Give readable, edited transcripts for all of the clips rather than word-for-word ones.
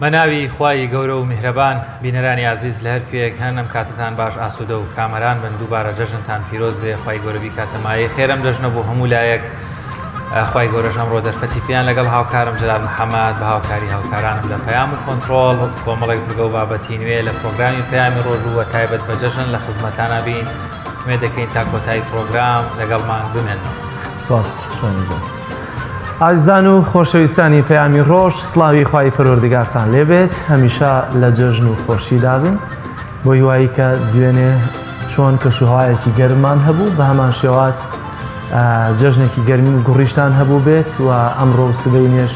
مەناوی خوای گەورە و میهرەبان بینەرانی عزیز لە هەر کوێیەک هەنم کاتتان باش ئاسوودە و کامەران بن دووبارە جەژنتان پیرۆز بێ خوای گەورەبی کاتەمایی خێرم دەژنە بۆ هەموو لایەک خوای گەورەش ئەمڕۆ دەرفەتی پێیان لەگەڵ هاوکارم جەلال محەممەد بە هاوکاری هاوکارانم لە پەیام و کۆنتڕۆڵ کۆمەڵێک بگە و بابەتی نوێ لە پرۆگرامی پەیامی ڕۆژوو وە تایبەت بە جەژن لە خزمەتانە بین وێ دەکەین تا کۆتایی پرۆگرام لەگەڵمان بمێنەوە. سپاس ئازیزان و خۆشەویستانی پەیامی ڕۆژ سڵاوی خوای پەروەردگارتان لێبێت هەمیشە لە جەژن و خۆشیدا بن بۆ هیوایی کە دوێنێ چۆن کەشوهایەکی گەرممان هەبوو بە هەمان شێواز جەژنێکی گەرمی و گوڕیشتان هەبوو بێت و ئەمڕۆ سبەی نوێژ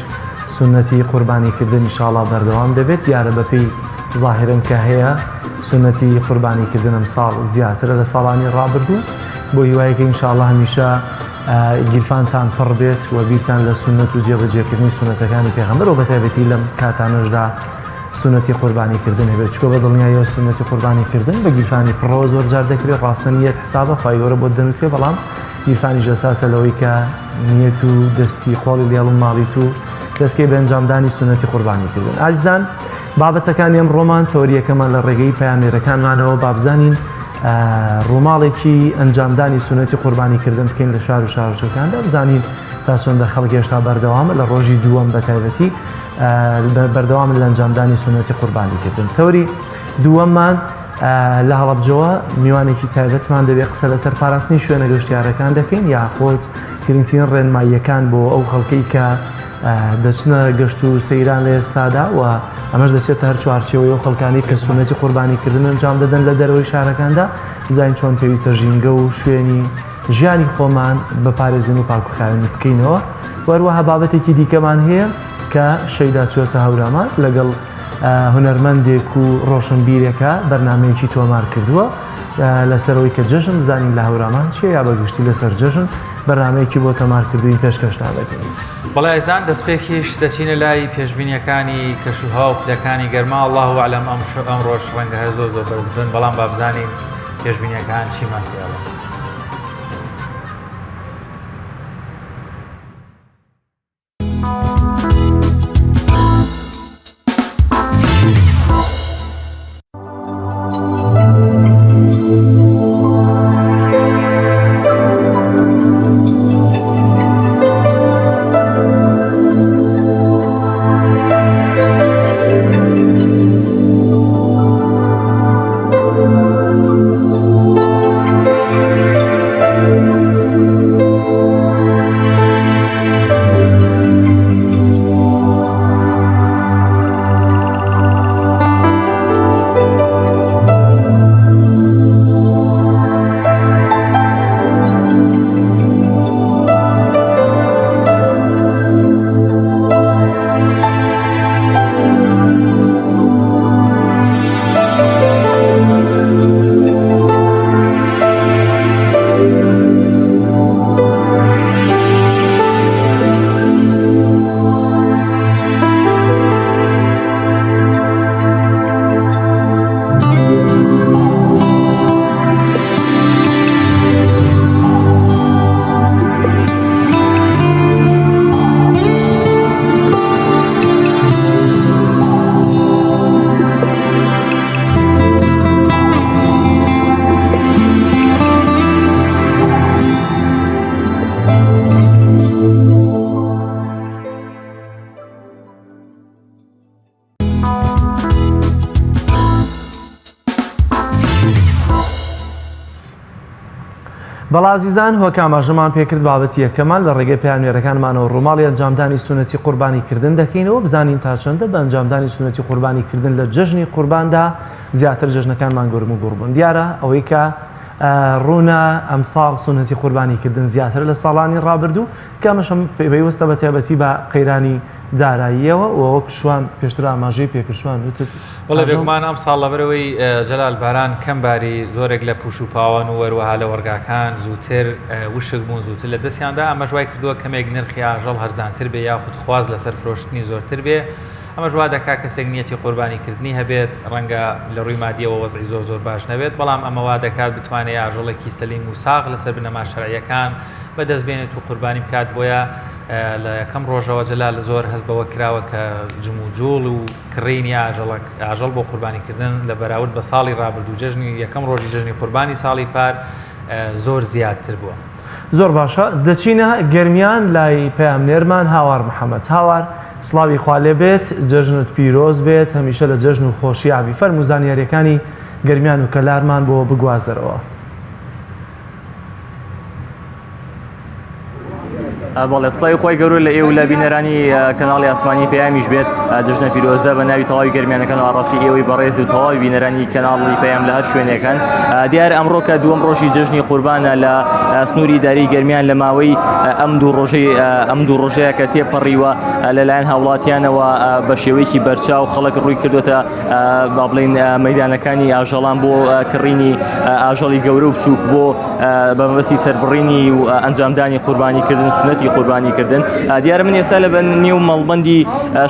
سونەتی قوربانیکردن ئینشاڵڵا بەردەوام دەبێت دیارە بەپێی ظاهرم کە هەیە سونەتی قوربانیکردن ئەم ساڵ زیاترە لە ساڵانی ڕابردوو بۆ هیوایی کە ئینشاڵڵا هەمیشە گیرفانتان پڕ بێت و بیرتان لە سونەت و جێبەجێکردنی سونەتەکانی پێغەمبەر و بەتایبەتی لەم کاتانەشدا سونەتی قوربانیکردن هەبێت چکۆ بە دڵنیاییەوە سونەتی قوربانیکردن بە گیرفانی پڕەوە زۆر جار دەکرێت ڕاستە نیەت حسابە خوای گەورە بۆ دەنووسێ بەڵام گیرفانیش ئەساسە لەوەی کە نیەت و دەستی خۆڵی لێڵ و ماڵیت و دەستکەی بە ئەنجامدانی سونەتی قوربانیکردن. ئازیزان بابەتەکانی ئەم ڕۆمان تەوریەکەمان لە ڕێگەی پەیامێرەکانمانەوە با بزانین ڕووماڵێکی ئەنجامدانی سونەتی قوربانیکردن بکەین لە شار و شارچۆکاندا بزانین تا چۆندە خەڵک هێشتا بەردەوامە لە ڕۆژی دووەم بەتایبەتی بەردەوامن لە ئەنجامدانی سونەتی قوربانیکردن. تەوری دووەممان لە هەڵەبجەوە میوانێکی تایبەتمان دەبێت قسە لەسەر پاراستنی شوێنە گەشتیارەکان دەکەین یاخۆت گرنگترین ڕێنماییەکان بۆ ئەو خەڵکەی کە دەچنە گەشت و سەیران لە ئێستادا و ئەمەش دەچێتە هەر چوارچێوەی ئەو خەڵکانی کە سونەتی قوربانیکردن ئەنجام دەدەن لە دەرەوەی شارەکاندا بزانین چۆن پێویستە ژینگە و شوێنی ژیانی خۆمان بەپارێزین و پاکوخاوێنی بکەینەوە. وەروەها بابەتێکی دیکەمان هەیە کە شەیدا چوێتە هەورامان لەگەڵ هونەرمەندێک و ڕۆشنبیرێکە بەرنامەیەکی تۆمار کردووە لەسەرەوەی کە جەژن بزانین لە هەورامان چیە یا بەگشتی لەسەر جەژن بەرنامەیەکی بۆ تەمارکردووی پێشکەشتا دەکەین. بەڵێزان دەستپێکیش دەچینە لای پێشبینیەکانی کەشوها و پلەکانی گەرما الله ئەعلەم ئەم ڕۆژ ڕەنگە هەر زۆر بەرز بن بەڵام با بزانین پێشبینیەکان چیمان پێڵێ. بەڵازیزان هۆکە ئاماژەمان پێکرد بابەتی یەکەمان لە ڕێگەی پەیامێرەکانمانەوە ڕووماڵی ئەنجامدانی سونەتی قوربانیکردن دەکەینەوە بزانین تا چەندە بە ئەنجامدانی سونەتی قوربانیکردن لە جەژنی قورباندا زیاتر جەژنەکانمان گەورم و گوڕ بوون. دیارە ئەوەی کە ڕوونە ئەمساڵ سونەتی قوربانیکردن زیاتر لە ساڵانی ڕابردوو کە ئەمەشەم پێویستە بە تایبەتی بە قەیرانی داراییەوە و ئەوە پشوان پێشتر ئاماژەی پێکردوان وتت وڵێ بێگومان ئەم ساڵ لەبەرەوەی جەلال باران کەم باری زۆرێک لە پوش و پاوان و وەروەها لە وەرگاکان زووتر وشک بوون زووتر لە دەستیاندا ئەمە ژوای کردووە کەمێک نرخی ئاژەڵ هەرزانتر بێ یاخود خواز لەسەر فرۆشتنی زۆرتر بێ ئەمە ژوا دەکا کەسێک نیەتی قوربانیکردنی هەبێت ڕەنگە لە ڕووی مادیەوە وەزعی زۆر باش نەبێت بەڵام ئەمەوا دەکات بتوانێت ئاژەڵێکی سەلیم و ساغ لەسەر بنەما شەرعیەکان بەدەست بێنێت و قوربانی بکات بۆیە لە یەکەم ڕۆژەوە جەلال زۆر هەست بەوە کراوە کە جم و جوڵ و کڕینی ئاژەڵ بۆ قوربانیکردن لە بەراورد بە ساڵی ڕابردوو جژنی یەکەم ڕۆژی جژنی قوربانی ساڵی پار زۆر زیادتر بووە. زۆر باشە دەچینە گەرمیان لای پەیامنێرمان هاوار محەممەد. هاوار سڵاوی خوا لێ بێت، جەژنت پیرۆز بێت، هەمیشە لە جەژن و خۆشی ئاوی فەرموو زانیاریەکانی گەرمیان و کەلارمان بۆ بگوازەرەوە. بەڵێ سڵاوی خۆی گەورە لە ئێوە لە بینەرانی کەناڵی ئاسمانی پەیامیش بێت. جژنە پیرۆزە بە ناوی تەواوی گەرمیانەکەنەوە ڕاستی ئێوەی بەڕێز و تەواوی بینەرانی کەناڵی پەیام لە هەر شوێنێکن. دیار ئەمڕۆ کە دووەم ڕۆژی جژنی قوربانە لە سنووری داری گەرمیان لە ماوەی ئەم دوو ڕۆژەیە کە تێپەڕیوە لەلایەن هاوڵاتیانەوە بە شێوەیەکی بەرچاو خەڵک ڕووی کردوتە با بڵین مەیدانەکانی ئاژەڵان بۆ کڕینی ئاژەڵی گەورە و بچووک بۆ بەمەبەستی سەربڕینی و ئەنجامدانی قوربانیکردن سنەتی قوربانیکردن. دیارە من ئێستا لە نێو مەڵبەندی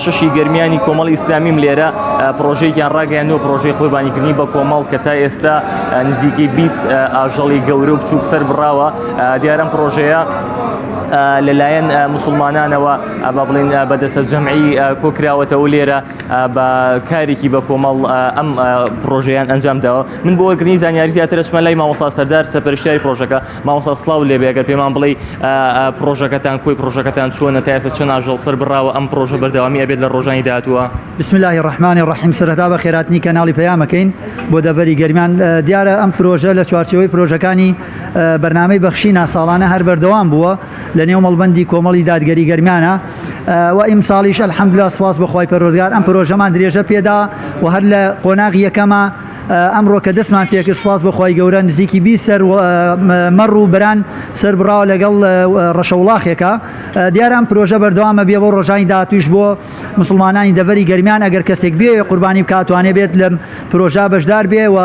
شەشی گەرمیانی کۆمەڵی ئیسلامیم لێرە پرۆژەیەکیان ڕاگەیاندووە پرۆژەی قوربانیکردنی بە کۆمەڵ کە تا ئێستا نزیکەی 20 ئاژەڵی گەورە و بچووک سەر بڕاوە. دیارەم پرۆژەیە لەلایەن مسلمانانەوە با بڵین بەدەستە جەمعی کۆکراوەتەوە لێرە بە کارێکی بە کۆمەڵ ئەم پرۆژەیان ئەنجامداوە. من بۆ وەرگرتنی زانیاری زیاتر ئەچمە لای مامۆستا سەردار سەرپەرشتیاری پرۆژەکە. مامۆستا سڵاو لێبێ ئەگەر پێمان بڵێ پرۆژەکەتان کۆی پرۆژەکەتان چۆنە تا ئێستا چەند ئاژەڵ سەر بڕاوە ئەم پرۆژە بەردەوامی ئەبێت لە ڕۆژانی داهاتووە. بسم الله الرحمن الرحیم. سەرەتا بە خێراتنی کەناڵی پەیامەکەین بۆ دەڤەری گەرمیان. دیارە ئەم پرۆژە لە چوارچێوەی پرۆژەکانی بەرنامەی بەخشینە ساڵانە هەر بەردەوام بووە لە نێو مەڵبەندی کۆمەڵی دادگەری گەرمیانە و ئیمساڵیش ئەلحەمدوللا سواس بەخوای پەروەردگار ئەم پرۆژەمان درێژە پێدا و هەر لە قۆناغی یەکەمە ئەمڕۆ کە دەستمان پێکرد سواس بەخوای گەورە نزیکی 20 سەر مەڕ و بەران سەر بڕاوە لەگەڵ ڕەشەوڵاخێکە. دیارە ئەم پرۆژە بەردەوامە بێ بۆ ڕۆژانی داهاتووش بۆ مسلمانانی دەڤەری گەرمیان ئەگەر کەسێک بێ قوربانی بکاتوانێ بێت لەم پرۆژە بەشدار بێ و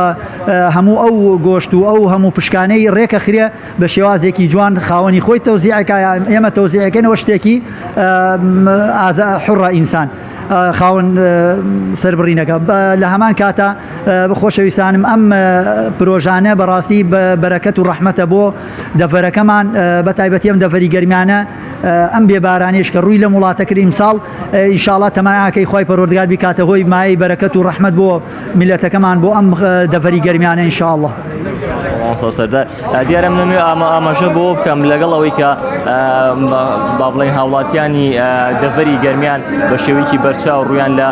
هەموو ئەو گۆشت و ئەو هەموو پشکانەی ڕێکە خرێ بە شێوازێکی جوان خاوەنی خۆی تەوزیعەکە ئێمە تەوزیعەکەنەوە شتێکی حڕە ئینسان خاوەن سەربڕینەکە. لە هەمان کاتە خۆشەویستانم ئەم پرۆژانە بەڕاستی بەرەکەت و ڕەحمەتە بۆ دەڤەرەکەمان بە تایبەتی ئەم دەڤەری گەرمیانە ئەم بێبارانیش کە ڕووی لە وڵاتە کرد ئیمساڵ ئینشاڵڵا تەمایاکەی خۆی پەروەردگار بیکاتە هۆی مایەی بەرەکەت و ڕەحمەت بۆ میلەتەکەمان بۆ ئەم دەڤەری گەرمیانە ئینشاءڵڵا. سەردار دیارە من ئاماژە بۆ بکەم لەگەڵ ئەوەی کە با بڵێن هاوڵاتیانی دەڤەری گەرمیان بە شێوەیەکی بەرچاو ڕویان لە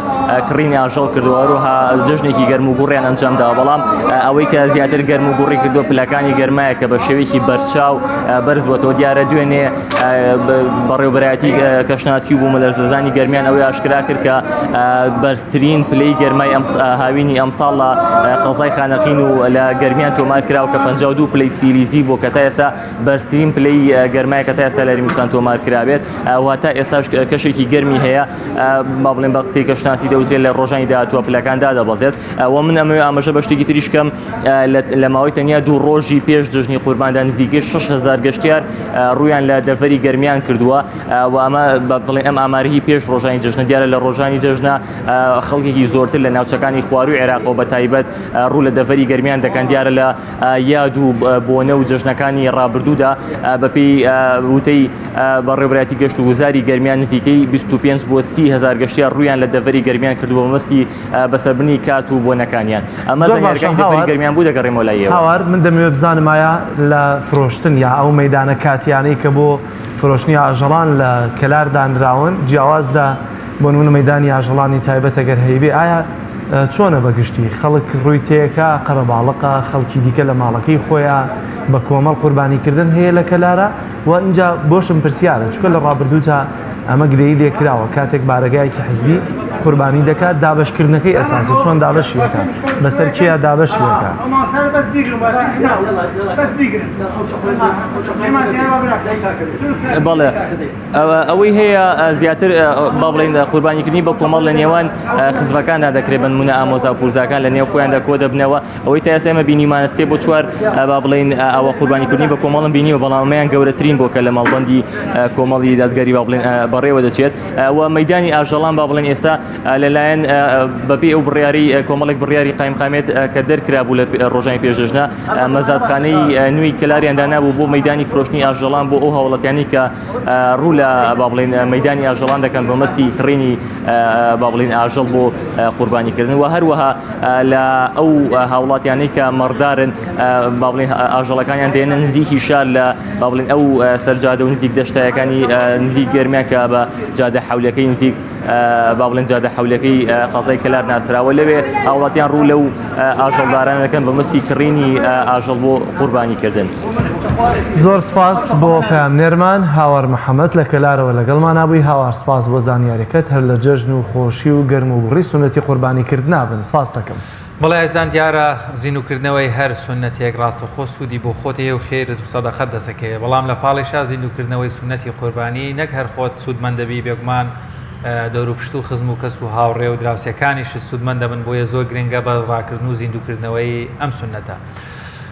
کڕینی ئاژەڵ کردووە ڕوها جژنێکی گەرم و گوڕیان ئەنجامداوە. بەڵام ئەوەی کە زیاتر گەرم و گوڕی کردو پلەکانی گەرمایە کە بە شێوەیەکی بەرچاو بەرز بۆتەوە. دیارە دوێنێ بەڕێوەبەرایەتی کەشناسی و بوومە لەرزەزانی گەرمیان ئەوەی ئاشکرا کرد کە بەرزترین پلەی گەرمای هاوینی ئەمساڵ لە قەزای خانەقین و لە گەرمیان تۆمار کراوە کە 52 پلەی سیریزی بۆ کە تا ئێستا بەرزترین پلەی گەرمایە کە تا ئێستا لە هەرێمیستان تۆمار کرابێت. واتە ئێستا کەشێکی گەرمی هەیە با بڵێن بە قسەی کەشناسی دەوترێت لە ڕۆژانی داهاتووە پلەکان دادەبەزێت. و من ئەمەژە بە شتێکی تریش کەم لە ماوەی تەنیا دوو ڕۆژی پێش جژنی قورباندا نزیکەی 6000 گەشتیار ڕویان لە دەڤەری گەرمیان کردووە و ئەمە بڵێن ئەم ئامارەی پێش ڕۆژانی جژنە. دیارە لە ڕۆژانی جژنە خەڵکێکی زۆرتر لە ناوچەکانی خواروی عێراقەوە بە تایبەت ڕوو لە دەڤەری گەرمیان دەکەن. دیارە لە یاد و بۆنە و جژنەکانی ڕابردوودا بەپێی وتەی بەڕێوەبەرایەتی گەشت و گوزاری گەرمیان نزیکەی 25 بۆ 30,000 گەشتیار ڕویان لە دەڤەری گەرمیان کردووە بەمەستی بەسەربردنی کات و بۆنەکانیان. ئەمە زانیاریەکانی دەڤەری گەرمیان بوو دەگەڕێمەوە لای ئێوە. هاوار من دەمەوێت بزانم ئایا لە فرۆشتن یا ئەو مەیدانە کاتیانەی کە بۆ فرۆشتنی ئاژەڵان لە کەلار دانراون جیاوازدا بۆ نمونە مەیدانی ئاژەڵانی تایبەت ئەگەر هەیبێ ئایا چۆنە بەگشتی خەڵک ڕووی تێکە قەرەباڵقە خەڵکی دیکە لە ماڵەکەی خۆیان بە کۆمەڵ قوربانیکردن هەیە لە کەلارە و اینجا بۆشم پرسیارە چونکە لە ڕابردوو تا ئەمە گرەی لێکراوە کاتێک بارەگایەکی حزبی قوربانی دەکات دابشکردنەکەی ئەساسی چۆن دابەشی دەکات بەسەر کێیە دابەشی دەکات. بەڵێ ئەوەی هەیە زیاتر با بڵێن قوربانیکردنی بە کۆمەڵ لە نێوان حزبەکاندا دەکرێت بن نمونە ئامۆزا پورزاکان لە نێو خۆیاندا کۆ دەبنەوە ئەوەی تا ئێستا ئێمە بینیمانە 3 بۆ 4 با بڵێن ئەوە قوربانیکردنی بە کۆمەڵم بینیوە بەڵام ئەمەیان گەورەترین بۆ کە لە ماڵبەندی کۆمەڵی دادگەری با بڵێن بەڕێوە دەچێت و مەیدانی ئاژەڵان با بڵێن ئێستا لەلایەن بەپێی ئەو بڕیاری کۆمەڵێک بڕیاری قایمقامێت کە دەرکرا بوو لە ڕۆژانی پێشەژنە مەزادخانەی نوێی کلاریاندا نابوو بۆ مەیدانی فرۆشتنی ئاژەڵان بۆ ئەو هاوڵاتیانی کە ڕوو لە با بڵێن مەیدانی ئاژەڵان دەکەن بە مەستی کڕینی با بڵێن ئاژەڵ بۆ قوربانیکردن و هەروەها لە ئەو هاوڵاتیانەی کە مەڕدارن با بڵێن ئاژەڵەکانیان دێنە نزیکی شار لە با بڵێن ئەو سەرجادە و نزیک دەشتایەکانی نزیک گەرمیان کە بە جادە حەولەکەی نزیک با بڵێن جادە حەولەکەی قەزای کەلار ناسراوە لەوێ هاوڵاتیان ڕوو لەو ئاژەڵداران دەکەن بە مەستی کڕینی ئاژەڵ بۆ قوربانیکردن. زۆر سپاس بۆ پامنێرمان هاوار محەممەد لە کەلارەوە لەگەڵمان نبووی هاوار سپاس بۆ زانیاریەکەت هەر لە جەژن و خۆشی و گەرم و بڕی سونەتی قوربانیکرد نابن سپاس دەکەم. بەڵێ ئەزان دیارە زیندوکردنەوەی هەر سونەتێک ڕاستەخۆ سوودی بۆ خۆتەیە و خێرت و سەدەقەت دەسەکەیە بەڵام لە پاڵیشا زیندوکردنەوەی سونەتی قوربانی نەک هەر خۆت سوودمەندەبی بێگومان دەور و پشت و خزم و کەس و هاوڕێ و دراوسەکانیش سوودمەند دەبن بۆیە زۆر گرنگە بە ڕاکردن و زیندوکردنەوەی ئەم سونەتە.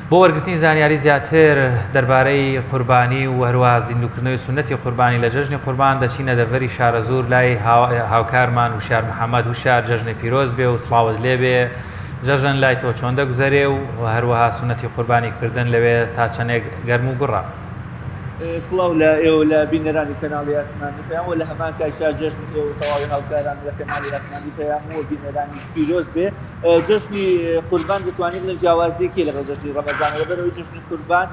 بۆ وەرگرتنی زانیاری زیاتر دەربارەی قوربانی و هەروەها زیندوکردنەوەی سونەتی قوربانی لە جەژنی قوربان دەچینە دەڤەری شارە زۆر لای هاوکارمان وشار محەممەد وشار جەژنی پیرۆز بێ و سڵاوت لێبێ جەژن لای تۆ چۆن دەگوزەرێ و هەروەها سونەتی قوربانیکردن لەوێ تا چەندێک گەرم و گوڕە. سڵاو لە ئێوە لە بینەرانی کەناڵی ئاسمانی پەیام و لە هەمان کایشا جەژنی ئێوە تەواوی هاوکاران لە کەناڵی ئاسمانی پەیام و بینەرانیش پیرۆز بێ. جەژنی قوربان دەتوانین بڵێن جیاوازیەکی لەگەڵ جەژنی ڕەمەزانەوە بەرەوەی جەژنی قوربان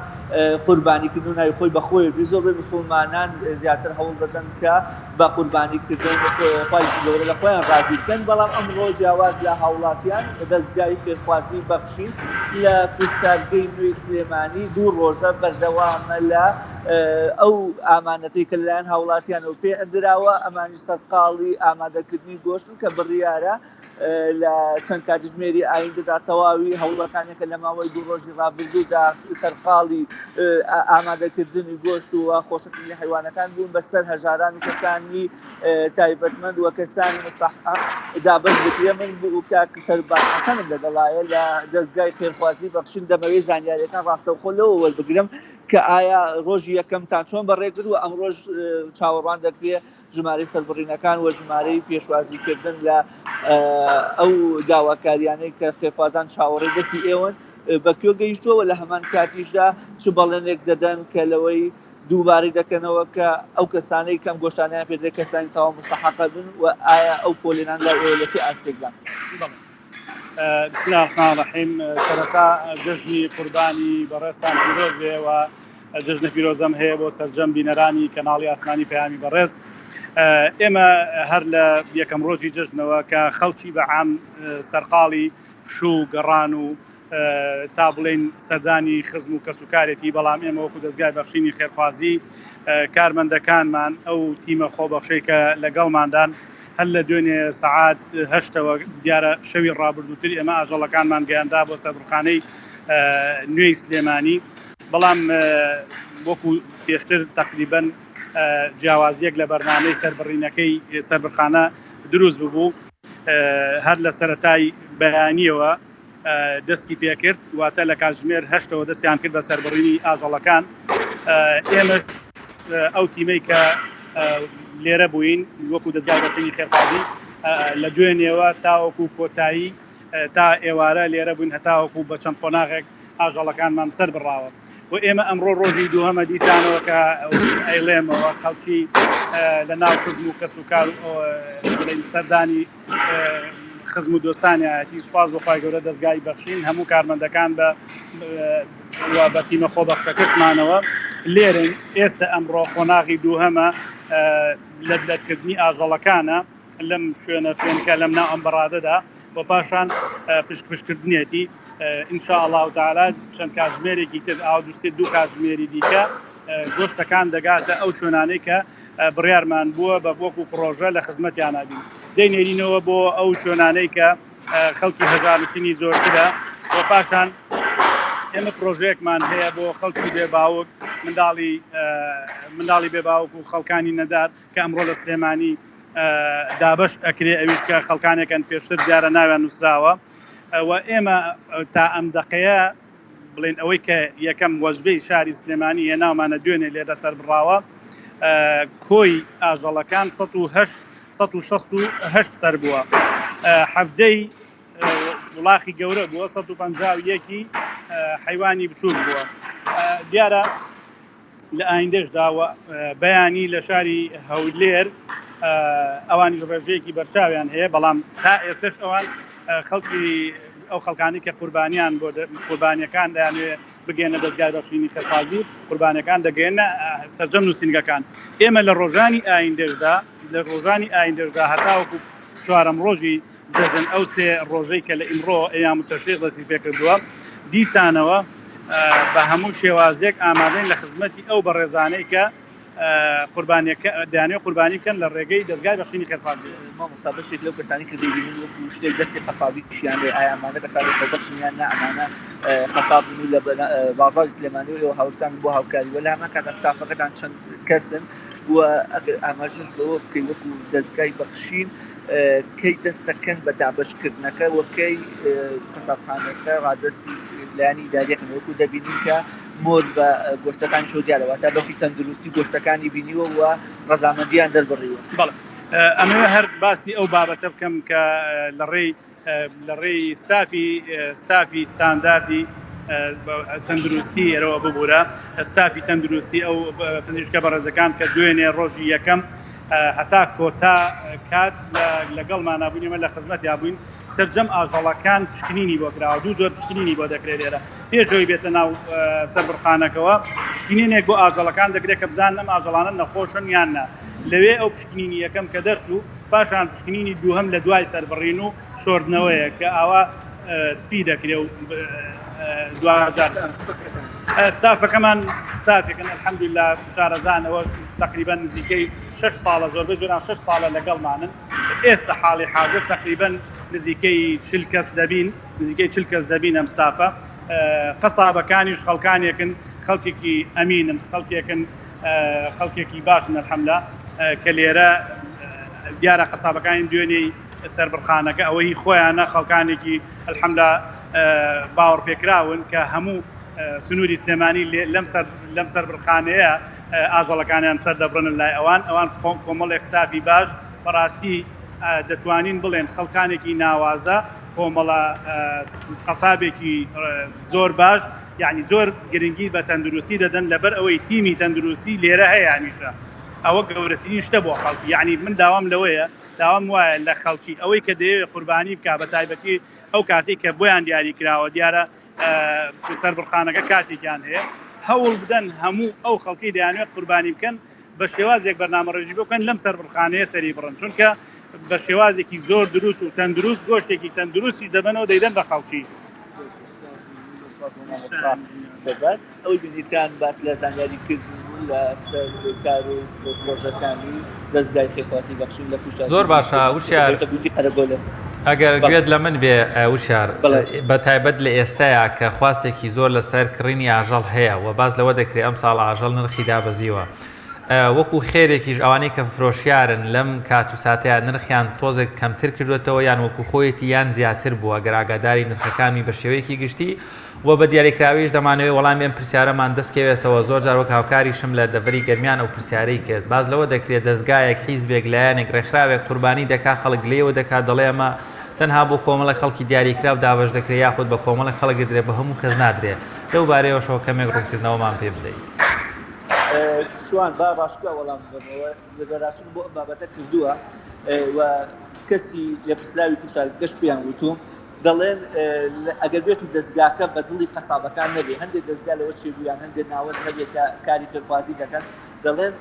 قوربانیکردن ناوی خۆی بەخۆی زۆربەی مسڵمانان زیاتر هەوڵ دەدەن کە بە قوربانیکردن خۆی گەورە لە خۆیان ڕازی بکەن بەڵام ئەمڕۆ جیاواز لە هاوڵاتیان دەستگای پێخوازی بەخشین لە فستارگەی نوێی سلێمانی 2 ڕۆژە بەردەوامە لە ئەو ئامانەتەی کە لەلایەن هاوڵاتیانەوە پێ ئەندراوە ئەمانی سەرقاڵی ئامادەکردنی گۆشتن کە بڕیارە لە چەند کاتژمێری ئایندەدا تەواوی هەوڵەکانێکە لە ماوەی 2 ڕۆژی ڕابردوودا سەرقاڵی ئامادەکردنی گۆشت و خۆشەویستی حیوانەکان بوون بەسەر هەژاران و کەسانی تایبەتمەند و کەسانی مستەحق دابەش بکرێ. من بوو کە سەرباز حەسەنم لەگەڵایە لە دەستگای خێرخوازی بەخشین دەمەوێت زانیاریەکان ڕاستەوخۆ لەوە وەربگرم کە ئایا ڕۆژی یەکەمتان چۆن بەڕێگر و ئەم ڕۆژ چاوەڕوان دەکرێت ژمارەی سەربڕینەکان و ژمارەی پێشوازیکردن لە ئەو داواکاریانەی کە خێرخوازان چاوەڕێی دەستی ئێوەن بەکوێ گەیشتووە لە هەمان کاتیشدا چ بەڵێنێک دەدەن کە لەوەی دووبارەی دەکەنەوە کە ئەو کەسانەی کەم گۆشتانیان پێدرێت کەسانی تەواو مستەحەقە بن و ئایا ئەو پۆلێنان لە ئێوە لە چه ئاستێکدان؟ بسم الله الرحمن الرحیم. سەرەتا جەژنی قوربانی بەڕێزتان پیرۆز بێ و جەژنە پیرۆزەم هەیە بۆ سەرجەم بینەرانی کەناڵی ئاسمانی پەیامی بەڕێز. ئێمە هەر لە یەکەم ڕۆژی جەژنەوە کە خەڵکی بەعام سەرقاڵی پشوو گەڕان و تا بڵێن سەردانی خزم و کەسوکارێتی بەڵام ئێمە وەکو دەستگای بەخشینی خێرخوازی کارمەندەکانمان ئەو تیمە خۆبەخشەی کە لەگەڵماندان هەر لە دوێنێ سەعات 8ەوە دیارە شەوی ڕابردووتر ئێمە ئاژەڵەکانمان گەیاندا بۆ سەربڕخانەی نوێی سلێمانی بەڵام وەکو پێشتر تقریبەن جیاوازیەک لە بەرنامەی سەربڕینەکەی سەربڕخانە دروست ببوو هەر لە سەرەتای بەیانیەوە دەستی پێکرد واتە لە کاتژمێر 8ەوە دەستیان کرد بە سەربڕینی ئاژەڵەکان. ئێمە ئەو تیمەی کە لێرە بووین وەکو دەستگای بەخشینی خێرخوازی لە دوێنێەوە تاوەکو کۆتایی تا ئێوارە لێرە بووین هەتاوەکو بە چەند قۆناغێک ئاژەڵەکانمان سەر بڕاوە و ئێمە ئەمڕۆ ڕۆژی دووهەمە دیسانەوە کە ئەیڵێمەوە خەڵکی لە ناو خزم و کەسوکار سەردانی خزم و دۆستانیەتی سوپاس بۆخوای گەورە دەستگای بەخشین هەموو کارمەندەکان بە تیمە خۆبەخشەکەشمانەوە لێرن. ئێستا ئەمڕۆ خۆناغی دووهەمە لە دەرکردنی ئاژەڵەکانە لەم شوێنە فێنکە لەم ناو ئەم بەڕادەدا بۆ پاشان پشتکردنیەتی ئینشاءالله تعالی چەند کاتژمێرێکی تر دوو کاتژمێری دیکە گۆشتەکان دەگاتە ئەو شوێنانەی کە بڕیارمان بووە بە وەکو پرۆژە لە خزمەتیان نبین دەینێرینەوە بۆ ئەو شوێنانەی کە خەڵکی هەژارنشینی زۆرترە بۆ پاشان ئێمە پرۆژەیەکمان هەیە بۆ خەڵکی بێباوک منداڵی بێباوک و خەڵکانی نەدار کە ئەمڕۆ لە سلێمانی دابش ئەکرێ ئەویش کە خەڵکانێکن پێشتر دیارە ناویان نووسراوە و ئێمە تا ئەم دقەیە بڵێن ئەوەی کە یەکەم وەژبەی شاری سلێمانی هێناومانە دوێنێ لێرە سەر بڕاوە کۆی ئاژەڵەکان 168 سەر بووە هەفتەی وڵاخی گەورە بووە 151 حیوانی بچووک بووە دیارە لە ئایندەشداوە بەیانی لە شاری هەولێر ئەوانی ڕێژەیەکی بەرچاویان هەیە بەڵام تا ئێستش ئەوان خەڵکی ئەو خەڵکانی کە قوربانیان بۆ قوربانیەکان دەیانوێ بگەێنە دەستگای بەخشینی خێرخوازی قوربانەکان دەگەێنە سەرجەم نووسینگەکان ئێمە لە ڕۆژانی ئایندەشدا هەتاوەکو چوارەم ڕۆژی دەزن ئەو سێ ڕۆژەی کە لە ئیمڕۆ ئەیام متەشیق دەستی پێکردووە دیسانەوە بە هەموو شێوازێک ئامادەین لە خزمەتی ئەو بەڕێزانەی کە دەیانێت قوربانی بکەن لە ڕێگەی دەستگای بەخشینی خێرخوازی مامۆستا بەشێک لەو کەسانی کە دەیبینن وەکو شتێک دەستی قەسابی پیشیان لێ ئایا ئەمانە کەسانی خۆبەخشیان نا ئەمانە قەساب بوون لە بازاڕی سلێمانی و هاوکان بۆ هاوکاری وە لە هەمان کاتە ستافەکەتان چەند کەسن و ئەگەر ئاماژەش بەوە بکەین وەکو دەستگای بەخشین کەی دەست دەکەن بە دابەشکردنەکە وەکەی قەسابخانەکە ڕادەستی لایانی ئیداریەکەن وەکو دەبینین کە مۆد بە گۆشتەکانی شۆ دیارەوە تا بەشی تەندروستی گۆشتەکانی بینیوە و ڕەزامەندیان دەربڕیوە بەڵێ ئەمەوێ هەر باسی ئەو بابەتە بکەم کە لە ڕێی ستافی ستانداردی تەندروستی ئێرەوە ببوورە ستافی تەندروستی ئەو پزیشکە بەڕێزەکان کە دوێنێ ڕۆژی یەکەم هەتا کۆتا کات لەگەڵمان نبووینەمە لە خزمەت یابووین سەرجەم ئاژەڵەکان پشکنینی بۆ کراوە دوو جۆر پشکنینی بۆ دەکرێت لێرە پێشەوەی بێتە ناو سەربڕخانەکەەوە پشکنینێک بۆ ئاژەڵەکان دەکرێت کە بزان ئەم ئاژەڵانە نەخۆشن یاننا لەوێ ئەو پشکنینی یەکەم کە دەرچوو پاشان پشکنینی دووهەم لە دوای سەربڕین و شۆردنەوەیە کە ئاوا سپی دەکرێت و دوجار ستافەکەمان ستافێکن الحەمدولله شارەزانەوە تقریبا نزیکەی 6 ساڵە زۆربەی جۆران 6 ساڵە لەگەڵمانن ئێستا حاڵی حاضر تقریبا نزیکەی 40 کەس دەبین نزیکەی 40 کەس دەبین ئەم ستافە قەسابەکانیش خەڵکانێکن خەڵکێکی ئەمینن خەڵکێکی باشن الحەمدە کە لێرە دیارە قەسابەکانی دوێنێی سەربڕخانەکە ئەوەی خۆیانە خەڵکانێکی الحەمدە باوەڕ پێکراون کە هەموو سنووری سلێمانی لەم سەربڕخانەیە ئاژەڵەکانیان سەر دەبڕن لای ئەوان کۆمەڵێک ستافی باش بەڕاستی دەتوانین بڵێن خەڵکانێکی ناوازە کۆمەڵە قەسابێکی زۆر باش یعنی زۆر گرنگی بە تەندروستی دەدەن لەبەر ئەوەی تیمی تەندروستی لێرە هەیە هەمیشە ئەوە گەورەترین شتە بۆ خەڵکی یعنی من داوام لەوەیە داوام وایە لە خەڵکی ئەوەی کە دەیەوێت قوربانی بکە بە تایبەتی ئەو کاتێک کە بۆیان دیاری کراوە دیارە سەربڕخانەکە کاتێکیان هەیە هەوڵ بدەن هەموو ئەو خەڵکی دەیانوێت قوربانی بکەن بە شێوازێک بەرنامەڕێژی بکەن لەم سەربڕخانەیە سەری بڕن چونکە بە شێوازێکی زۆر دروست و تەندروست گۆشتێکی تەندروستی دەبنەوە دەیدەن بە خەڵکی ئەوی بینیتان باس لە زانیاری کردن لە سەر کار و پرۆژەکانی دەستگای خێرخوازی بەخشین لە کوشتار زۆر باشە وشیار ئەگەر گوێت لە من بێ وشار بە تایبەت لە ئێستایا کە خواستێکی زۆر لەسەر کڕینی ئاژەڵ هەیە و باز لەوە دەکرێت ئەم ساڵ ئاژەڵ نرخی دابەزیوە وەکو خێرێکیش ئەوانەی کە فرۆشیارن لەم کات و ساتەیە نرخیان تۆزێک کەمتر کردوێتەوە یان وەکو خۆیەتی یان زیاتر بووە گەر ئاگاداری نرخەکانی بە شێوەیەکی گشتی و بە دیاریکراویش دەمانەوەی وەڵامیان پرسیارەمان دەستکەوێتەوە زۆر جار وەک هاوکاریشم لە دەڤەری گەرمیان ئەو پرسیارەی کرد باز لەوە دەکرێت دەستگایەک حیزبێک لایەنێک ڕێکخراوێک قوربانی دەکا خەڵک لێوە دەکات دەڵێ ئەمە تەنها بۆ کۆمەڵە خەڵکی دیاریکراو دابەش دەکرێت یاخود بە کۆمەڵە خەڵک درێت بە هەموو کەس نادرێت لەو بارەیەوەشەوە کەمێک ڕوونکردنەوەمان پێ بدەیت شوان با باشکە وەڵام بنەوە لەدەراچون بۆ ئەم بابەتە کردووە و کەسی لە پرسراوی کوشتار گەشت پێیان وتوم دەڵێن ئەگەر بێت و دەستگاکە بە دڵی قەسابەکان نەبێ هەندێک دەستگا لەوە چێبوویان هەندێک ناوەند هەبێت کە کاری خێرخوازی دەکەن دەڵێن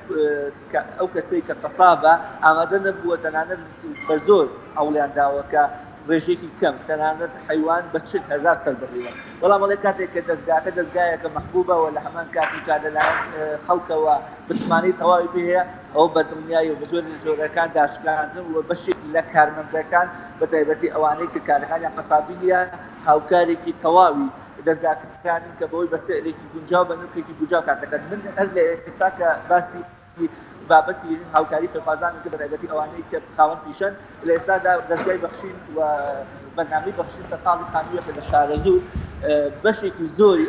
ئەو کەسەی کە قەسابە ئامادە نەبووە تەنانەت بە زۆر ئەوڵیان داوەکە ڕێژێکی کەم تەنانەت حیوان بە 40,000 سەر بڕیوە بەڵام وەڵێ کاتێک کە دەستگاکە دەستگایەکە مەحبوبەوە لە هەمان کاتیجا لەلایەن خەڵکەوە بتمانی تەواوی پێ هەیە ئەو بە دڵنیایی و بە جۆرەکان داشکاندن و بەشێکی لە کارمەندەکان بە تایبەتی ئەوانەی کە کارەکانیان قەسابی نیە هاوکارێکی تەواوی دەستگاکانن کە بەوەی بە سعرێکی گونجاو بە نرخێکی گونجاو کار دەکەن من هەر لە ئێستا کە باسی بابەتی هاوکاری خێرخوازانی کە بەتایبەتی ئەوانەی کە خاوەن پیشەن لە ئێستادا دەستگای بەخشین و بەرنامەی بەخشی سەرقاڵی خانوویەکە لە شارە زوور بەشێکی زۆری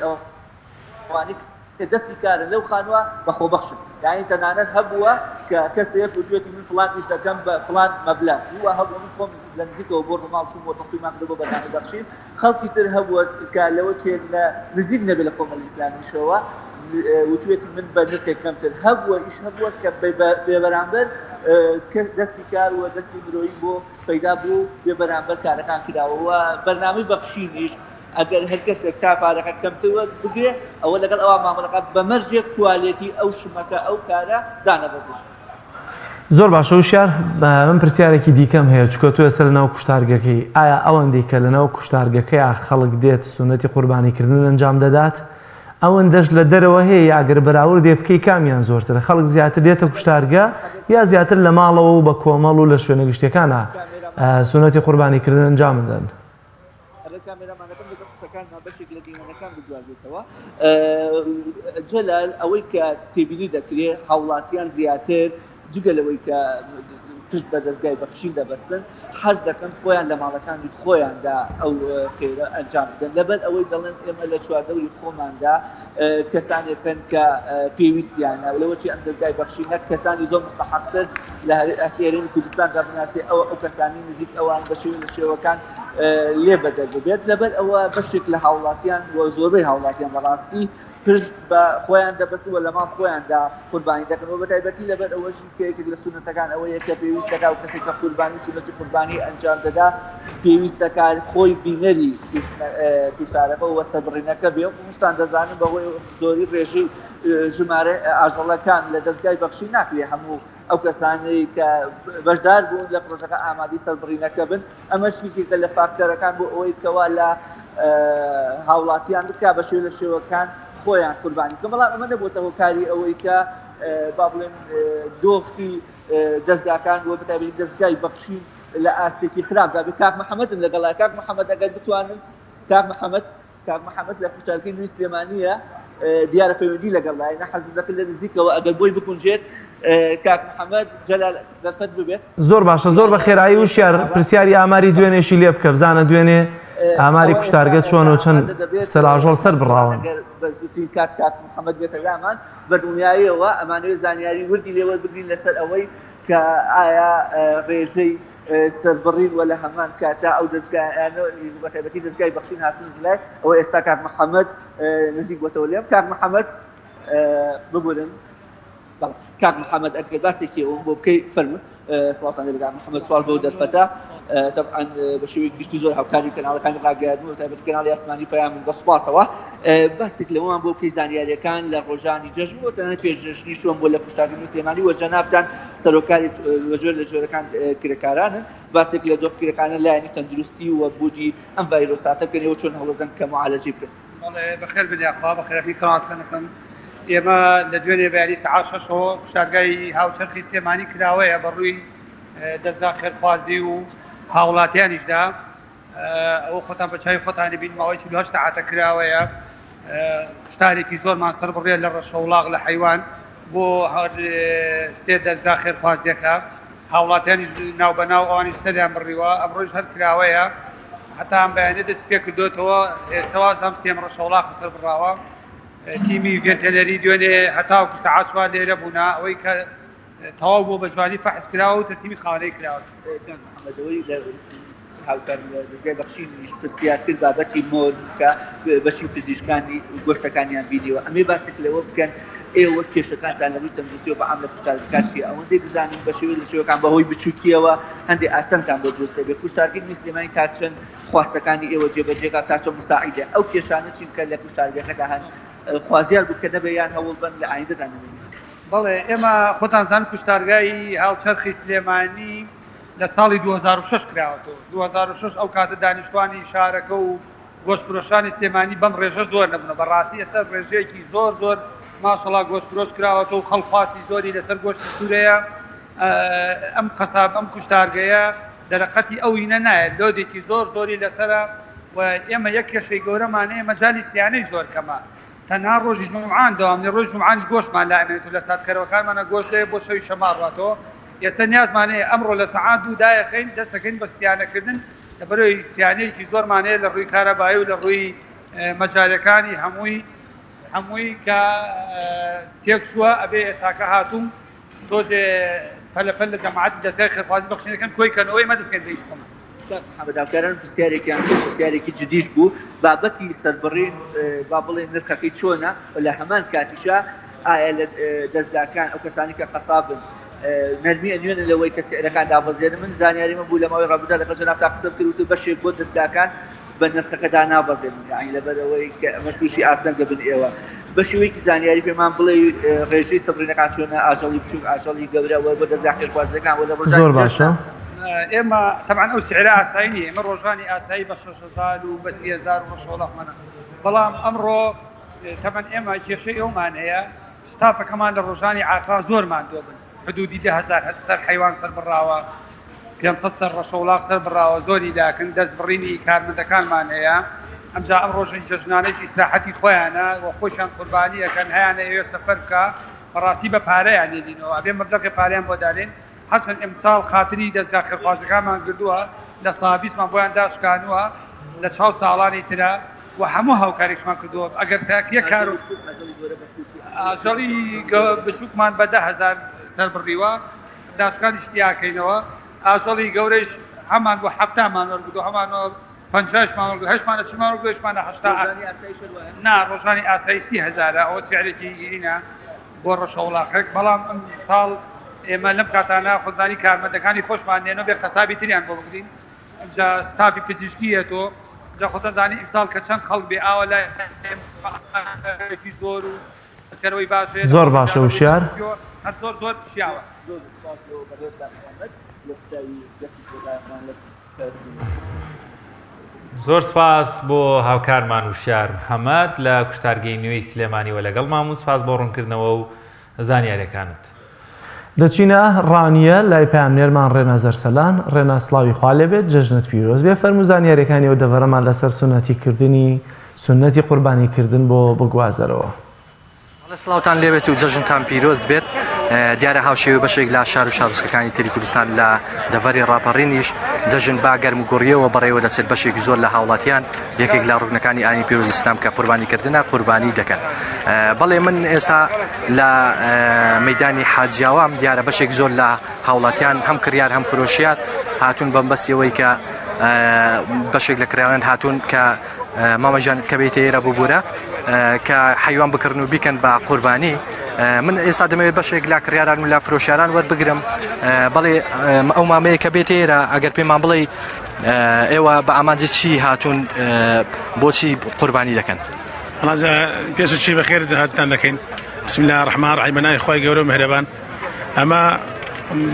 ئەوانەی کە دەستی کارن لەو خانووە بەخۆبەخشن یعنی تەنانەت هەبووە کە کەسێک وتوێتی من فڵان ئیش دەکەم بە فڵان مەبلەغ وە هەبوو من خۆم لە نزیکەوە بۆ ڕۆماڵ چوون بۆ تەقسیمان کردبوو بە بەرنامەی بەخشین خەڵکی تر هەبووە کە لەوە چێ نزیک نەبێت لە کۆمەڵی ئیسلامیشەوە وتوێتی من بە نرخێک کەمتر هەبووە ئیش هەبووە کە بێبەرامبەر دەستی کار و دەستی مرۆیی بۆ پەیدا بوو بێبەرامبەر کارەکان کراوەوە بەرنامەی بەخشینیش ئەگەر هەر کەسێک تا پارەکە کەمترە بگرێ ئەوە لەگەڵ ئەوە مامەڵەکە بەمەرجێک کوالێتی ئەو شمەکە ئەو کارە دانەبەزێت. زۆر باشە وشیار من پرسیارێکی دیکەم هەیە چکە تو ئێستا لەناو کوشتارگەکەی ئایا ئەوەندەی کە لەناو کوشتارگەکەی خەڵک دێت سونەتی قوربانیکردن ئەنجام دەدات ئەوەندەش لە دەرەوە هەیە یاگەر بەراورد دێ بکەی کامیان زۆرترە خەڵک زیاتر دێتە کوشتارگە یا زیاتر لە ماڵەوە و بە کۆمەڵ و لە شوێنە گشتەکانە سونەتی قوربانیکردن ئەنجام بدەن. کامێرامانەکەم لەگەڵ قسەکانمان بەشێک لە دیمەنەکان بگوازێتەوە جەلال ئەوەی کە تێبینی دەکرێت هاوڵاتیان زیاتر جگە لەوەی کە پشت بە دەستگای بەخشین دەبەستن حەز دەکەن خۆیان لە ماڵەکانی خۆیاندا ئەو خێرە ئەنجام بدەن لەبەر ئەوەی دەڵێن ئێمە لە چواردەوری خۆماندا کەسانێکن کە پێویستیانە لەوە چی ئەم دەستگای بەخشینە کەسانی زۆر مستەحەقتر لە هەرێمی ئێرانی کوردستاندا بناسی ئەو کەسانی نزیک ئەوان بە شێوەکان لێ بەدەر ببێت لەبەر ئەوە بەشێک لە هاوڵاتیان و زۆربەی هاوڵاتیان بەڕاستی پشت بە خۆیان دەبەستوە لە ماڵ خۆیاندا قوربانی دەکەنەوە بەتایبەتی لەبەر ئەوەشی کەیەکێک لە سونەتەکان ئەوەیە کە پێویست دەکات و کەسێک کە قوربانی سونەتی قوربانی ئەنجام دەدا پێویست دەکات خۆی بینەری کوشتارەکە و سەربڕینەکە بێ هەمووشتان دەزانن بەهۆی زۆری ڕێژەی ژمارە ئاژەڵەکان لە دەستگای بەخشی ناکرێ هەموو ئەو کەسانی کە بەشدار بوون لە پرۆژەکە ئامادەی سەربڕینەکە بن ئەمە شتێکێکە لە فاکتەرەکان بۆ ئەوەی کەوا لە هاوڵاتیان بکا بە شێوە لە شێوەکان خۆیان قوربانی کە بەڵام ئەمە نەبووە هۆکاری ئەوەی کە با بڵێن دۆختی دەستگاکان وە بەتایبەتی دەستگای بەخشین لە ئاستێکی خراپدا بێت کاک محەممەدم لەگەڵای کاک محەممەد ئەگەر بتوانن کاک محەممەد لە کوشتارگەی نووی سلێمانیە دیارە پەیوەندی لەگەڵای نەحەز دەکرد لە نزیکەوە ئەگەر بۆی بکونجێت کاک محەممەد جەلال دەرفەت ببێت زۆر باشە زۆر بە خێرایی وشیار پرسیاری ئاماری دوێنێشی لێ بکە بزانە دوێنێ ئاماری کوشتارگە چۆن و چەند سەراژۆڵ سەر بڕاون بەزووترین کاک محەممەد بێتە لامان بە دنیایەوە ئەمانەوێت زانیاری وردی لێوە بگرین لەسەر ئەوەی کە ئایا ڕێژەی سەربڕین وە لە هەمان کاتا ئەو بەتایبەتی دەستگای بەخشین هاتون لای ئەوە ئێستا کاک محەممەد نزیک بۆتەوە لێم کاک محەممەد ببورن کاک محەممەد ئەگەر باسێکی ئەوم بۆ بکەی فەرمووت سڵاتان لێ کاک محەممەد سوال بۆ دەرفەتە طبعا بە شێوەیەکی گشتی زۆر هاوکاری کەناڵەکانی ڕاگەیاندن و تایبەتی کەناڵی ئاسمانی پەیام بە سوپاسەوە باسێک لەوەمان بۆ بکەی زانیاریەکان لە ڕۆژانی جەژن و تەنانەت پێشژنی شۆم بۆ لە کوشتارگەی سلێمانی و جەنابتان سەرۆکاری لە جۆرەکان کرێکارانن باسێک لە دۆخ کرێکانە لایەنی تەندروستی و بودی ئەم ڤایرۆساتە بکەنەوە چۆن هەوڵدەن کە معالەجی بکەن. بەخێر بنیاخوا بەخێرەکەی کەڵاتەکەم ئێمە لە دوێنێ بەیانی سەعات 6 کوشتارگای هاوچەرخی سلێمانی کراوەیە بەڕووی دەستگا خێرخوازی و هاوڵاتیانیشدا ئەو خۆتان بەچوی خۆتانی بینمەوەی 48 ساعتە کراوەیە شتارێکی زۆرمان سەر بڕێ لە ڕەشە وڵاغ لە حیوان بۆ هەر سێ دەستگا خێرخوازیەکە هاوڵاتیانیش ناو بەناو ئەوانی سەریان بڕیوە ئەمڕۆژ هەر کراوەیە حتا ئەم بەیانێ دەست پێ کردوێتەوە ئێسەواز ئەم سێم ڕەشە وڵاغ سەر بڕاوە تیمی ڤێنتێنەری دوێنێ هەتاوەکو سەعات 4 لێرە بوونا ئەوەی کە تەواو بۆ بەجوانی فەحس کراوە و تەسلیمی خاوەنەی کراوە هاوکار دەستگای بەخشینیش پرسیارکرد بابەتی مۆر کە بەشی پزیشکانی گۆشتەکانیان بینیوە ئەمێ باسێک لەوە بکەن ئێوە کێشەکانتان لەڕووی تەندروستی و بەعام لە کوشتارگەکان چیە ئەوەندەی بزانین بە شێوەی لە شێوەکان بەهۆی بچووکیەوە هەندێک ئاستەمتان بۆ دروست دەبێت کوشتارگەی نووی سلێمانی تا چەند خواستەکانی ئێوە جێبەجێگا تا چەند مساعیدە ئەو کێشانە چین کە لە کوشتارگەکەدا هەن خوازیار بوو کە نەبێیان هەوڵ بن لە ئایندەدا نبینن. بەڵێ ئێمە خۆتان زان کوشتارگای هاوچەرخی سلێمانی لە ساڵی 2006 کراوەتەوە 2006 ئەو کاتە دانیشتوانی شارەکە و گۆشتفرۆشانی سلێمانی بەم ڕێژە زۆر نەبوونە بەڕاستی ئێستا ڕێژەیەکی زۆر ماشەڵا گۆشتفرۆش کراوەتەوە و خەڵخواسی زۆری لەسەر گۆشتی سوورەیە ئەم قەساب ئەم کوشتارگەیە دەرەقەتی ئەوینە نایێت لۆدێکی زۆری لەسرە و ئێمە یەک کێشەی گەورەمانەیە مەجای سیانەی زۆر کەمە تەنها ڕۆژی جومعان دەوامێ ڕۆژ جومعانش گۆشتمان لامێنێت و لە ساتکەرەوەکانمانە گۆشت لێ بۆ شەوی شەماڕاتەوە ئێستا نیازمانەیە ئەمڕۆ لە سەعات دوو دایەخین دەستەکەین بە سیانەکردن لەبەرەوەی سیانەیەکی زۆرمانەیە لە ڕووی کارەبایی و لە ڕووی مەجارەکانی هەمووی کە تێک چووە ئەبێ ئێساکە هاتووم تۆزێ پەلەپەل لە جەماعەتی دەستگای خێرخوازی بەخشینەکەن کۆیکەنەوەی مەدەستکەن دەیشتەمە حەمەداکاران پرسیارێکیان پرسیارێکی جدیش بوو بابەتی سەربڕین با بڵێ نرخەکەی چۆنە لە هەمان کاتیشە ئایا لە دەستگاکان ئەو کەسانی کە قەسابن نەرمی ئەنوێنە لەوەی کە سعرەکان دابەزێنن من زانیاریمە بوو لەماوەی ڕابردە لەگەڵ جەناب تا قسە کرد و بەشێک بۆ دەستگاکان بە نرخەکەدا نابەزێنن یعنی لەبەرەوەی کە ئەمەش تووشی ئاستەنگە بن ئێوە بە شێوەیەکی زانیاری پێمان بڵێ ڕێژەی سەبڕینەکان چۆنە ئاژەڵی بچووک ئاژەڵی گەورەوە بۆ دەستگا خێرخوازەکان و لە زۆر باشە ئێمە طبعا ئەو سعرە ئاسایی نیە ئێمە ڕۆژانی ئاسایی بە 6,000 و بە 30,000 ڕۆژەوەڵەمانە بەڵام ئەمڕۆ طبعا ئێمە کێشەی ئەومان هەیە ستافەکەمان لە ڕۆژانی عافا زۆرمان دۆ بن حدودی 10,000 هەر سەر حیوان سەر بڕاوە 500 سەر ڕەشەوڵاق سەر بڕاوە زۆری لاکن دەست بڕینی کارمەندەکانمان هەیە ئەمجا ئەم ڕۆژی جەژنانەی ئیسراحەتی خۆیانە و خۆشیان قوربانیەکەن هەیانە ئێوێ سەفەر بکە بەڕاستی بە پارەیان لێدینەوە ئەبێ مەبلەغی پارەیان بۆ دادێن هەرچەند ئیمساڵ خاتری دەستگا خێرخوازەکانمان کردووە لە سابیسمان بۆیان داشکانووە لە 4 ساڵانی ترە و هەموو هاوکاریشمان کردووە ئەگەر ساکیە کار و ئاژەڵی بچووکمان بە 10,000 سەر بڕیوە داشکانی شتیاکەینەوە ئاژەڵی گەورەش هەمان بۆ 7مان وەرگدو هەمانەوە 50مان وەرگدو 8مانە چمان وەرگدو 8مانە 80 نا ڕۆژانی ئاسایی 30,000 ئەوە سعرێکی گیرینە بۆ ڕەشەوڵاقێک بەڵام ئەم ساڵ ئێمە لەم کاتانە خۆزانی کارمەندەکانی خۆشمان نێنەوە بێ قەسابی تریان بۆ بگرین ئەمجا ستافی پزیشکیەوە جا خۆتە زانی ئیمساڵ کە چەند خەڵک بێ ئاوە لای زۆر و کەرەوەی باشێ زۆر باشە وشیار هەر زۆر شیاوە زۆر سپاس بۆ هاوکارمان وشیار محەممەد لە کوشتارگەی نوێی سلێمانیوە لەگەڵ مامون سپاس بۆ ڕوونکردنەوە و زانیاریەکانت دەچینە ڕانیە لای پامنێرمان ڕێنا زەرسەلان ڕێنا سڵاوی خوا لێبێت جەژنت پیرۆز بێ فەرموو زانیاریەکانی ئەو دەڤەرەمان لەسەر سونەتیکردنی سنەتی قوربانیکردن بۆ بگوازەرەوە سڵاوتان لێبێت و جەژنتان پیرۆز بێت دیارە هاوشێوی بەشێک لە شار و شارۆچکەکانی تری کوردستان لە دەڤەری ڕاپەڕینیش جەژن باگەرم و گۆڕیەوە بەڕێوە دەچێت بەشێکی زۆر لە هاوڵاتیان یەکێک لە ڕوونەکانی ئاینی پیرۆز ئیسلام کە قوربانیکردنە قوربانی دەکەن بەڵێ من ئێستا لە مەیدانی حاجیاوام دیارە بەشێک زۆر لە هاوڵاتیان هەم کریار هەم فرۆشیار هاتوون بەمبەستیەوەی کە بەشێک لە کراوان هاتوون کە مامەجان کە بێتە ئێرە ببوورە کە حیوان بکردن و بیکەن بە قوربانی من ئێستا دەمەوێت بەشێک لا کڕیاران و لا فرۆشیاران وەربگرم بەڵێ ئەو مامەیە کە بێتە ئێرە ئەگەر پێمان بڵێ ئێوە بە ئامانجی چی هاتوون بۆچی قوربانی دەکەن پێش چی بەخێر هاتان دەکەین بسم الله الرحمن الرحیم بەناوی خۆی گەورە و مهرەبان ئەمە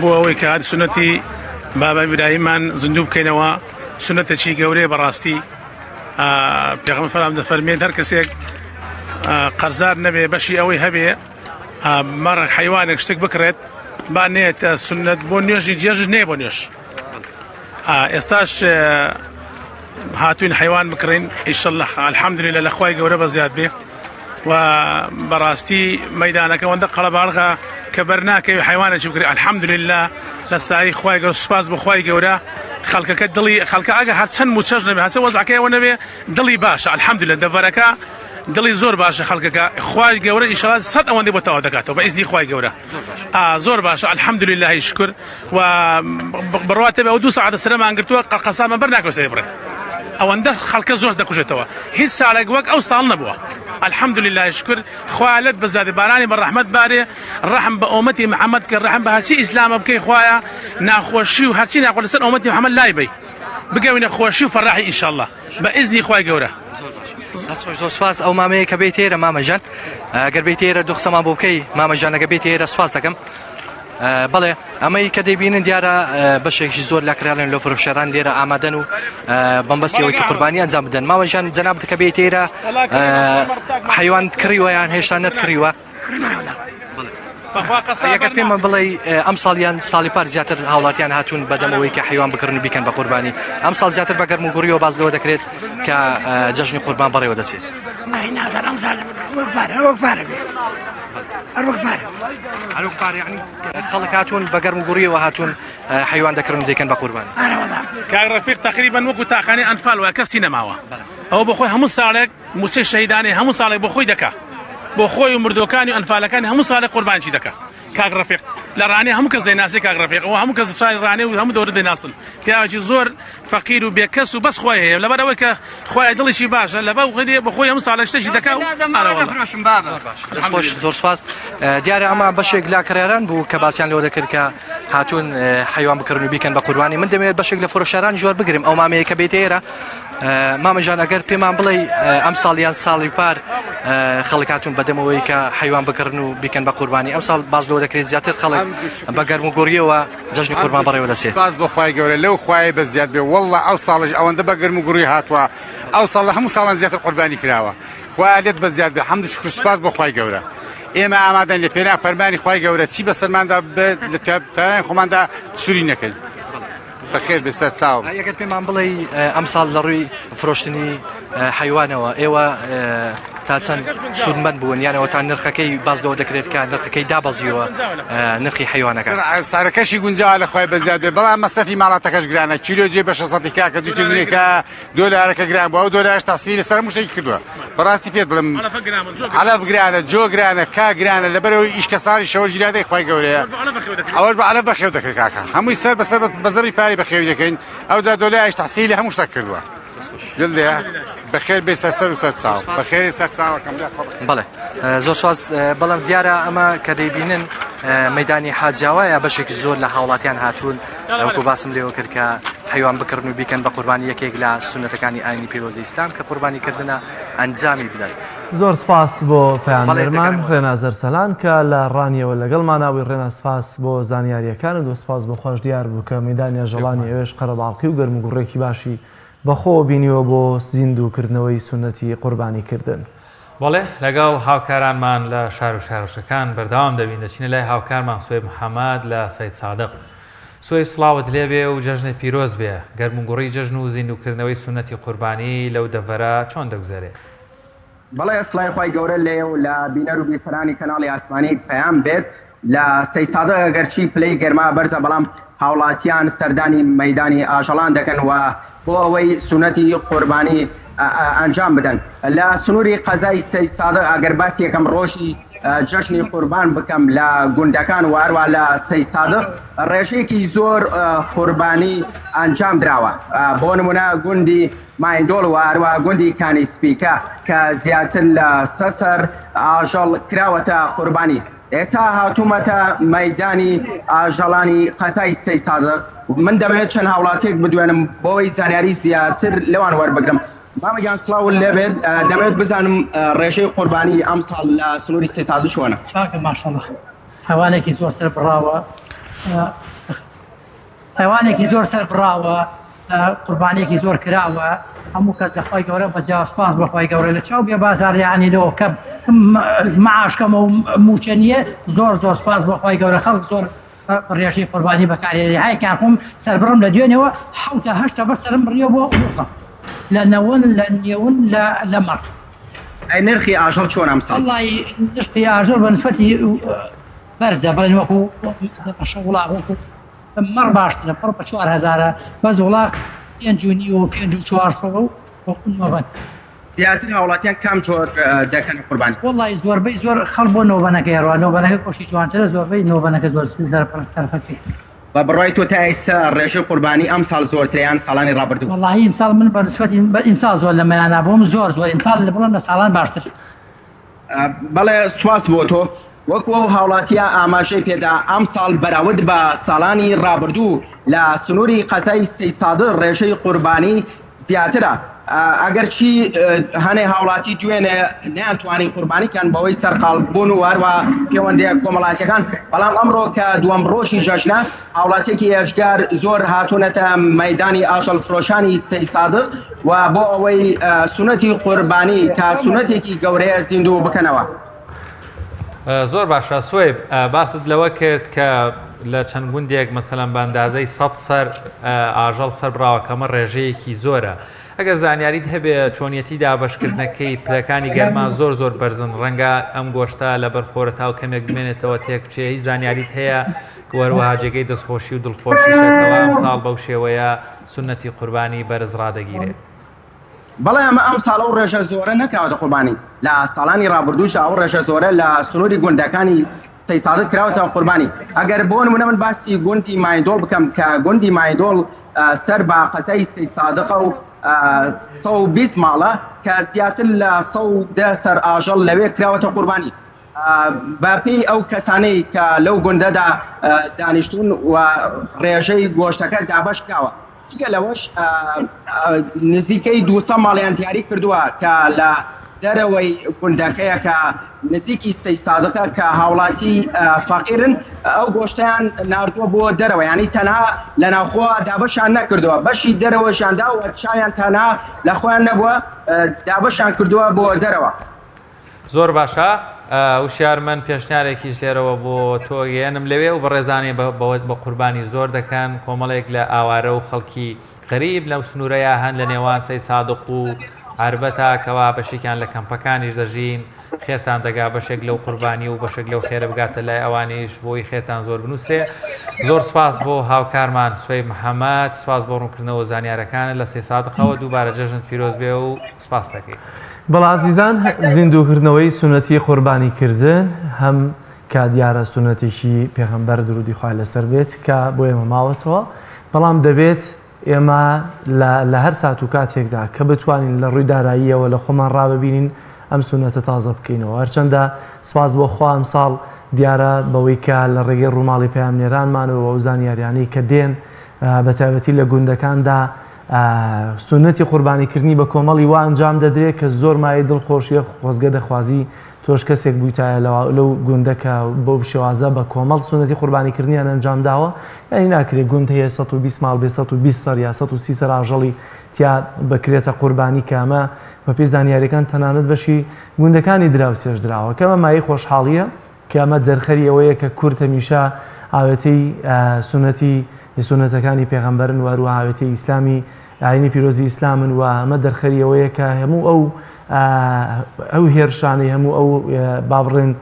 بۆ ئەوەی کە هات سنەتی بابا ئیبراهیممان زیندوو بکەینەوە سنەتێکی گەورەیە بەڕاستی پێغەمبەر فەرمان دەفەرمێت هەر کەسێک قەرزار نەبێ بەشی ئەوەی هەبێ مەڕێک حیوانێک شتێک بکرێت با نێتە سنەت بۆ نوێژی جێژ نێ بۆ نوێژ ئێستاش هاتوین حیوان بکڕین ئیشەڵڵا الحەمدولیللا لە خوای گەورە بەزیاد بێ و بەڕاستی مەیدانەکە وەندە قەڵەباڵغا کە بەرناکەوی حیوانێکی بکرێت الحەمدولیللا لە ستایی خوای گەورە سوپاس بە خوای گەورە خەڵکەکە دڵی خەڵکە ئەگە هەر چەند موچەش نەبێ هەچە وەزعەکەیەوە نەبێ دڵی باشە الحەمدولیللا دەڤەرەکە دڵی زۆر باشە خەڵکەکە خوای گەورە ئیشەڵا 100 ئەوەندەی بۆ تەواو دەکاتەوە بە ئیزنی خوای گەورە زۆر باشە الحەمدولیللا شکر و بڕواتە بێ ئەو 2 ساعەتە سرەمان گرتووە قەسابمان بەرناکەوە سەری بڕێت ئەوەندە خەڵکە زۆر دەکوژێتەوە هیچ ساڵێک وەک ئەو ساڵ نەبووە الحەمدولیللا شکر خوالت بەزادی بارانی بە ڕەحمەت بارێ ڕەحم بە ئومەتی محەممەد کە ڕەحم بە هەرچی ئیسلامە بکەی خوایە ناخۆشی و هەرچی ناخۆ لەسەر ئومەتی محەممەد لای بی بگەوینە خۆشی و فەڕاحی ئینشاءڵڵا بە ئیزنی خوای گەورە زۆر سپاس ئەو مامەیە کە بێتە ئێرە مامەجان گەر بێتە ئێرە دوو قسەمان بۆ بکەی مامەجانەکە بێتە ئێرە سوپاس دەکەم بەڵێ ئەمەی کە دەیبینن دیارە بەشێکی زۆر لە کراڵێن لە فرۆشەران لێرە ئامادەن و بەمبەستیەوەی کە قوربانی ئەنجام بدەن مامەجان جەناب کە بێتە ئێرە حیوان کڕیوە یان هێشتا نەتکڕیوە یەکە پێمە بڵێ ئەم ساڵیان ساڵی پار زیاتر هاوڵاتیان هاتوون بەدەمەوەی کە حیوان بکردن و بیکەن بە قوربانی ئەم ساڵ زیاتر بە گەرم و گوڕیەوە باز لەوە دەکرێت کە جەژنی قوربان بەڕێوە دەچێت هەروەک پار یعنی خەڵک هاتوون بە گەرم و گوڕیەوە هاتوون حیوان دەکردن دەیکەن بە قوربانی کاک ڕەفیق تقریبا وەکو تاخانەی ئەنفال وایە کەسی نەماوە ئەوە بۆ خۆی هەموو ساڵێک موسێ شەهیدانی هەموو ساڵێک بۆ خۆی دەکا بۆ خۆی و مردوەکانی و ئەنفالەکانی هەموو ساڵێک قوربانیی دەکا کاک ڕەفیق لە ڕانێ هەموو کەس دەیناسی کاک ڕەفیق ئەوە هەموو کەس چای ڕانێ و هەموو دەورە دەیناسن پیاوێکی زۆر فەقیر و بێکەس و بەس خۆی هەیە لەبەر ئەوەی کە خۆی دڵیشی باشە لەبەر خۆی بە خۆی هەموو ساڵێک شتێکی دەکا و خۆش زۆر سپاس دیارە ئەمە بەشێک لا کڕێران بوو کە باسییان لەوە دەکرد کە هاتوون حیوان بکردن و بیکەن بە قوربانی من دەمەوێت بەشێک لە فڕۆشەرانی جۆر بگرم ئەو مامەیە کە بێتە ئێرە مامەجان ئەگەر پێمان بڵێ ئەم ساڵیان ساڵی پار خەڵک هاتوون بەدەمەوەی کە حیوان بکردن و بیکەن بە قوربانی ئەم ساڵ باز لەوە دەکرێت زیاتر خەڵک بە گەرم و گوڕیەوە جەژنی قوربان بەڕێوە دەچێت باز بۆ خوای گەورە لەو خوای بە زیاد بێ وەڵڵا ئەو ساڵش ئەوەندە بە گەرم و گوڕی هاتووە ئەو ساڵ لە هەموو ساڵان زیاتر قوربانی کراوە خوای لێت بە زیاد بێ حەمد و شکر و سوپاس بۆ خوای گەورە ئێمە ئامادەن لە پێناو فەرمانی خوای گەورە چی بەسەرماندا بێت لە تایانی خۆماندا سووری نەکەین بەخێر بێسەر چاوم ئەگەر پێمان بڵێ ئەم ساڵ لە ڕووی فرۆشتنی حیوانەوە ئێوە تا چەند سوودمەند بوون یانەوە تا نرخەکەی باز لەوە دەکرێت کە نرخەکەی دابەزیوە نرخی حیوانەکە سارەکەشی گونجاوە لە خوای بەزیاد بێ بەڵام مەستەفی ماڵاتەکەش گرانە کیلۆ جێ بە 600 کاکە جوتی گونێکە دۆلارەکە گران بووە و دۆلارش تاسیری لەسەر مشتێکی کردووە بەڕاستی پێت بڵم عەلەف گرانە جۆ گرانە کا گرانە لەبەرەوەی ئیشکەساری شەوە ژیرادەی خوای گەورەیە ئەوەش بە عەلەف بەخێو دەکرێت کاکە هەمووی سەر بەسەر بەزەری پاری بەخێو دەکەین ئەو جا دۆلارش تاسیری هەموو شتێک کردووە دڵێ بەخێر بێ سەر و سەر چاو بەخێری سەر چاوەکەم بەڵێ زۆر سواز بەڵام دیارە ئەمە کە دەیبینن مەیدانی حاجاوایە بەشێکی زۆر لە هاوڵاتیان هاتوون وەکو باسم لێوە کرد کە حیوان بکردن و بیکەن بە قوربانی یەکێک لە سونەتەکانی ئاینی پێوەزی ئیسلام کە قوربانیکردنە ئەنجامی بدەن زۆر سپاس بۆ پەیامبەرمان ڕێنازەر سەلان کە لە ڕانیەوە لەگەڵماناوی ڕێنا سپاس بۆ زانیاریەکان و دو سپاس بۆ خۆش دیار بوو کە مەیدانی ژەڵانی ئێوەش قەرەباڵقی و گەرم و گوڕێکی باشی بەخۆ بینیوە بۆ زیندووکردنەوەی سونەتی قوربانیکردن. بەڵێ لەگەڵ هاوکارانمان لە شار و شارۆچەکان بەردەوام دەبین دەچینە لای هاوکارمان سوێب محەممەد لە سەید سادق. سوێب سڵاوت لێبێ و جەژنی پیرۆز بێ گەرم و گوڕی جەژن و زیندووکردنەوەی سونەتی قوربانی لەو دەڤەرە چۆن دەگوزارێت؟ بەڵێ ئەسڵای خۆی گەورە لێ و لە بینەر و بیسەرانی کەناڵی ئاسمانی پەیام بێت لە سەید سادق ئەگەرچی پلەی گەرما بەرزە بەڵام هاوڵاتیان سەردانی مەیدانی ئاژەڵان دەکەن و بۆ ئەوەی سونەتی قوربانی ئەنجام بدەن لە سنووری قەزای سەید سادق ئەگەر باسی یەکەم ڕۆژی جەژنی قوربان بکەم لە گوندەکان و هەروە لە سەید سادق ڕێژەیەکی زۆر قوربانی ئەنجام درراوە بۆ نمونە گوندی مایندۆڵ و هەروە گوندی کانیسپیکە کە زیاتر لە سەسەر ئاژەڵ کراوەتە قوربانی. ئێستا هاتوومەتە مەیدانی ئاژەڵانی قەزای سەید سادق من دەمەوێت چەند هاوڵاتێک بدوێنم بۆی زانیاری زیاتر لەوان وەربگرم. مامەگیان سڵاو لێبێت دەمەوێت بزانم ڕێژەی قوربانی ئەم ساڵ لە سنووری سەید سادق چۆنە؟ چاکە ماشەڵڵا حیوانێکی زۆر سەر بڕاوە حیوانێکی زۆر سەر بڕاوە قوربانێکی زۆر کراوە هەموو کەس دەخوای گەورە بەجیا سپاس بەخوای گەورە لە چاو بێ بازاریانی لەوە کە معاشکەمە و موچە نییە زۆر زۆر سپاس بەخوای گەورە خەڵک زۆر ڕێژەی قوربانی بەکارێنێ هایکان خۆم سەربڕم لە دوێنەوە 7-8 بە سەرم بڕیەوە بۆ خەڵک لە نەوەن لە نێون لە مەڕ. ئەی نرخی ئاژەڵ چۆن ئەم ساڵ؟ وەڵڵی نرخی ئاژەڵ بە نسبەتی بەرزە بەڵێن وەکو وڵا وەکو مەڕ باشترە پڕ بە 4000 بەس وڵا 5.5 و 5.4 وەکومەبەن. زیاتر هاوڵاتیان کام جۆر دەکەن قوربانی؟ وەڵڵی زۆربەی زۆر خەڵ بۆ نۆبەنەکە ڕوا نۆبەنەکە کۆشی جوانترە زۆربەی نۆبەنەکە زۆر سەرفەکەی. بە بڕای تۆ تا ئێستا ڕێژەی قوربانی ئەم ساڵ زۆرتریان ساڵانی ڕابردوو؟ وەڵڵی ئیمساڵ من بە نسبەتی ئیمساڵ زۆر لە مەیانە بۆم زۆر ئیمساڵ لە بڵم لە ساڵان باشتر. بەڵێ سوپاس بۆ تۆ وەکو ئەو هاوڵاتیە ئاماژەی پێدا ئەم ساڵ بەراورد بە ساڵانی ڕابردوو لە سنووری قەزای سەید سادق ڕێژەی قوربانی زیاترە ئەگەرچی هەنێ هاوڵاتی دوێنێ نەیانتوانی قوربانیکەن بەوەی سەرقاڵبوون و هەروە پەیوەندیە کۆمەڵاتیەکان بەڵام ئەمڕۆ کە دووەم ڕۆژی جەژنە هاوڵاتێکی هێژگار زۆر هاتوونەتە مەیدانی ئاژەڵ فرۆشانی سەید سادق و بۆ ئەوەی سونەتی قوربانی کە سونەتێکی گەورەیە زیندوو بکەنەوە. زۆر باشە سوێب باست لەوە کرد کە لە چەند گوندێک مەسەلەن باندازەی 100 سەر ئاژەڵ سەر براوەکەمە ڕێژەیەکی زۆرە. ئەگە زانیاریت هەبێ چۆنیەتی دابەشکردنەکەی پلەکانی گەرمان زۆر بەرزن ڕەنگە ئەم گۆشتە لە بەرخۆرە تاو کەمێک بمێنێتەوە تێک بچێ هیچ زانیاریت هەیە وەروەها جێگەی دەستخۆشی و دڵخۆشیشەکەەوە ئەم ساڵ بەو شێوەیە سنەتی قوربانی بەرز ڕادەگیرێت. بەڵێ ئەمە ئەم ساڵ ئەو ڕێژە زۆرە نەکراوەتە قوربانی لە ساڵانی ڕابردووش ئەو ڕێژە زۆرە لە سنووری گوندەکانی سەیسادە کراوەتەوە قوربانی. ئەگەر بۆ نمونە من باسی گوندی مایندۆڵ بکەم کە گوندی مایندۆڵ سەر بە قەسەی سەیسادقە و 120 ماڵە کە زیاتر لە 110 سەر ئاژەڵ لەوێ کراوەتە قوربانی. باپی ئەو کەسانەی کە لەو گوندەدا دانیشتون و ڕێژەی گۆشتەکە دابەش کراوە. دیگە لەوەش نزیکەی 200 ماڵیان دیاری کردووە کە لە دەرەوەی گوندەکەیە کە نزیکی سەیسادقە کە هاوڵاتی فەقیرن ئەو گۆشتیان ناردووە بۆ دەرەوە، ینی تەنها لە ناوخۆ دابەشیان نەکردووە، بەشی دەرەوەشیاندا و چاویان تەنها لە خۆیان نەبووە دابەشیان کردووە بۆ دەرەوە. زۆر باشە. وشیار من پێشنیارێکیش لێرەوە بۆ تۆ گەێنم لەوێ و بەڕێزانێ بە قوربانی زۆر دەکەن کۆمەڵێک لە ئاوارە و خەڵکی غەریب لەو سنوورەیە هەن لە نێوان سەیسادق و عربەتە کەوا بەشێکیان لە کەمپەکانیش دەژین خێرتان دەگا بەشێک لەو قوربانی و بەشێک لەو خێرە بگاتە لای ئەوانیش بۆی خێتان زۆر بنووسێ. زۆر سپاس بۆ هاوکارمان سوێی محەممەد، سپاس بۆ ڕوونکردنەوە زانیارەکانە لە سەیسادقەوە دووبارە جەژن پیرۆز بێ و سپاس دەکەین. بەڵ عزیزان زیندووکردنەوەی سونەتی قوربانیکردن هەم کە دیارە سونەتێکی پێغەمبەر درودی خوای لەسەر بێت کە بۆ ئێمە ماوەتەوە، بەڵام دەبێت ئێمە لە هەر سات و کاتێکدا کە بتوانین لە ڕووی داراییەوە لە خۆمان ڕاببینین ئەم سونەتە تازە بکەینەوە. هەرچەندە سپاس بۆ خوا ئەم ساڵ دیارە بەوەی کە لە ڕێگەی ڕووماڵی پەیامنێرانمانەوە و زانیاریانەی کە دێن بە تایبەتی لە گوندەکاندا سونەتی قوربانیکردنی بە کۆمەڵی وا ئەنجام دەدرێت کە زۆر مای دڵخۆشیە خۆزگە دەخوازی تۆش کەسێک بوویتایە لەو گوندەکە بۆ شێوازە بە کۆمەڵ سونەتی قوربانیکردنیان ئەنجام داوە، یعنی ناکرێت گوند هەیە 120 ماڵ بێ 120 سەر یا 130 سەر ئاژەڵی تیا بکرێتە قوربانی کامە بە پێی زانیاریەکان تەنانەت بەشی گوندەکانی دراوسێش دراوە کەمە مای خۆشحاڵیە کە ئەمە دەرخەری ئەوەیە کە کورد هەمیشە ئاوێتەی سونەتەکانی پێغەمبەرن وەروە ئاوێتەی ئیسلامی ئاینی پیرۆزی ئیسلامن و ئەمە دەرخەری ئەوەیە کە هەموو ئەو هێرشانەی هەموو ئەو بابڕێن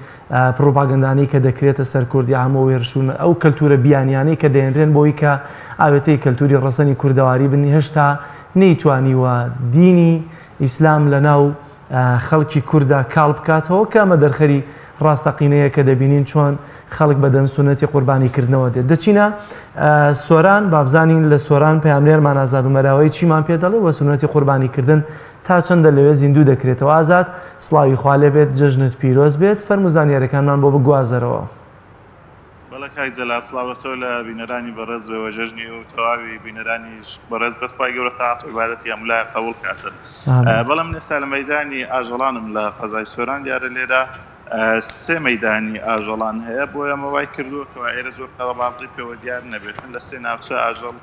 پرۆپاگەندانەی کە دەکرێتە سەر کوردی هەموو هێرشون ئەو کەلتورە بیانیانەی کە دەێنرێن بۆی کە ئاوێتەی کەلتوری ڕەسەنی کوردەواری بنی هێشتا نەیتوانیوە دینی ئیسلام لە ناو خەڵکی کووردا کاڵ بکاتەوە کە ئەمە دەرخەری ڕاستەقینەیە کە دەبینین چۆن خەڵک بەدەم سونەتی قوربانیکردنەوە دێت. دەچینە سۆران بابزانین لە سۆران پەیامنێرمان ئازاد و مەراوەی چیمان پێ دەڵێ وە سونەتی قوربانیکردن تا چەندە لەوێ زیندوو دەکرێتەوە. ئازاد سڵاوی خوا لێ بێت، جەژنت پیرۆز بێت، فەرموو زانیاریەکانمان بۆ بگوازەرەوە. بەڵێ کاک جەلال سڵاوەتۆ لە بینەرانی بەڕێز بێوە جەژنی و تەواوی بینەرانیش بەڕێز بێت خوای گەورە تاعات و عیبادەتی هەمولای قبوڵ کاتن. بەڵام ئێستا لە مەیدانی ئاژەڵانم لە قەزای سۆران دیارە لێرە سێ مەیدانی ئاژەڵان هەیە بۆ ئەمە وای کردووە کە ئێرە زۆر تەواڵی پێوە دیار نەبێت لە سێ ناوچە ئاژەڵ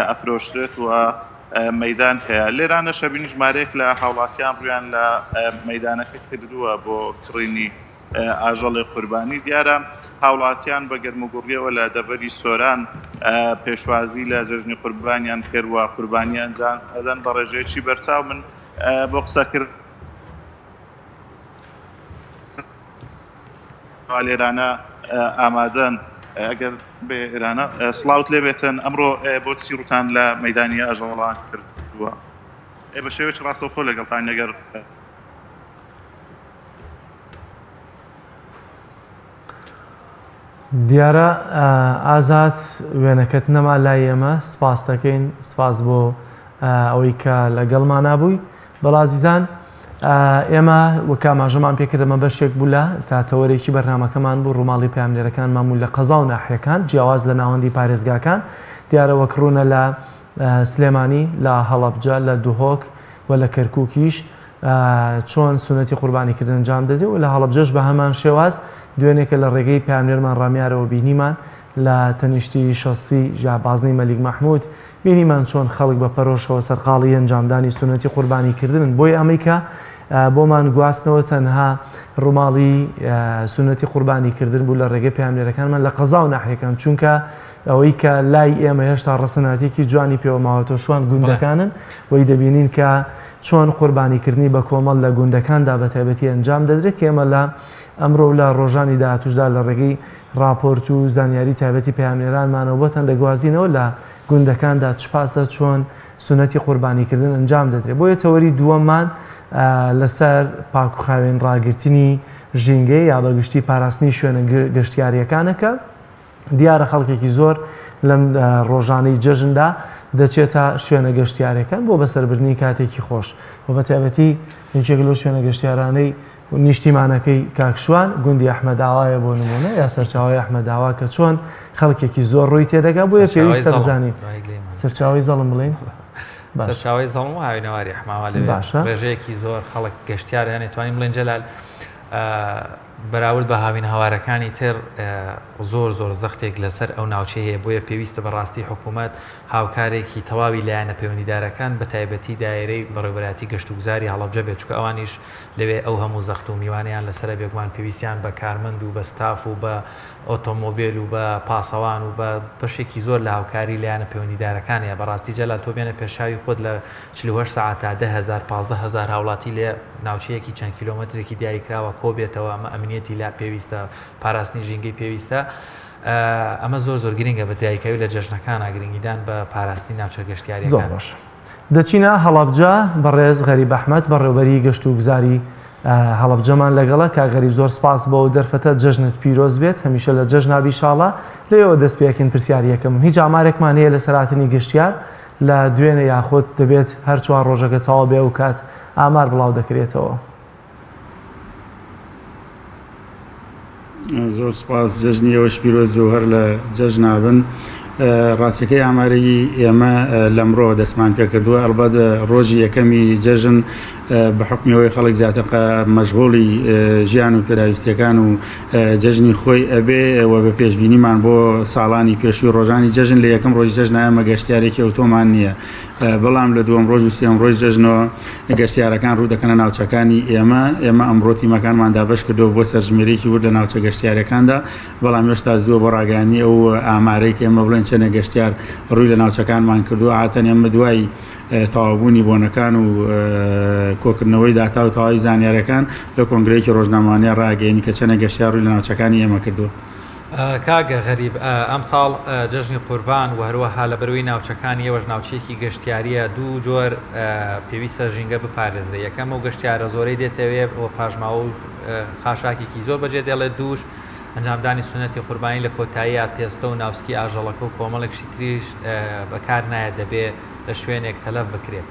ئەفرۆشتێت و مەدان هەیە. لێرانە شەبینی ژمارەیەک لە هاوڵاتیان ڕویان لە مەدانەکە کردووە بۆ کڕینی ئاژەڵی قوربانی. دیارە هاوڵاتیان بە گەرموگوڕیەوە لە دەبەری سۆران پێشوازی لە جەژنی قوربانیان کردووە قوربانیان ئەدەن بە ڕێژەیەکی بەرچاو. من بۆ قسەکرد لێرانە ئامادەن ئەگەر بێ ئێرانە سڵاوت لێ بێتن ئەمڕۆ بۆ چیڕوتان لە مەدانی ئاژەڵان کردووە بە شێوەیەکی ڕاستەوخۆ لەگەڵتان نەگەر دیارە ئازاد وێنەکەت نەما لای ئێمە سپاس دەکەین، سپاس بۆ ئەوەی کە لەگەڵمان نابووی. بەڵازیزان ئێمە وەکا ماژەمان پێکردەمە بەشێک بوو لە تاتەوەرێکی بەرنامەکەمان بوو ڕووماڵی پەیامنێرەکان مامول لە قەزا و ناحیەکان جیاواز لە ناوەندی پارێزگاکان دیارە وەکڕوونە لە سلێمانی لە هەڵەبجە لە دوهۆک و لە کەرکووکیش چۆن سونەتی قوربانیکردن ئەنجام دەدێ و لە هەڵەبجەش بە هەمان شێواز دوێنێکە لە ڕێگەی پەیامنێرمان ڕامیارەوە بینیمان لە تەنیشتی شەستی بازنەی مەلیک مەحموود بینیمان چۆن خەڵک بە پەرۆشەوە سەرقاڵی ئەنجامدانی سونەتی قوربانیکردن بۆی ئەمریکا بۆمان گواستنەوە تەنها ڕووماڵی سونەتی قوربانیکردن بوو لە ڕێگەی پەیامبەرەکانمان لە قەزا و ناحیەکان چونکە ئەوەی کە لای ئێمە هێشتا ڕەسەناتێکی جوانی پێوە ماوەتەوە شوان گوندەکانن وەی دەبینین کە چۆن قوربانیکردنی بە کۆمەڵ لە گوندەکاندا بە تایبەتی ئەنجام دەدرێت کە ئێمە لە ئەمڕۆ لە ڕۆژانی داهاتووشدا لە ڕێگەی راپۆرت و زانیاری تایبەتی پەیامبەرانمانەوە بۆتەن دەگوازینەوە لە گوندەکاندا چپاسە چۆن سونەتی قوربانیکردن ئەنجام دەدرێت بۆیە تەوەری دووەممان لەسەر پاک و خاوێن ڕاگررتنی ژینگەی یا بەگشتی پاراستنی شوێنە گەشتیاریەکانەکە دیارە خەڵکێکی زۆر لەم ڕۆژانەی جەژندا دەچێتە شوێنە گەشتیارەکان بۆ بەسەربردنی کاتێکی خۆش و بە تایبەتی یەکێک لەو شوێنە گەشتیارانەی نیشتیمانەکەی کاکشوان گوندی ئەحمەداوایە بۆ نمونە یا سەرچاوی ئەحمەداوا کە چۆن خەڵکێکی زۆر ڕووی تێدەگا بۆیە پێویستە بزانین سەرچاوی زەڵم بڵین سەرچاوی زەڵم و هاوینەواری حماوە لەوێ ڕێژەیەکی زۆر خەڵک گەشتیارە توانین بڵێن جەلال بەراورد بە هاوین هەوارەکانی تر زۆر زۆر زەختێک لەسەر ئەو ناوچەی هەیە بۆیە پێویستە بەڕاستی حکوومەت هاوکارێکی تەواوی لایەنە پەیوەندیدارەکان بە تایبەتی دایرەی بەڕێوەبەراتی گەشت و گوزاری هەڵەبجە بێت چکە ئەوانیش لەوێ ئەو هەموو زەخت و میوانیان لەسەر بێگومان پێویستیان بە کارمەند و بە ستاف و بە ئۆتۆمۆبیل و بە پاسەوان و بە بەشێکی زۆر لە هاوکاری لایەنە پەیوەندیدارەکانەیە بەڕاستی جەلال تۆ بێنە پێشاوی خۆت لە 48 ساعات تا 10,000 15,000 هاوڵاتی لێ ناوچەیەکی چەند کیلۆمەترێکی دیاری کراوە کۆ بێتەوە ئەمە ئەمنیەتی لا پێویستە پاراستنی ژینگەی پێویستە ئەمە زۆر زۆر گرنگە بە دیاریکەوی لە جەژنەکانە گرنگیدان بە پاراستنی ناوچە گەشتیاریەکان دەچینە هەڵەبجە بەڕێز غەریب ئەحمەد بەڕێوەبەری گەشت و گوزاری هەڵەبجەمان لەگەڵە کاگەریب زۆر سپاس بۆ دەرفەتە جەژنت پیرۆز بێت هەمیشە لە جەژنابی شاڵە لێەوە دەست پێکن پرسیاریەکەم هیچ ئامارێکمان هەیە لە سەراتنی گەشتیار لە دوێنێ یاخۆت دەبێت هەر چوار ڕۆژەکە تەواو بێ و کات ئامار بڵاو دەکرێتەوە زۆر سپاس جەژنی ئەوەش پیرۆز و هەر لە جەژنابن ڕاستیەکەی ئامارەی ئێمە لەمڕۆ دەستمان پێکردووە ئەلبەت ڕۆژی یەکەمی جەژن بە حکمیەوەی خەڵک زیاتر مەشغوڵی ژیان و پێداویستیەکان و جەژنی خۆی ئەبێ و بە پێشبینیمان بۆ ساڵانی پێشوی ڕۆژانی جەژن لە یەکەم ڕۆژی جەژن ئەمە گەشتیارێکی ئۆتۆمان نییە بەڵام لە دووەم ڕۆژ و سێم ڕۆژ جەژنەوە گەشتیارەکان ڕوو دەکەنە ناوچەکانی ئێمە ئەمڕۆ تیمەکانماندا بەش کردەوە بۆ سەرژمێرێکی ورد لە ناوچە گەشتیارەکاندا بەڵام هێشتا زووە بۆ ڕاگەیاندنی ئەو ئامارەی کە ئێمە بڵێن چەندە گەشتیار ڕووی لە ناوچەکانمان کردووە هاتەن ئێمە دوای تەواوبوونی بۆنەکان و کۆکردنەوەی داتا و تەواوی زانیارەکان لە کۆنگرەیەکی ڕۆژنامەوانیە ڕاگەیەنی کە چەندە گەشتیار ڕووی لە ناوچەکانی ئێمە کردووە کاگە غەریب ئەم ساڵ جەژنی قوربان و هەروەها لە بەروی ناوچەکانی ئێوەش ناوچەیەکی گەشتیاریە دوو جۆر پێویستە ژینگە بپارێزرێت یەکەم و گەشتیارە زۆرەی دێتەوێ بۆ پاژماوە و خاشاکێکی زۆر بەجێ دێڵێت دووش ئەنجامدانی سونەتی قوربانی لە کۆتایی پێستە و ناوسکی ئاژەڵەکە و کۆمەڵێکشی تریش بەکار نایە دەبێ لە شوێنێک تەلەف بکرێت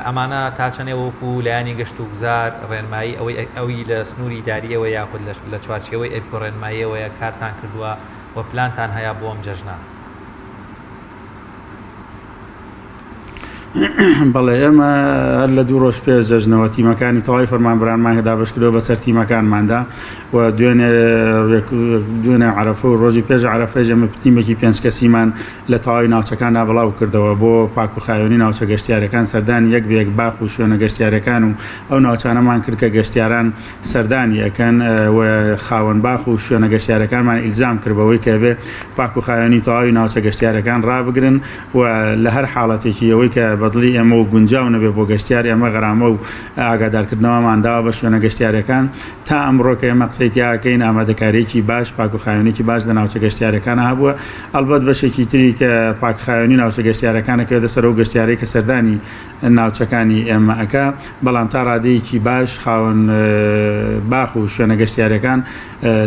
ئەمانە تا چەندێ وەکو لایانی گەشت و گوزار ڕێنمایی ئەوی لە سنووری داریەوە یاخود لە چوارچێەوەی ئەرکۆ ڕێنماییەوەیە کارتان کردووە و پلانتان هەیە بۆ ئەم جەژنە بەڵێ ئێمە هەر لە دوو ڕۆژ پێش جەژنەوە تیمەکانی تەواوی فەرمانبەرانمان دابش کردەوە بەسەر تیمەکانماندا و دوێنێ عەرەفە و ڕۆژی پێش عەرەفەی ئێمە تیمێکی 5 کەسیمان لە تەواوی ناوچەکاندا بڵاو کردەوە بۆ پاک و خاوێنی ناوچە گەشتیارەکان سەردانی یەک بێک باخ و شوێنە گەشتیارەکان و ئەو ناوچانەمان کرد کە گەشتیاران سەردانی ئەەکەن و خاوەن باخ و شوێنە گەشتیارەکانمان ئیلزام کردبەوەی کە بێ پاک و خاوێنی تەواوی ناوچە گەشتیارەکان ڕابگرن و لە هەر حاڵەتێکی ئەوەی کە بەدڵی ئێمە و گونجاو نەبێ بۆ گەشتیار ئێمە غەرامە و ئاگادارکردنەوەمانداوە بە شوێنە گەشتیارەکان تا ئەمڕۆ کە ئێمە قسەی تیاکەین ئامادەکاریەکی باش پاک و خاوێنێکی باش لە ناوچە گەشتیارەکان هەبووە ئەلبەت بەشێکی تری کە پاک خاوێنی ناوچە گەشتیارەکانەکە دەسەر و گەشتیارەی کە سەردانی ناوچەکانی ئێمە ئەکا بەڵام تا ڕادەیەکی باش خاوەن باخ و شوێنە گەشتیارەکان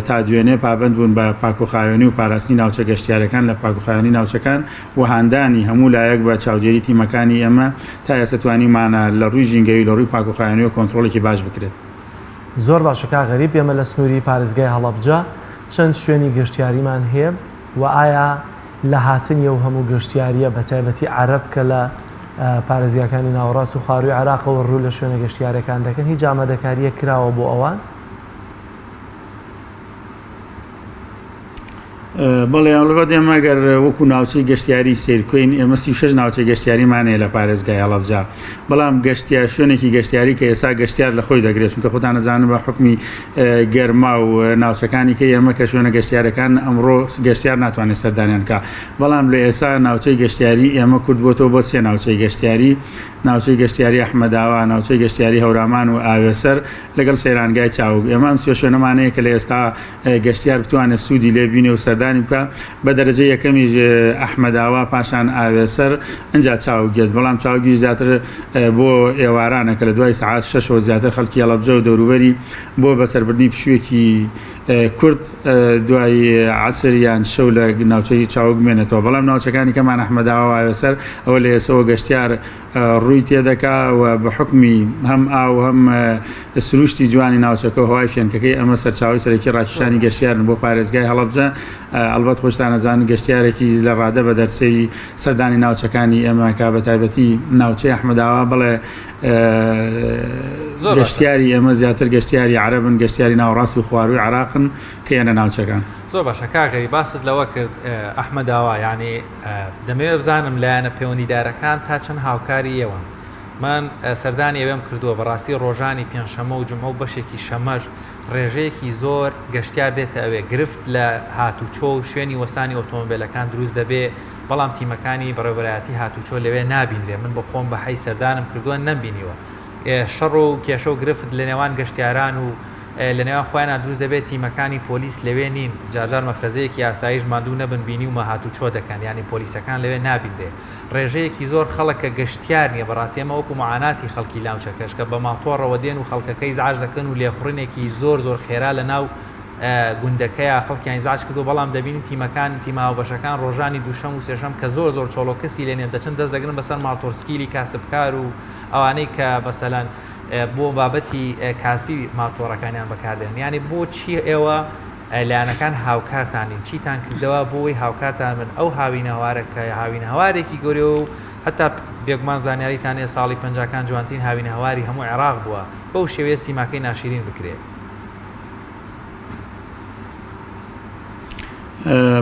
تا دوێنێ پابند بوون بە پاک و خاوێنی و پاراستنی ناوچە گەشتیارەکان لە پاک و خاوێنی ناوچەکان و هاندانی هەموو لایەک بە چاودێری تیمەکانی ئێمە تا ئێستاتوانیمانە لە ڕووی ژینگەوی لە ڕووی پاک و خاوێنی و کۆنتڕۆڵێکی باش بکرێت زۆر باشەکە غەریب ئێمە لە سنووری پارێزگای هەڵەبجە چەند شوێنی گەشتیاریمان هەیە و ئایا لە هاتنیە و هەموو گەشتیاریە بە تایبەتی عەرەب کە لە پارێزگاکانی ناوەڕاست و خاروی عێراقەوە ڕوو لە شوێنە گەشتیارەکان دەکەن هیچ ئامادەکاریە کراوە بۆ ئەوان بەڵێ ئەوڵەت ئێمە ئەگەر وەکو ناوچەی گەشتیاری سیرکوین ئێمە 36 ناوچەی گەشتیاریمانەیە لە پارێزگای هەڵەبجە بەڵام گەشتیار شوێنێکی گەشتیاری کە ئێستا گەشتیار لە خۆی دەگرێت چونکە خۆتان نەزانن بە حکمی گەرما و ناوچەکانی کە ئێمە کە شوێنە گەشتیارەکان ئەمڕۆ گەشتیار ناتوانێت سەردانیان کە بەڵام لە ئێستا ناوچەی گەشتیاری ئێمە کورد بۆتەوە بۆ 3 ناوچەی گەشتیاری ناوچەی گەشتیاری ئەحمەداوا ناوچەی گەشتیاری هەورامان و ئاوێسەر لەگەڵ سەیرانگای چاوگ ئێمە ئەم شوێنەمانەیە کە لە ئێستا گەشتیار بتوانێت سوودی لێ بینێ و سەردانی بکە بە دەرەجە یەکەمی ئەحمەداوا پاشان ئاوێسەر ئەنجا چاوگێت بەڵام چاوگی زیاتر بۆ ئێوارانە کە لە دوای سعات 6 زیاتر خەڵکی هەڵەبجە و دەوروبەری بۆ بەسەربردنی پشوێکی کورد دوای عسر یان شەو لە ناوچەی چاوگ مێنێتەوە بەڵام ناوچەکانی کەمان ئەحمەداوا ئاوێسەر ئەوە لە ئێسەوە گەشتیار ڕووی تێدەکا و بە حکمی هەم ئاو هەم سروشتی جوانی ناوچەکە هەوای فێنکەکەی ئەمە سەرچاوی سەرەکی ڕاکێشانی گەشتیارن بۆ پارێزگای هەڵەبجە ئەلبەت خۆشتان نەزانن گەشتیارێکی لە ڕادە بە دەرسەی سەردانی ناوچەکانی ئێمە کا بە تایبەتی ناوچەی ئەحمەداوا بڵێ گەشتیاری ئێمە زیاتر گەشتیاری عەرەبن گەشتیاری ناوەڕاست و خواروی عێراقن کە یەنە ناوچەکان زۆر باشە کاکەی باست لەوە کرد ئەحمەداوا یعنی دەمەوێت بزانم لایەنە پەیوەندیدارەکان تا چەند هاوکاری ئێوە من سەردانی ئێوەم کردووە بەڕاستی ڕۆژانی پێنجشەمە و جمعە و بەشێکی شەمەش ڕێژەیەکی زۆر گەشتیار دێتە ئەوێ گرفت لە هاتوچۆ و شوێنی وەسانی ئۆتۆمبیلەکان دروست دەبێ بەڵام تیمەکانی بەڕێوەبەرایەتی هاتوچۆ لەوێ نابینرێ من بە خۆم بە حەی سەردانم کردووە نەمبینیوە شەڕ و کێشە و گرفت لە نێوان گەشتیاران و لە نێوان خۆیان دروست دەبێت تیمەکانی پۆلیس لەوێ نین جارجار مەفرەزەیەکی ئاسایش ماندوو نەبن بینی و مەهاتوچۆ دەکەن ینی پۆلیسەکان لەوێ نابینرێ ڕێژەیەکی زۆر خەڵکە گەشتیار نییە بەڕاستی ئەمە وەکو معاناتی خەڵکی لاوچەکەش کە بە ماتۆڕەوە دێن و خەڵکەکەی زعاج دەکەن و لێخوڕینێکی زۆر زۆر خێرا لە ناو گوندەکەیە خەڵکیان زعاج کردو بەڵام دەبینین تیمەکان تیمە هاوبەشەکان ڕۆژانی دووشەم و سێشەم کە زۆر زۆر چۆڵۆکەسی لێنێن دەچن دەست دەگرن بەسەر ماتۆرسکیلی کاسبکار و ئەوانەی کە بەسەلەن بۆ بابەتی کاسبی ماتۆڕەکانیان بەکاردێن ینی بۆچی ئێوە لایەنەکان هاوکارتانین چیتان کردەوە بۆی هاوکارتان من ئەو هاوینەوارە کە هاوینەوارێکی گەورە و هەتا بێگومان زانیاریتانێ ساڵی 50کان جوانترین هاوینەواری هەموو عێراق بووە بەو شێوەیە سیماکەی ناشرین بکرێت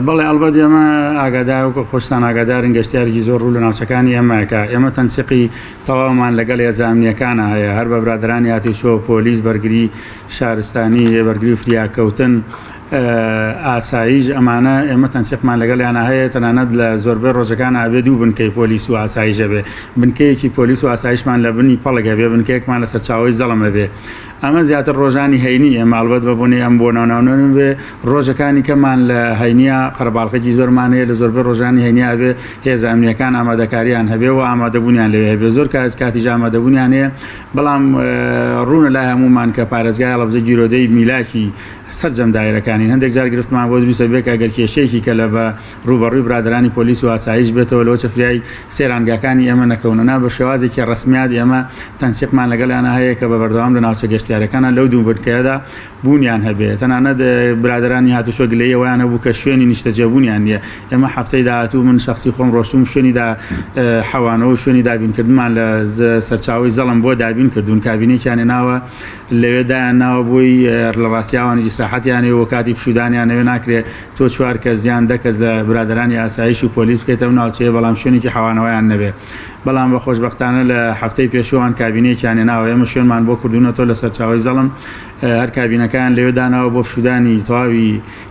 بەڵێ ئەلبەت ئێمە ئاگادار وکە خۆشتان ئاگادارن گەشتیارێکی زۆر ڕوو لە ناوچەکانی ئێمەکە ئێمە تەنسیقی تەواومان لەگەڵ هێزانامنیەکانە هەیە هەر بە برادرانی هاتیشۆ پۆلیس بەرگری شارستانی بەرگری فریاکەوتن ئاسایش ئەمانە ئێمە تەنسیقمان لەگەڵیانە هەیە تەنانەت لە زۆربەی ڕۆژەکان ئابێت و بنکەی پۆلیس و ئاسایشە بێ بنکەیەکی پۆلیس و ئاسایشمان لە بنی پەڵەگە بێ بنکەیەکمان لە سەرچاوی زەڵەمە بێ ئەمە زیاتر ڕۆژانی هەینی ئێمە ئەلبەت بەبوونی ئەم بۆ ناوناونن بێ ڕۆژەکانی کەمان لە هەینیە قەرەباڵغێکی زۆرمان هەیە لە زۆربەی ڕۆژانی هەینیا بێ هێزە ئەمنیەکان ئامادەکاریان هەبێ و ئامادەبوونیان لەوێ هەبێ زۆر کاتیژ ئامادەبوونیان هەیە بەڵام ڕوونە لای هەمومان کە پارێزگای هەڵەبجە گیرۆدەی میلاکی سەرجەم دایرەکانی هەندێک جار گرفتمان بۆ دروستە بێت ئەگەر کێشەیەکی کە لە بە ڕوبەڕووی برادرانی پۆلیس و ئاسایش بێتەوە لەوە چەفریای سێرانگاکانی ئێمە نەکەونەنا بە شێوازێکی ڕسمیات ئێمە تەنسیقمان لەگەڵیانە هەیە کە بە بەردەوام لە ناوچە گەشتیارەکانە لەو دوو بنکەیەدا بوونیان هەبێت تەنانەت برادرانی هاتوشۆ گلەی ئەویانە بوو کە شوێنی نیشتەجێبوونیان نیە ئێمە هەفتەی داهاتوو من شخصی خۆم ڕۆشتوم شوێنیدا حەوانەوە و شوێنی دابینکردمان لە سەرچاوی زەڵم بۆ دابین کردوون کابینێکیان ناوە لەوێدایان ناوە بۆی لە ڕاستیاوانی جسراحەتیانێ و کاتی پشودانیان نەوێ ناکرێت تۆ چوار کەس یان دەکەس لە برادرانی ئاسایش و پۆلیس بکەیتەوە ناوچەیە بەڵام شوێنێکی حەوانەوەیان نەبێ بەڵام بە خۆشبەختانە لە هەفتەی پێشوان کابینێکیان ناوە ئێمە شوێنمان بۆ کردوونەوە لە سەرچاوی زەڵم هەر کابینەکان لەوێدانەوە بۆ پشودانی تەواوی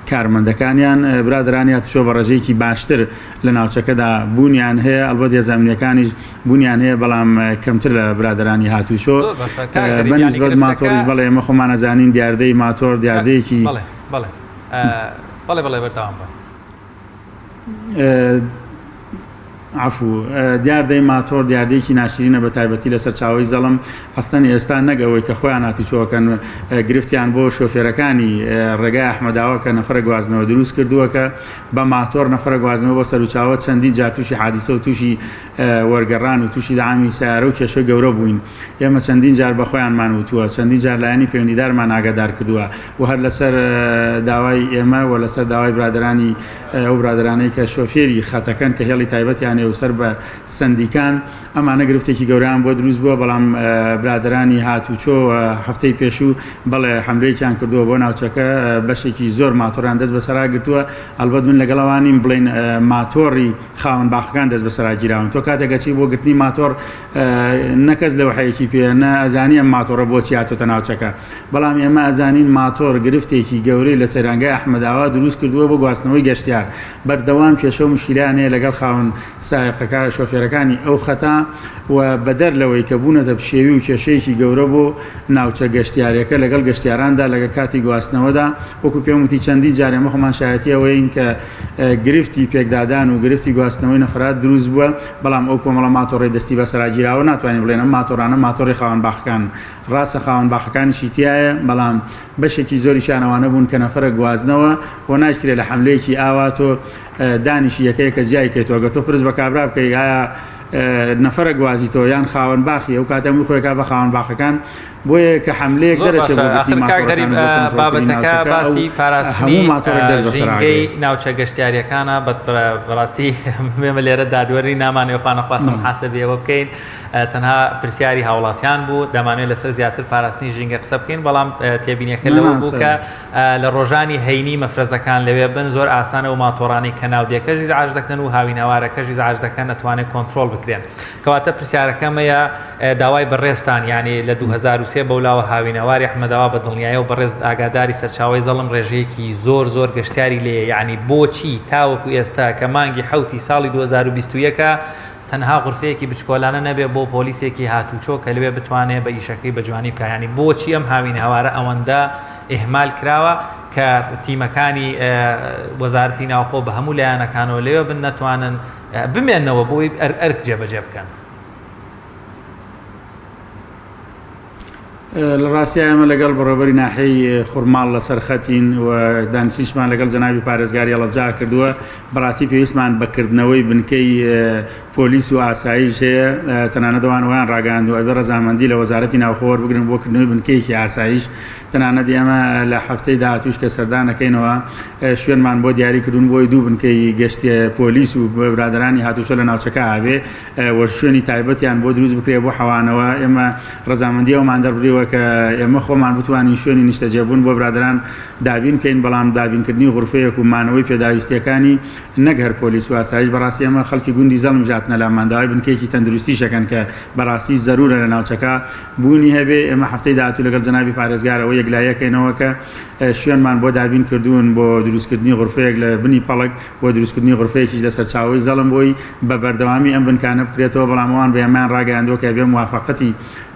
کارمەندەکانیان برادرانی هاتوشۆ بە ڕێژەیەکی باشتر لە ناوچەکەدا بوونیان هەیە ئەلبەت هێزانامنیەکانیش بوونیان هەیە بەڵام کەمتر لە برادرانی هاتوشۆ بەنسبەت ماتۆریش بەڵێ ئێمە خۆمان نەزانین دیاردەی ماتۆر دیاردەیەکی بەڵێ بەردەوام بە عفو دیاردەی ماتۆر دیاردەیەکی ناشرینە بە تایبەتی لەسەر چاوەی زەڵم هەستن ئێستا نەگەوەی کە خۆیان هاتوچۆکەن گرفتیان بۆ شۆفێرەکانی ڕێگای ئەحمەداوە کە نەفرە گوازنەوە دروست کردووە کە بە ماتۆر نەفرە گوازنەوە بۆ سەرچاوە چەندی جار تووشی حادیسە و تووشی وەرگەڕان و تووشی دامی سیارە و کێشە گەورە بووین ئێمە چەندین جار بە خۆیانمان وتووە چەندین جار لایەنی پەیوەندیدارمان ئاگادار کردووە و هەر لەسەر داوای ئێمە و لەسەر داوای برادرانی ئەو برادرانەی کە شۆفێری خەتەکەن کە هێڵی تایبەتیانێ و سەر بە سندیکان ئەمانە گرفتێکی گەوریان بۆ دروست بووە بەڵام برادرانی هاتوچۆ هەفتەی پێشوو بەڵێ حملەیەکیان کردووە بۆ ناوچەکە بەشێکی زۆر ماتۆران دەست بەسەرا گرتووە ئەلبەت من لەگەڵەوانیم بڵین ماتۆڕی خاوەن باخەکان دەست بەسەراگیراون تۆ کاتێکەچی بۆ گرتنی ماتۆر نەکەس لەو حەیەکی پێ نە ئەزانی ئەم ماتۆڕە بۆچی هاتوتە ناوچەکە بەڵام ئێمە ئەزانین ماتۆر گرفتێکی گەورەی لە سەرانگای ئەحمەداوا دروست کردووە بۆ گواستنەوەی گەشتیار بەردەوام کێشە و مشکلانەیە لەگەڵ خاوەن سایقەکە شۆفێرەکانی ئەو خەتا و بەدەر لەوەی کە بوونەتە پشێوی و کێشەیەکی گەورە بۆ ناوچە گەشتیارەکە لەگەڵ گەشتیاراندا لەگە کاتی گواستنەوەدا وەکو پێم وتی چەندی جارێ ئێمە خۆمان شایەتی ئەوەین کە گرفتی پێکدادان و گرفتی گواستنەوەی نەفرات دروست بووە بەڵام ئەو کۆمەڵە ماتۆڕی دەستی بەسەراگیراوە ناتوانین بڵێن ئەم ماتۆرانە ماتۆڕی خاوەن باخەکان ڕاستە خاوەن باخەکانیشی تایە بەڵام بەشێکی زۆریشانەوانە بوون کە نەفرە گوازنەوە و ناشکرێت لە حملەیەکی ئاوا تۆ دانیشی یەکەیە کە جیای کەیتەوە گە تۆ پرس بە کابرا بکەی ئایا نەفرە گوازیتەوە یان خاوەن باخی ئەو کاتەمی خۆیکا بە خاوەن باخەکان بۆیە کە حملەیەک دەرەچێت بابەتەکە باسی پاراستنی ژینگەی ناوچە گەشتیاریەکانە بەڕاستی مێمە لێرە دادوەری نامانێخواانە خواستم حاسەبیەوە بکەین تەنها پرسیاری هاوڵاتیان بوو دەمانوێت لەسەر زیاتر پاراستنی ژینگە قسە بکەین بەڵام تێبینیەکە لەوە بوو کە لە ڕۆژانی هەینی مەفرەزەکان لەوێ بن زۆر ئاسانە و ماتۆڕانی کە ناودیەکەژی زعاج دەکەن و هاوینەوارەکەژی زعاج دەکەن نەتوانێت کۆنتترۆل بکرێن کەواتە پرسیارەکەمەیە داوای بەڕێستان ینی لە 2023 بەولاوە هاوینەواری ئەحمەداوا بە دڵنیایە و بەڕێز ئاگاداری سەرچاوی زەڵم ڕێژەیەکی زۆر زۆر گەشتیاری لێ یعنی بۆچی تاوەکو ئێستا کە مانگی حوتی ساڵی 2021 تەنها غورفەیەکی بچکۆلانە نەبێ بۆ پۆلیسێکی هاتوچۆ کە لەوێ بتوانێت بە ئیشەکەی بە جوانی بکە ینی بۆچی ئەم هاوین هەوارە ئەوەندە ئیهمال کراوە کە تیمەکانی وەزارەتی ناوخۆ بە هەموو لایەنەکانەوە لێوە بن نەتوانن بمێنەوە بۆی ئەرک جێبەجێ بکەن لە ڕاستی ئێمە لەگەڵ بەڕێوەبەری ناحەی خوڕماڵ لەسەر خەتین و دانیشتمان لەگەڵ جەنابی پارێزگاری هەڵەبجا کردووە بەڕاستی پێویستمان بەکردنەوەی بنکەی پۆلیس و ئاسایش هەیە تەنانەت دەوانەوەیان ڕاگەاند و ئەبێ ڕەزامەندی لە وەزارەتی ناوخۆوە بگرن بۆ کردنەوەی بنکەیەکی ئاسایش تەنانەت ئێمە لە هەفتەی داهاتووش کە سەردانەکەینەوە شوێنمان بۆ دیاریکردون بۆی دوو بنکەی گەشتی پۆلیس و برادرانی هاتووشە لە ناوچەکە هاوێ وە شوێنی تایبەتیان بۆ دروست بکرێ بۆ حەوانەوە ئێمە ڕەزامەندی ئەومان دەربڕیوە کە ئێمە خۆمان بتوانین شوێنی نیشتەجێبوون بۆ برادران دابین بکەین بەڵام دابینکردنی غورفەیەک و مانەوەی پێداویستیەکانی نەک هەر پۆلیس و ئاسایش بەڕاستی ئێمە خەڵکی گوندی زەڵم ژاتنە لە ماداوای بنکەیەکی تەندروستی شەکەن کە بەڕاستی زەرورە لە ناوچەکە بوونی هەبێ ئێمە هەفتەی داهاتوو لەگەڵ جەنابی پارێزگارەوە یەکلایەکەینەوە کە شوێنمان بۆ دابین کردوون بۆ دروستکردنی غورفەیەک لە بنی پەڵک بۆ دروستکردنی غورفەیەکی لەسەر چاوەی زەڵم بۆی بە بەردەوامی ئەم بنکانە بکرێتەوە بەڵام ئەوان بەیەمان ڕاگەیاندووە کە بێ موافقەتی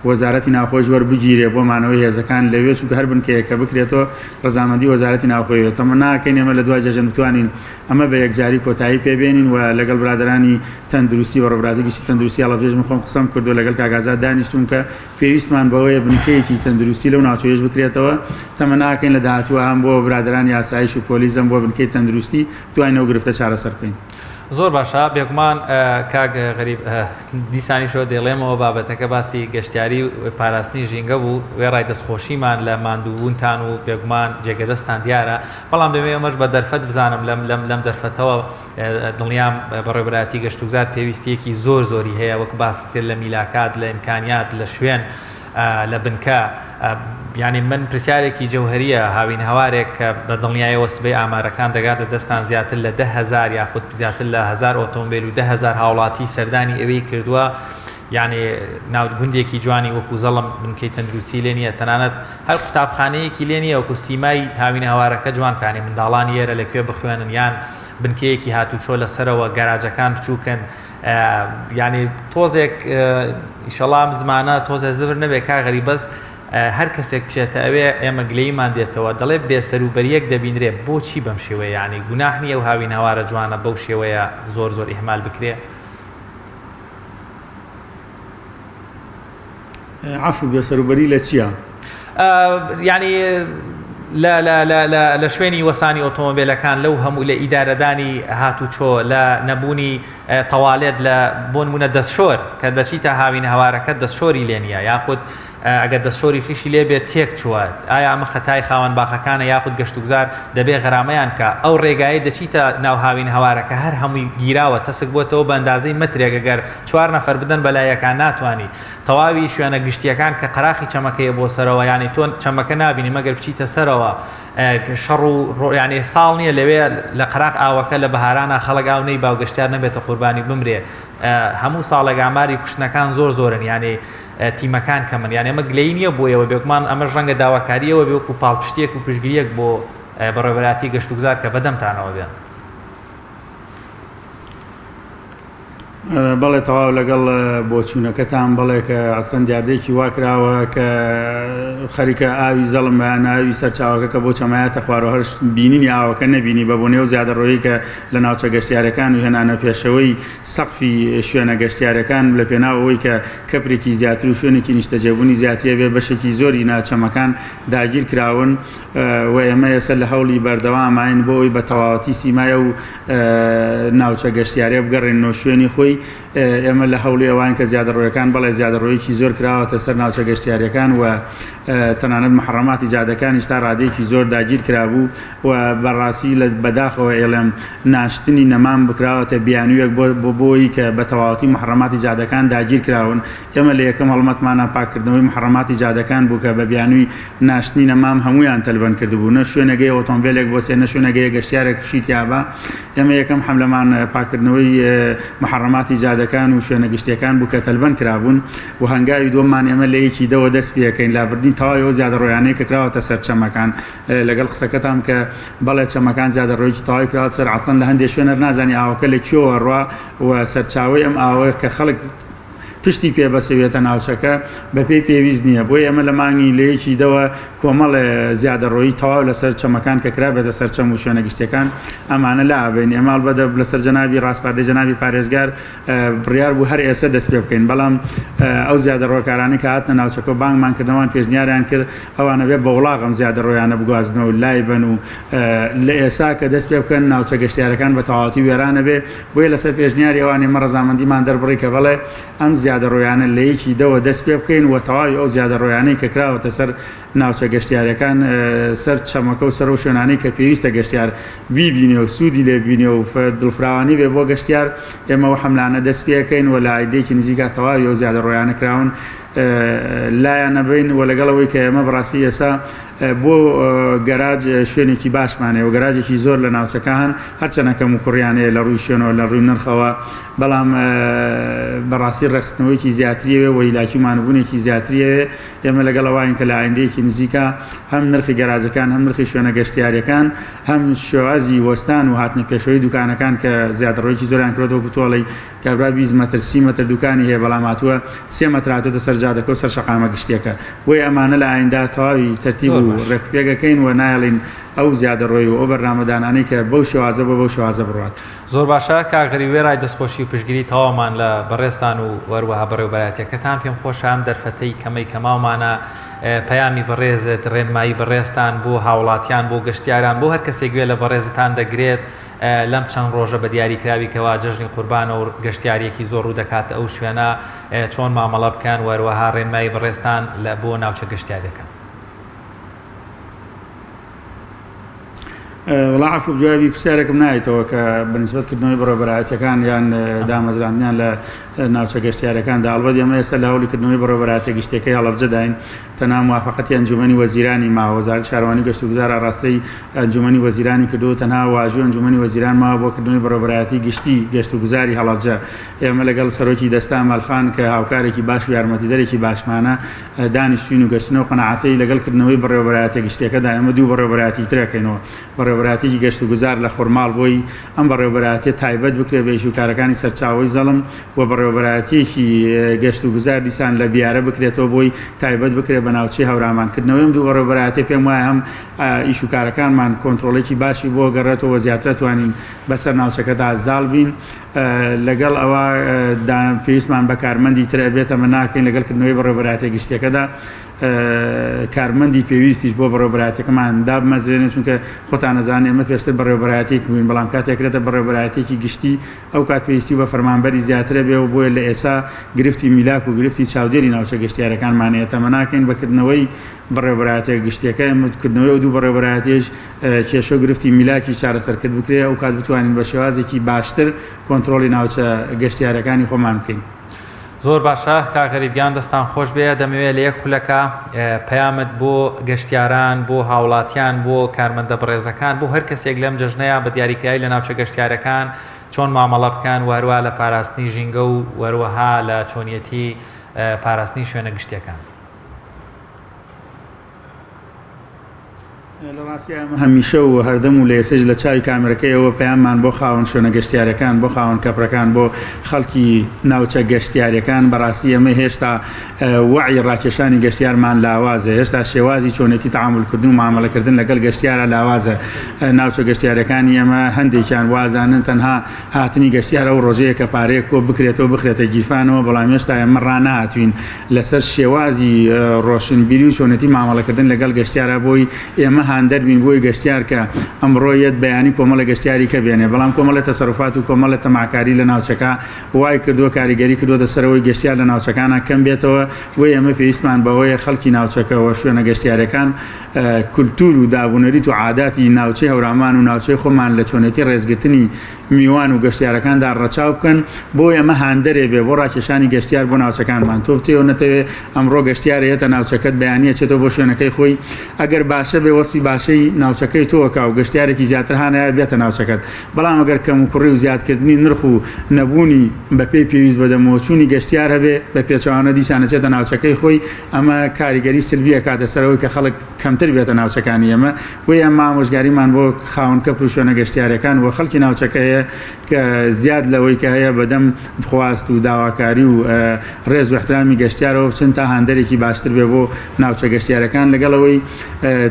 وەزارەتی ناوخۆش وەربگیرێ بۆ مانەوەی هێزەکان لەوێ چونکە هەر بنکەیەکە بکرێتەوە ڕەزامەندی وەزارەتی ناوخۆیەوە تەمە ناکەین ئێمە لە دوای جەژن بتوانین ئەمە بە یەکجاری کۆتایی پێبێنین و لەگەڵ برادرانی تەندروستی و ڕێبرازێکی تەندروستی هەڵەبجێژم خۆم قسەم کردو لەگەڵ کاگازات دانیشتوم کە پێویستمان بەوەیە بنکەیەکی تەندروستی لەو ناوچەیەش بکرێتەوە تەمە ناکەین لە داهاتووە هەم بۆ برادرانی ئاسایش و پۆلیسم بۆ بنکەی تەندروستی توانینەوە گرفتە چارەسەر بکەین. زۆر باشە بێگومان کاک غەریب دیسانیشەوە دێڵێمەوە بابەتەکە باسی گەشتیاری پاراستنی ژینگە بوو وێ ڕای دەستخۆشیمان لە ماندووبوونتان و بێگومان جێگەدەستان دیارە بەڵام دەمێ ئەمەش بە دەرفەت بزانم لەم دەرفەتەوە دڵنیام بەڕێوەبەراتی گەشتوگزار پێویستیەکی زۆر زۆری هەیە وەک باست کرد لە میلاکات لە ئیمکانیات لە شوێن لە بنکە ینی من پرسیارێکی جەوهریە هاوین هەوارێک کە بە دڵنیایەوە سبەی ئامارەکان دەگاتە دەستان زیاتر لە 10,000 یاخود زیاتر لە 1000 ئۆتۆمبیل و 10,000 هاوڵاتی سەردانی ئەوەی کردووە یعنی ناوگوندێکی جوانی وەکو زەڵم بنکەی تەندروستی لێ نیە تەنانەت هەر قوتابخانەیەکی لێ نیە وەکو سیمای هاوین هەوارەکە جوانکانی منداڵانی ئێرە لەکوێ بخوێنن یان بنکەیەکی هاتوچۆ لەسەرەوە گەراجەکان بچووکن ینی تۆزێک ئیشەڵام زمانە تۆزە زبر نەبێ کا غەریب بەس هەر کەسێک بچێتە ئەوێ ئێمە گلەیمان دێتەوە دەڵێ بێسەروبەریەک دەبینرێ بۆچی بەم شێوەیە ینی گوناح نییە و هاوین هەوارە جوانە بەو شێوەیە زۆر زۆر ئیهمال بکرێ عفو بێسەروبەری لە چییە؟ ینی لە شوێنی وەسانی ئۆتۆمۆبیلەکان لەو هەموو لە ئیدارەدانی هاتوچۆ لە نەبوونی تەواڵێت لە بۆ نمونە دەستشۆر کە دەچیتە هاوین هەوارەکە دەستشۆری لێ نییە یاخود ئەگەر دەستشۆری خیشی لێبێت تێک چووە ئایا ئەمە خەتای خاوەن باخەکانە یاخود گەشتوگزار دەبێ غەرامەیان کە ئەو ڕێگایی دەچیتە ناو هاوین هەوارەکە هەر هەمووی گیراوە تەسک بۆتەوە بە ئەندازەی مترێک ئەگەر 4 نەفەر بدەن بەلایەکان ناتوانانی تەواوی شوێنە گشتیەکان کە قەراخی چەمەکەیە بۆ سەرەوە یانی تۆ چەمەکە نبینی مەگەر بچیتە سەرەوە شەڕ و ینی ساڵ نییە لەوێ لە قەراق ئاوەکە لە بەهارانە خەڵک ئاونەی باوگەشتیار نەبێتە قوربانی بمرێ هەموو ساڵێک ئاماری کوشتنەکان زۆرن یعنی تیمەکان کەمن یان ئەمە گلەی نییە بۆیەوە بێکمان ئەمەش ڕەنگە داواکاریەوە بێوەکو پاڵپشتێک و پشگیریەک بۆ بەڕێوەبەراتی گەشتوگزار کە بەدەمتانەوە بێن بەڵێ تەواو لەگەڵ بۆچوونەکەتان بڵێ کە ئەسەن دیاردێکی واکراوە کە خەریکە ئاوی زەڵم بەیان ئاوی سەرچاوەکە کە بۆ چەمایەتە خوارەوە هەر بینینی ئاوەکە نەبینی بە بۆنێ و زیادە ڕۆیی کە لە ناوچە گەشتیارەکان و هێنانە پێشەوەی سەقفی شوێنە گەشتیارەکان لە پێناوەوەی کە کەپرێکی زیاتر و شوێنێکی نیشتەجێبوونی زیاتریە بێ بەشێکی زۆری ناچەمەکان داگیر کراون و ئێمە ێستا لە هەوڵی بەردەوامین بۆی بە تەواوەتی سیمایە و ناوچە گەشتیارێ بگەڕێنەوە شوێنی خۆی ئێمە لە هەوڵی ئەوان کە زیادە ڕۆیەکان بەڵێ زیادە ڕۆیەکی زۆر کراوەتە سەر ناوچە گەشتیاریەکان و تەنانەت محرەماتی جادەکانی تا ڕادەیەکی زۆر داگیر کرابوو و بەڕاستی لە بەداخەوە ئێڵێم ناشتنی نەمان بکراوەتە بیانوویەک بۆ بۆی کە بە تەواوەتی محرەماتی جادەکان داگیر کراون ئێمە لە یەکەم هەڵمەتمانە پاکردنەوەی محرەماتی جادەکان بوو کە بە بیانووی ناشتنی نەمام هەمویان تەلبەن کردبوو نە شوێنەگەی ئۆتۆمبیلێک بۆ سێ نە شوێنەگەی گەشتیارێک شیتیابە ئێمە یەکەم حملەمان پاکردنەوەی محرەماتی جادەکان و شوێنە گشتیەکان بوو کە تەلبەن کرابوون و هەنگاوی دۆمان ئێمە لە یەکی دەوە دەست پێەکەین لابردنی تەواویەوە زیادە ڕۆیانەیە کە کراوەتە سەر چەمەکان لەگەڵ قسەکەتان کە بەڵێ چەمەکان زیادە ڕۆیکی تەواوی کراوە سەر عەسڵەن لە هەندێک شوێنە نازانی ئاوەکە لە کوێوە ڕوا و سەرچاوەی ئەم ئاوەیە کە خەڵک پشتی پێ بەسەوێتە ناوچەکە بە پێی پێویست نییە بۆی ئەمە لە مانگی لە یەکی دەوە کۆمەڵە زیادە ڕۆیی تەواو لەسەر چەمەکان کە کرابێتە سەر چەم و شوێنە گشتەکان ئەمانە لا ئابین ئێماڵ بەدە لەسەر جەنابی ڕاستپاردەی جەنابی پارێزگار بڕیار بوو هەر ئێستا دەست پێ بکەین بەڵام ئەو زیادە ڕۆکارانی کە هاتنە ناوچەکە بانگمان کردنەوەن پێشنیاریان کرد ئەوانە بێ بە وڵاغم زیادە ڕۆیانە بگوازنەوە لای بن و لە ئێستا کە دەست پێ بکەن ناوچە گەشتیارەکان بە تەواوەتی وێرانە بێ بۆیە لەسەر پێشنیاری ئەوان ئێمە ڕەزامەندیمان دەربڕی کە بەڵێ ئەم زیادە ڕۆیانە لە یەکی دەوە دەست پێ بکەین و تەواوی ئەو زیادە ڕۆیانەی کە کراوەتە سەر ناوچە گەشتیارەکان سەر چەمەکە و سەر و شوێنانەی کە پێویستە گەشتیار بیبینێ و سوودی لێ بینێ و دڵفراوانی بێ بۆ گەشتیار ئێمە و حملانە دەست پێەکەین و لە ئایدێکی نزیکا تەواوی ئەو زیادە ڕۆیانە کراون لایەن نەبین و لەگەڵەوەی کە ئێمە بەڕاستی ئێستا بۆ گەراج شوێنێکی باشمانێ و گەراجێکی زۆر لە ناوچەکان هەرچەنەکەم و کوڕیانەیە لە ڕووی شوێنەوە لە ڕووی نرخەوە بەڵام بەڕاستی ڕێخستنەوەیکی زیاتریەوە و هیلاکیمانبوونێکی زیاتریەوێ ئێمە لەگەڵەوەین کە لە ئایندەیەکی نزیکا هەم نرخی گەراجەکان هەم نرخی شوێنە گەشتیاریەکان هەم شێوازی وەستان و هاتنە پێشەوەی دوکانەکان کە زیادەڕۆیکی زۆریان کردەوە بتۆڵی کابرا 20 مەتر 30 مەتر دوکانی هەیە بەڵام هاتووە 3 مەتر هاتووەتە سەر جادەکە و سەر شەقامە گشتیەکە بۆی ئەمانە لە ئایندا تەواوی تەرتیب و ڕێکپێگەکەین و نایڵین ئەو زیادە ڕۆی و ئەو بەرنامەدانانەی کە بەو شێوازە بۆ بەو شێوازە بڕات زۆر باشە کاغری وێرای دەستخۆشی و پشگیری تەواومان لە بەڕێستان و وەروەها بەڕێوەبەرەتیەکەتان پێم خۆشام دەرفەتەی کەمەی کەماومانە پەیامی بەڕێزت ڕێنمایی بەڕێستان بۆ هاوڵاتیان بۆ گەشتیاران بۆ هەر کەسێک گوێ لە بەڕێزتان دەگرێت لەم چەند ڕۆژە بە دیاریکراویکەوە جەژنی قوربانە و گەشتیارێکی زۆر ڕوو دەکات ئەو شوێنە چۆن مامەڵە بکەن وەروەها ڕێنمایی بەڕێستان لە بۆ ناوچە گەشتیارەکان وڵا عفو جوابی پرسیارێکم نایەتەوە کە بەنسبەتکردنەوەی بەڕێوەبەرایەتیەکان یان دامەزراندنیان لە ناوچە گەشتیارەکاندا ئەڵبەت ئێمە ئێستا لە هەوڵیکردنەوەی بەڕێوەبەرایەتی گشتەکەی هەڵەبجەداین تەنها موافقەتی ئەنجومەنی وەزیرانی ماوە وەزارەتی شارەوانی گەشت و گوزار ئاڕاستەی ئەنجومەنی وەزیرانی کردو تەنها واژووی ئەنجومەنی وەزیران ماوە بۆ کردنەوەی بەڕێوەبەرایەتی گشتی گەشت و گوزاری هەڵەبجە ئێمە لەگەڵ سەرۆکی دەستا ئەمەلخان کە هاوکارێکی باش و یارمەتیدەرێکی باشمانە دانیشتوین و گەشتنەوە قەنەعەتەی لەگەڵکردنەوەی بەڕێوەبەرایەتی گشتەکەدا ئێمە دوو بەڕێوەبەرایەتی ترەکەینەوە بەڕێوەبەرایەتی گەشت و گوزار لە خورماڵ بۆی ئەم بەڕێوەبەرایەتی تایبەت بکرێ بە ئیشوکارەکانی سەرچاوەی زەڵم و بەڕێوەبەرایەتیەکی گەشت و گوزار دیسان لە بیارە بکرێتەوە بۆی تایبەت بکرێت بە ناوچەی هەورامانکردنەوەی دوو بەڕێوەبەرایەتی پێم وایە هەم ئیشوکارەکانمان کۆنتڕۆڵێکی باشی بۆ گەڕێتەوە زیاترە توانین بەسەر ناوچەکەدا زاڵ بین لەگەڵ ئەوە پێویستمان بە کارمەندی ترە بێتە من ناکەین لەگەڵکردنەوەی بەڕێوەبەرایەتی گشتەکەدا کارمەندی پێویستیش بۆ بەڕێوەبەرایەتەکەمان دابمەزرێنێت چونکە خۆتان نەزانێت ئێمە پێشتر بەڕێوەبەرایەتێک بووین بەڵام کاتێکرێتە بەڕێوەبەرایەتێکی گشتی ئەو کات پێویستی بە فەرمانبەری زیاترە بێ و بۆیە لە ئێستا گرفتی میلاک و گرفتی چاودێری ناوچە گەشتیارەکانمانەیە تەمە ناکەین بەکردنەوەی بەڕێوەبەرایەتێک گشتیەکە ئەمەکردنەوەی و دوو بەڕێوەبەرایەتێش کێشە و گرفتی میلاکی چارەسەرکرد بکرێ ئەو کات بتوانین بە شێوازێکی باشتر کۆنتترۆلی ناوچە گەشتیارەکانی خۆمان بکەین. زۆر باشە کاغەریبیان دەستان خۆش بێ دەمەوێت لە یەک خولەکە پەیامت بۆ گەشتیاران بۆ هاوڵاتیان بۆ کارمەندە بەڕێزەکان بۆ هەر کەسێک لەم جژنەیە بە دیاریکایی لە ناوچە گەشتیارەکان چۆن مامەڵە بکەن وەروە لە پاراستنی ژینگە و وەروەها لە چۆنیەتی پاراستنی شوێنە گشتیەکان. لە ڕاستی هەمیشە و هەردەم و لە ئێسش لە چاوی کامێرەکەیەوە پەیاممان بۆ خاوەن شوێنە گەشتیارەکان بۆ خاوەن کەپڕەکان بۆ خەڵکی ناوچە گەشتیارەکان بەڕاستی ئەمە هێشتا وعی ڕاکێشانی گەشتیارمان لاوازە هێشتا شێوازی چۆنێتی تەعاملکردن و معاملەکردن لەگەڵ گەشتیارە لاوازە ناوچە گەشتیارەکانی ئەمە هەندێکیان وازانن تەنها هاتنی گەشتیارە و ڕۆژەیە کە پارەیەک کۆ بکرێتەوە بخرێتە گیرفانەوە بەڵام هێشتا ئێمە ڕانەهاتوین لەسەر شێوازی ڕۆشنبیری و چۆنێتی معاملەکردن لەگەڵ گەشتیارە بۆی ئێمە هاندەربین بۆی گەشتیار کە ئەمڕۆ یەت بەیانی کۆمەڵە گەشتیاری کە بێنێ بەڵام کۆمەڵە تەسەڕوفات و کۆمەڵە تەماکاری لە ناوچەکە وای کردووە کاریگەری کردووە دەسەرەوەی گەشتیار لە ناوچەکانە کەم بێتەوە وی ئەمە پێویستمان بەوەیە خەڵکی ناوچەکەەوە شوێنە گەشتیارەکان کولتور و دابوونەریت و عاداتی ناوچەی هەورامان و ناوچەی خۆمان لە چۆنێتی ڕێزگرتنی میوان و گەشتیارەکاندا ڕەچاو بکەن بۆ ئەمە هاندەرێ بێ بۆ ڕاکێشانی گەشتیار بۆ ناوچەکانمان تۆ بتێەوە نەتەوێت ئەمڕۆ گەشتیارێتە ناوچەکەت بەیانیە چێتەوە بۆ شوێنەکەی خۆی ئەگەر باشە بێ وەسپی باشەی ناوچەکەی تۆکە و گەشتیارێکی زیاتر هانایە بێتە ناوچەکەت بەڵام ئەگەر کەم و کوڕی و زیادکردنی نرخ و نەبوونی بە پێی پێویست بەدەمەوەچوونی گەشتیار هەبێ بە پێچوانە دیسانەچێتە ناوچەکەی خۆی ئەمە کاریگەری سلبیە کاتەسەرەوەی کە خەڵک کەمتر بێتە ناوچەکانی ئێمە وی ئەمە ئامۆژگاریمان بۆ خاوەن کەپر و شوێنە گەشتیارەکان و خەڵکی ناوچەکەیە کە زیاد لەوەی کە هەیە بەدەم خواست و داواکاری و ڕێز و احترامی گەشتیارەوە بچن تا هاندەرێکی باشتر بێ بۆ ناوچە گەشتیارەکان لەگەڵەوەی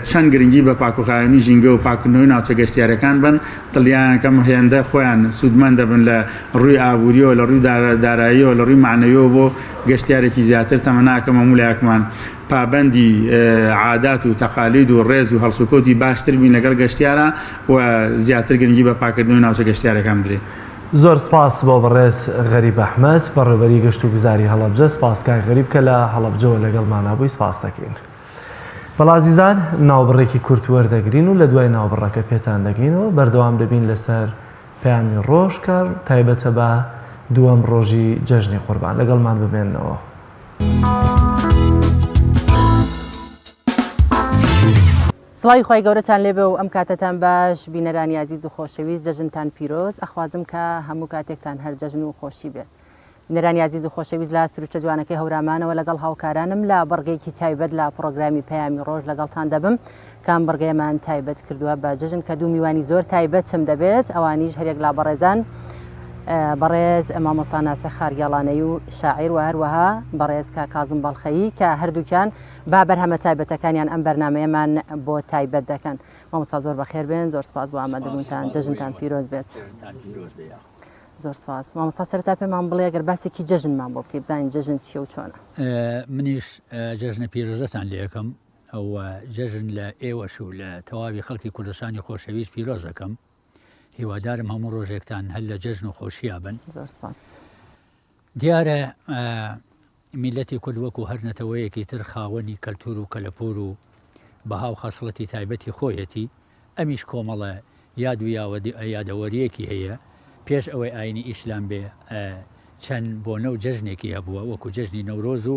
چەند گرنگی بە پاکوخایەنی ژینگە و پاکردنەوەی ناوچە گەشتیارەکان بن دڵیانەکەم هێندە خۆیان سوودمەند دەبن لە ڕووی ئابووریەوە لە ڕووی داراییەوە لە ڕووی معنەویەوە بۆ گەشتیارێکی زیاتر تەمەناکەم هەمولایەکمان پابەندی عادات و تەقالید و ڕێز و هەڵسوکەوتی باشتر بین لەگەڵ گەشتیارە و زیاتر گرنگی بە پاکردنەوەی ناوچە گەشتیارەکان درێ. زۆر سپاس بۆ بەڕێز غەریب ئەحمەد بەڕێوەبەری گەشت و گوزاری هەڵەبجە سپاس کاک غەریب کە لە هەڵەبجەوە لەگەڵمانە بووی سپاس دەکەین. بەڵازیزان ناوبڕێکی کورت وەردەگرین و لە دوای ناوبڕەکە پێتان دەگەینەوە بەردەوام دەبین لەسەر پەیامی ڕۆژ کار تایبەتە بە دووەم ڕۆژی جەژنی قوربان لەگەڵمان ببێنەوە. سڵاوی خۆی گەورەتان لێبێ و ئەم کاتتان باش بینەرانی عزیز و خۆشەویست جەژنتان پیرۆز ئەخوازم کە هەموو کاتێکتان هەر جەژن و خۆشی بێت. بینەرانی عزیز و خۆشەویست لە سروچە جوانەکەی هەورامانەوە لەگەڵ هاوکارانم لە بەڕگەیەکی تایبەت لە پرۆگرامی پەیامی ڕۆژ لەگەڵتان دەبم کام بەڕگەیەمان تایبەت کردووە بە جەژن کە دوو میوانی زۆر تایبەتم دەبێت ئەوانیش هەرێک لا بەڕێزان بەڕێز مامۆستا ناسە خاریاڵانەی و شاعیر و هەروەها بەڕێز کا کازم بەڵخەیی کە هەردووکیان با بەرهەمە تایبەتەکانیان ئەم بەرنامەیەمان بۆ تایبەت دەکەن. مامۆستا زۆر بەخێر بێن زۆر سپاس بۆ ئامادەبوونتان جەژنتان پیرۆز بێت. زۆر سپاس. مامۆستا سەرەتا پێمان بڵێ ئەگەر باسێکی جەژنمان بۆ بکەی بزانین جەژن چیە و چۆنە. منیش جەژنە پیرۆزەتان لێ یەکەم ئەو جەژن لە ئێوەش و لە تەواوی خەڵکی کوردستانی خۆشەویست پیرۆز دەکەم. هیوادارم هەموو ڕۆژێکتان هەر لە جەژن و خۆشییا بن. دیارە میلەتی کورد وەکو هەر نەتەوەیەکی تر خاوەنی کەلتور و کەلەپور و بەهاو خەسڵەتی تایبەتی خۆیەتی ئەمیش کۆمەڵە یاد و یادەوەریەکی هەیە پێش ئەوەی ئاینی ئیسلام بێ چەند بۆنە و جەژنێکی هەبووە وەکو جەژنی نەورۆز و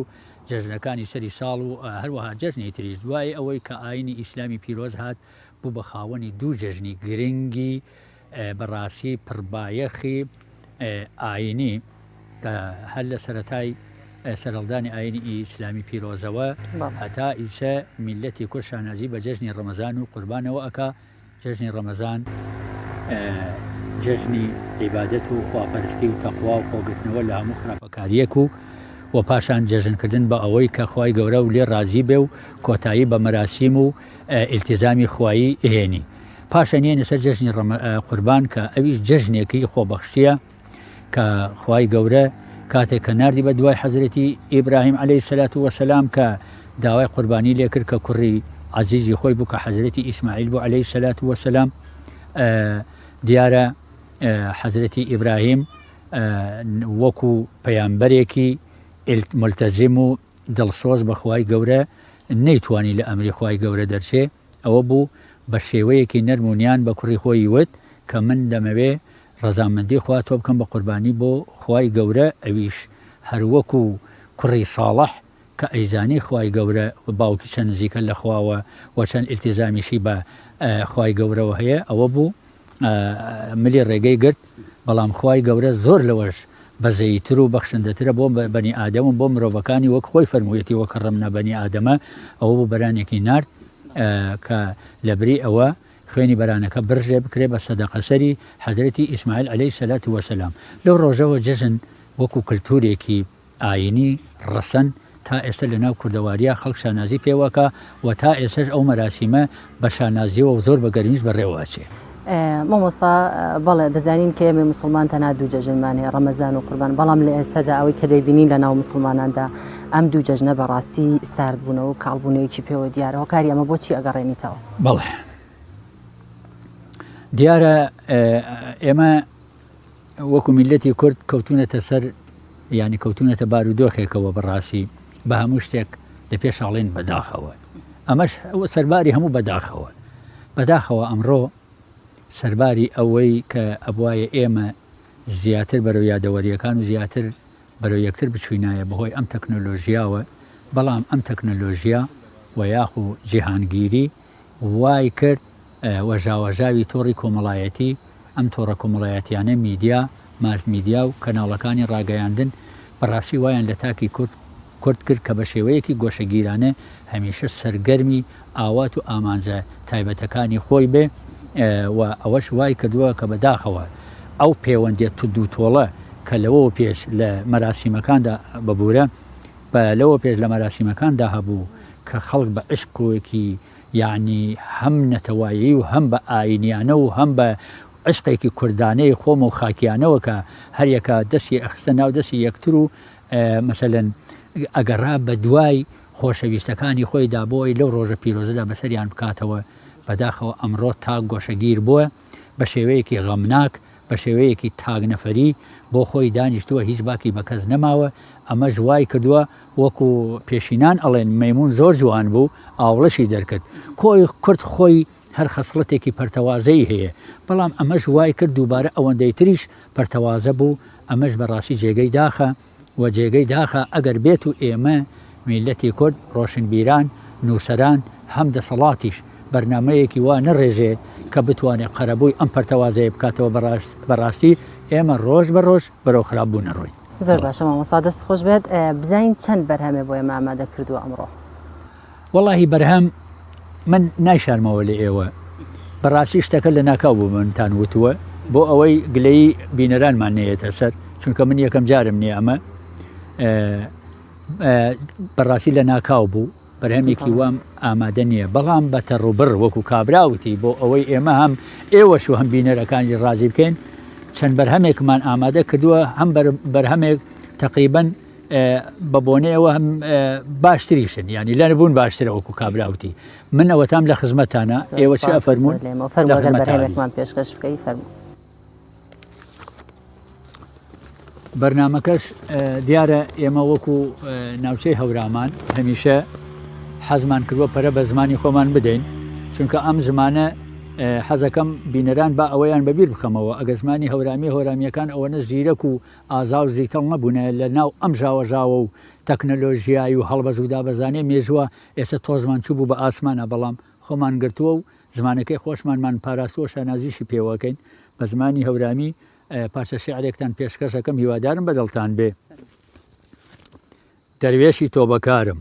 جەژنەکانی سەری ساڵ و هەروەها جەژنی تریش دوای ئەوەی کە ئاینی ئیسلامی پیرۆز هات بوو بە خاوەنی دوو جەژنی گرنگی بەڕاستی پڕبایەخی ئاینی کە هەر لە سەرەتای سەرەڵدانی ئاینی ئیسلامی پیرۆزەوە هەتا ئیچە میلەتی کورد شانازی بە جەژنی ڕەمەزان و قوربانەوە ئەکا جەژنی ڕەمەزان جەژنی عیبادەت و خواپەرستی و تەقوا و خۆگرتنەوە لە هەموو خراپەکاریەک و پاشان جەژنکردن بە ئەوەی کە خوای گەورە و لێ ڕازی بێ و کۆتایی بە مەراسیم و ئیلتیزامی خوایی هێنی پاشان یێنە سەر جەژنی قوربان کە ئەویش جەژنێکی خۆبەخشیە کە خوای گەورە کاتێک کە نردی بە دوای حەزرەتی ئیبراهیم عەلەیهی سەلات وەسەلام کە داوای قوربانی لێ کرد کە کوڕی عزیزی خۆی بوو کە حەزرەتی ئیسماعیل بوو عەلەیهی سەلات وەسەلام دیارە حەزرەتی ئیبراهیم وەکو پەیامبەرێکی ملتەزم و دڵسۆز بە خوای گەورە نەیتوانی لە ئەمری خوای گەورە دەرچێ ئەوە بوو بە شێوەیەکی نەرمونیان بە کوڕی خۆی وت کە من دەمەوێ ڕەزامەندی خوا تۆ بکەم بە قوربانی بۆ خوای گەورە ئەویش هەروەکو کوڕی ساڵح کە ئەیزانی خوای گەورە باوکی چەند نزیکە لە خواوە و چەند ئیلتیزامیشی بە خوای گەورەوە هەیە ئەوە بوو ملی ڕێگەی گرت بەڵام خوای گەورە زۆر لەوەش بەزەیتر و بەخشندەترە بۆ بەنی ئادەم و بۆ مرۆڤەکانی وەک خۆی فەرموویەتی وەکە ڕەمنە بەنی ئادەمە ئەوە بوو بەرانێکی نارد کە لەبری ئەوە خوێنی بەرانەکە برژێ بکرێ بە سەدەقەسەری حەزرەتی ئیسماعیل عەلەیهی سەلات وەسەلام لەو ڕۆژەوە جەژن وەکو کللتورێکی ئاینی ڕەسەن تا ئێستا لە ناو کوردەواریە خەڵک شانازی پێوەکە و تا ئێستش ئەو مەراسیمە بە شانازیەوە و زۆر بە گەرمیش بەڕێوەچێ مامۆستا بەڵێ دەزانین کە ئێمە مسلمان تەنها دوو جەژنمان هەیە ڕەمەزان و قوربان بەڵام لە ئێستادا ئەوەی کە دەیبینین لە ناو مسلماناندا ئەم دوو جەژنە بەڕاستی ساردبوونەوە و کاڵبوونەوەیکی پێوە دیارەوە کاری ئەمە بۆچی ئەگەڕێنیتەوە بەڵێ دیارە ئێمە وەکو میلەتی کورد کەوتونەتە سەر ینی کەوتونەتە بارودۆخێکەوە بەڕاستی بە هەموو شتێک لە پێشاڵێن بەداخەوە ئەمەش سەرباری هەموو بەداخەوە ئەمڕۆ سەرباری ئەوەی کە ئەبوایە ئێمە زیاتر بەرەو یادەوەریەکان و زیاتر بەرەو یەکتر بچوینایە بەهۆی ئەم تەکنۆلۆژیاوە بەڵام ئەم تەکنۆلۆژیا و یاخو جیهانگیری وای کرد وەژاوەژاوی تۆڕی کۆمەڵایەتی ئەم تۆڕە کۆمەڵایەتیانە میدیا ماس میدیا و کەناڵەکانی ڕاگەیاندن بەڕاستی وایان لە تاکی کورد کرد کە بە شێوەیەکی گۆشەگیرانە هەمیشە سەرگەرمی ئاوات و ئامانجە تایبەتەکانی خۆی بێ و ئەوەش وای کردووە کە بەداخەوە ئەو پەیوەندێت تو دوو تۆڵە کە لەوە پێش لە مەراسیمەکاندا ببوورە بە لەوە پێش لە مەراسیمەکاندا هەبوو کە خەڵک بە عشقۆکی یعنی هەم نەتەوایی و هەم بە ئاینیانە و هەم بە عشقێکی کوردانەی خۆمە و خاکیانەوە کە هەریەکە دەستی ئەخستە ناو دەستی یەکتر و مەسەلەن ئەگەڕا بە دوای خۆشەویستەکانی خۆیدا بۆی لەو ڕۆژە پیرۆزەدا بەسەریان بکاتەوە بەداخەوە ئەمڕۆ تاک گۆشەگیر بووە بە شێوەیەکی غەمناک بە شێوەیەکی تاگنەفەری بۆ خۆی دانیشتووە هیچ باکی بە کەس نەماوە ئەمە ژوای کردووە وەکو پێشینان ئەڵێن مەیمون زۆر جوان بوو ئاوڵەشی دەرکرد کۆی کورد خۆی هەر خەسڵەتێکی پەرتەوازەی هەیە بەڵام ئەمەش وای کرد دووبارە ئەوەندەی تریش پەرتەوازە بوو ئەمەش بەڕاستی جێگەی داخە و جێگەی داخە ئەگەر بێت و ئێمە میلەتی کورد ڕۆشنبیران نووسەران هەم دەسەڵاتیش بەرنمەیەکی وا نەڕێژێ کە بتوانێت قەرەبووی ئەم پەرتەوازەیە بکاتەوە بەڕاستی ئێمە ڕۆژ بە ڕۆژ بەرەو خراپبوو نەڕۆی زۆر باشە مامۆستا دەست خۆش بێت بزانین چەند بەرهەمێ بۆ ئێمە ئامادە کردووە ئەمڕۆ وەڵاهی بەرهەم من نایشارمەوە لە ئێوە بەڕاستی شتەکە لە ناکاو بوو منتان وتووە بۆ ئەوەی گلەی بینەرانمان نەیەتە سەر چونکە من یەکەم جارم نییە ئەمە بەڕاستی لە ناکاو بوو بەرهەمێکی وام ئامادە نییە بەڵام بە تەڕوبڕ وەکو کابراوتی بۆ ئەوەی ئێمە هەم ئێوەش و هەم بینەرەکانی ڕازی بکەین چەند بەرهەمێکمان ئامادە کردووە هەم بەرهەمێک تقریبەن بە بۆنەیەوە هەم باشتریشن ینی لە نەبوون باشترە وەکو کابراوتی من ئەوەتام لە خزمەتانە ئێوە چ ئەفەرمون پێشکەش بکەی فەرموو بەرنمەکەش دیارە ئێمە وەکو ناوچەی هەورامان هەمیشە حەزمان کردووە پەرە بە زمانی خۆمان بدەین چونکە ئەم زمانە حەزەکەم بینەران با ئەوەیان بەبیر بخەمەوە ئەگە زمانی هەورامیەکان ئەوەنە زیرەک و ئازا و زیتەڵ نەبوونە لە ناو ئەم ژاوەژاوە و تەکنەلۆژیایی و هەڵبەز و دابەزانێ مێژووە ئێستا تۆزمان چوو بوو بە ئاسمانە بەڵام خۆمان گرتووە و زمانەکەی خۆشمانمان پاراستوە شانازیشی پێوەکەین بە زمانی هەورامی پارچە شێعرێکتان پێشکەشەکەم هیوادارم بەدڵتان بێ دەروێشی تۆبەکارم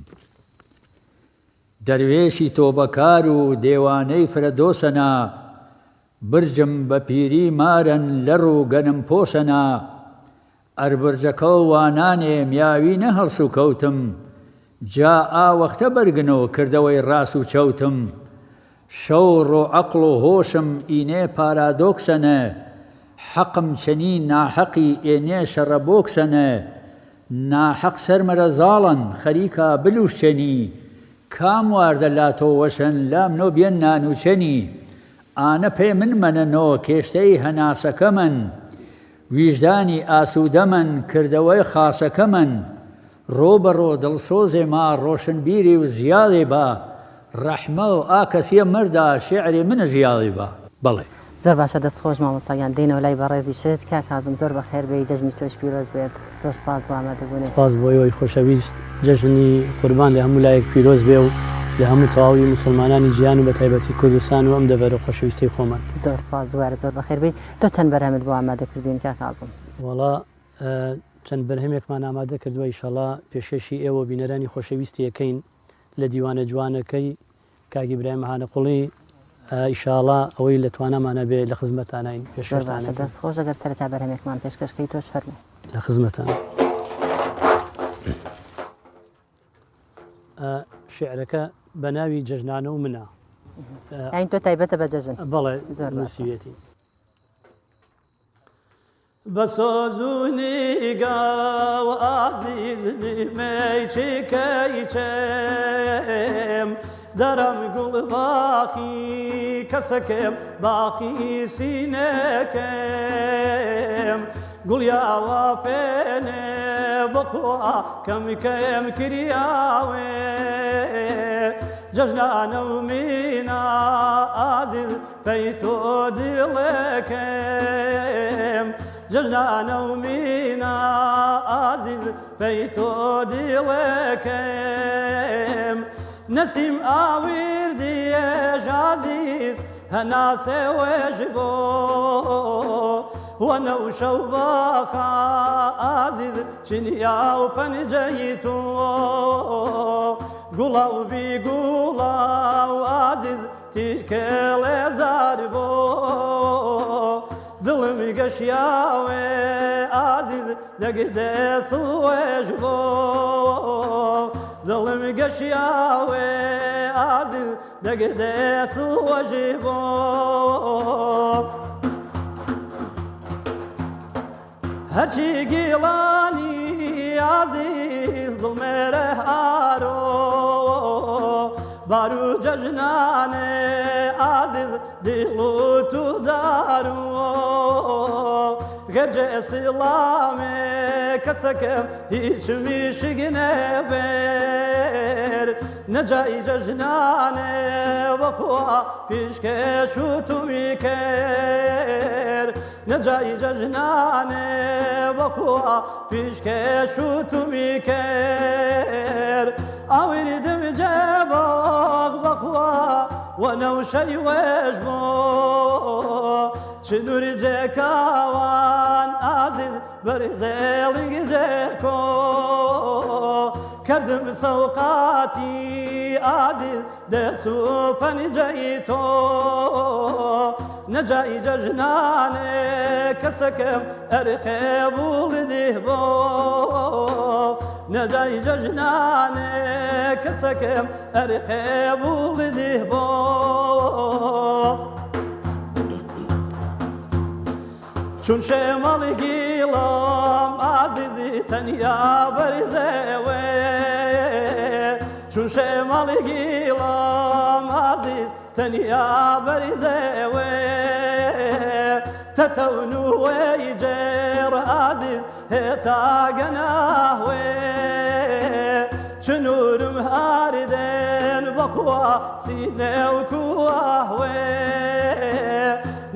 دەروێشی تۆبەکار و دێوانەی فرەدۆسەنا برجم بە پیری مارن لەڕ و گەنم پۆشەنا ئەربرجەکە و وانانێ میاوی نەهەڵس و کەوتم جا ئاوەختە بەرگنەوە کردەوەی ڕاست و چەوتم شەو ڕۆعەقڵ و هۆشم ئینێ پارادۆکسەنە حەقم چەنی ناحەقی ئێنێ شەڕەبۆکسەنە ناحەق سەرمەرە زاڵن خەریکە بلوشچەنی کام واردە لاتۆ وەشەن لام نۆ بێن نانوچەنی ئانە پێ من منەنەوە کێشتەی هەناسەکە من ویژدانی ئاسوودە من کردەوەی خاسەکە من ڕۆبەڕۆ دڵسۆزێ ما ڕۆشنبیری و زیاڵێ بە ڕەحمە و ئاکەسیە مردا شێعری منە ژیاڵی بە بەڵێ زۆر باشە دەستخۆش مامۆستاگیان دێنەوە لای بەڕێزی شت کا کازم زۆر بەخێر بێ جەژنی تۆش پیرۆز بێت زۆر سپاس بۆ ئامادەبوونێ سپاس بۆ ئەوەی خۆشەویست جەژنی قوربان لە هەموو لایەک پیرۆز بێ و لە هەموو تەواوی مسلمانانی گیان و بە تایبەتی کوردستان و ئەم دەڤەرە خۆشەویستی خۆمان زۆر سپاس دووارە زۆر بەخێر بێ تۆ چەند بەرهەمت بۆ ئامادەکردین کا کازم وەڵا چەند بەرهەمێکمان ئامادە کردووە ئیشەڵا پێشێشی ئێوە بینەرانی خۆشەویستی یەکەین لە دیوانە جوانەکەی کاگی برایم هانەقوڵی ئیشاڵا ئەوەی لە توانامانە بێ لە خزمەتانین پێشباشە دەست خۆش ئەگەر سەرەتا بەرهەمێکمان پێشکەشکەی تۆش فەرموو لە خزمەتان شعرەکە بە ناوی جەژنانە و منە ئاین تۆ تایبەتە بە جەژن بەڵێ نووسیوێتی بە سۆزوونیگا و ئازیزنیمەی چیکەیچێم دەرەم گوڵ باقی کەسەکەم باقی سینەکەم گوڵیاوە پێنێ بخوا کەمکەم کریاوێ جەژنانە و مینا ئازیز پەی تۆ دڵەکەم جەژنانە و مینا ئازیز پەی تۆ دڵەکەم نسیم ئاوردیێژ ئازیز هەناسێ وێژ بۆ وەنە و شەو باقا ئازیز چنیا و پەنجەی تۆ گوڵە و بیگوڵە و ئازیز تیکە لێزار بۆ دڵم گەشیاوێ ئازیز دەگدێ سوێژ بۆ دڵم گەشیاوێ ئازیز دەگدێ سوێژ بۆ هەرچی گیڵانی ئازیز دڵمێرە هارۆ بارو جەژنانێ ئازیز دیڵ و تو دارۆ گەرجە ئەسیڵامێ کەسەکەم هیچ میشگ نەبێر نەجای جەژنانێ وەخوا پیشکەش و تومی کەر نەجای جەژنانێ وەخوا پیشکەش و تومی کەر ئاوردم جەباغ بەخوا وەنەوشەی وێژ بۆ چنووری جێکاوان ئازیز بەرزێڵی جێکۆ کردم سەوقاتی ئازیز دەس و پەنجەی تۆ نەجای جەژنانێ کەسەکەم ئەرقێ بوڵدی بۆ نەجای جەژنانێ کەسەکەم ئەرقێ بوڵدی بۆ چون شێمەڵی گیڵم ئازیزی تەنیا بەرزێوێ چون شێمەڵی گیڵم ئازیز تەنیا بەرزێوێ تەتەون و وێی جێڕ ئازیز هێتا گەناوێ چنورم هاردێن بەخوا سینێ و کوواوێ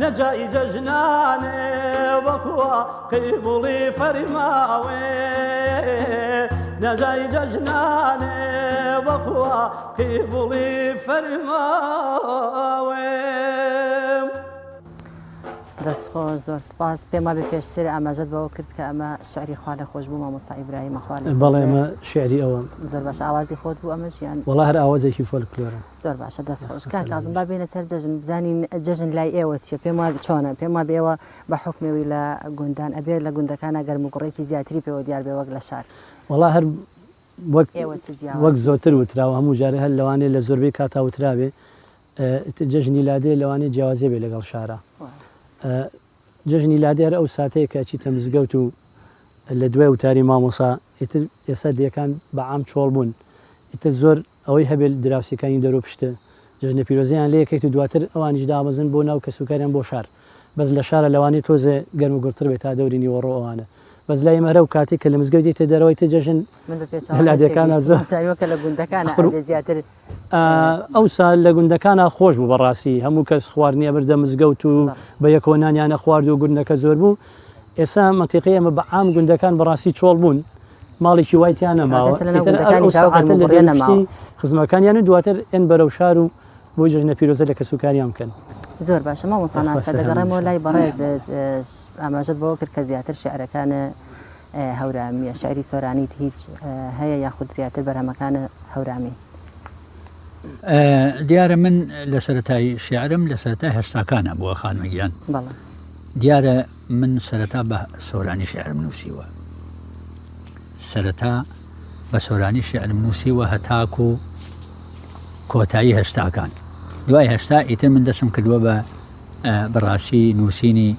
نەجای جەژنانێ وەخوا قیبوڵی فەرماوێ نەجای جەژنانێ وەخوا قیبوڵی فەرماوێ دەستخۆش زۆر سپاس پێما بە پێشتر ئاماژەت بەوە کرد کە ئەمە شعری خوا لە خۆش بوو مامۆستا ئیبراهیم خوا بەڵێ ئەمە شعری ئەوە زۆر باشە ئاوازی خۆت بوو ئەمەش یان وەڵا هەر ئاوازێکی فۆلکلۆرە زۆر باشە دەستخۆش کاک کازم با بێنە سەر جەژن بزانین جەژن لای ئێوە چیە پێم وایە چۆنە پێم وایە بێەوە بە حوکمێوی لە گوندان ئەبێت لە گوندەکانە گەرموگوڕێکی زیاتری پێوە دیار بێ وەک لە شار وەڵا هەر وەک زۆرتر وتراوە هەموو جارە هەر لەوانێ لە زۆربەی کاتا وتراوێ جەژنی لادێ لەوانێ جیاوازێ بێ لەگەڵ شارە جەژنی لادێر ئەو ساتەیە کە چیتە مزگەوت و لە دوای وتاری مامۆسا ئێستا دیەکان بە عام چۆڵ بوون ئیتر زۆر ئەوەی هەبێت دراوسەکانی دەرۆ پشتە جژنە پیرۆزیان لێ یەکەیت و دواتر ئەوانیش دامەزن بۆ ناو کەسوکاریان بۆ شار بەس لە شارە لەوانەیە تۆزە گەرم و گورتر بێت تا دەوری نیوەڕۆ ئەوانە بەس لای مەرە و کاتێک کە لە مزگەوت دێتە دەرەوەی تە جەژن لادەکانە لە گوندەکان زیاتر ئەو سال لە گوندەکانە خۆش بوو بەڕاستی هەموو کەس خواردنیە بردە مزگەوت و بە یەکۆنانیانە خوارد و گوندەکە زۆر بوو ئێستا مەنتیقی ئەمە بە عام گوندەکان بەڕاستی چۆڵ بوون ماڵێکی وایتیان نەماوە خزمەکانیان و دواتر ئەن بەرەو شار و بۆ جژنە پیرۆزە لە کەسوکاریان بکەن زۆر باشە مامۆستاناسە دەگەڕێمەوە لای بەڕێزت ئاماژت بۆ کرد کە زیاتر شعرەکانە هەورامیە شعری سۆرانیت هیچ هەیە یاخود زیاتر بەرهەمەکانە هەورامی دیارە من لە سەرەتای شعرم لە سەرەتای هەشتاکانە بووە خانمەگیان دیارە من سەرەتا بە سۆرانی شعرم نووسیوە سەرەتا بە سۆرانی شعرم نووسیوە هەتاک و کۆتایی هەشتاکان دوای هەشتا ئیتر من دەسم کردووە بە بەڕاستی نووسینی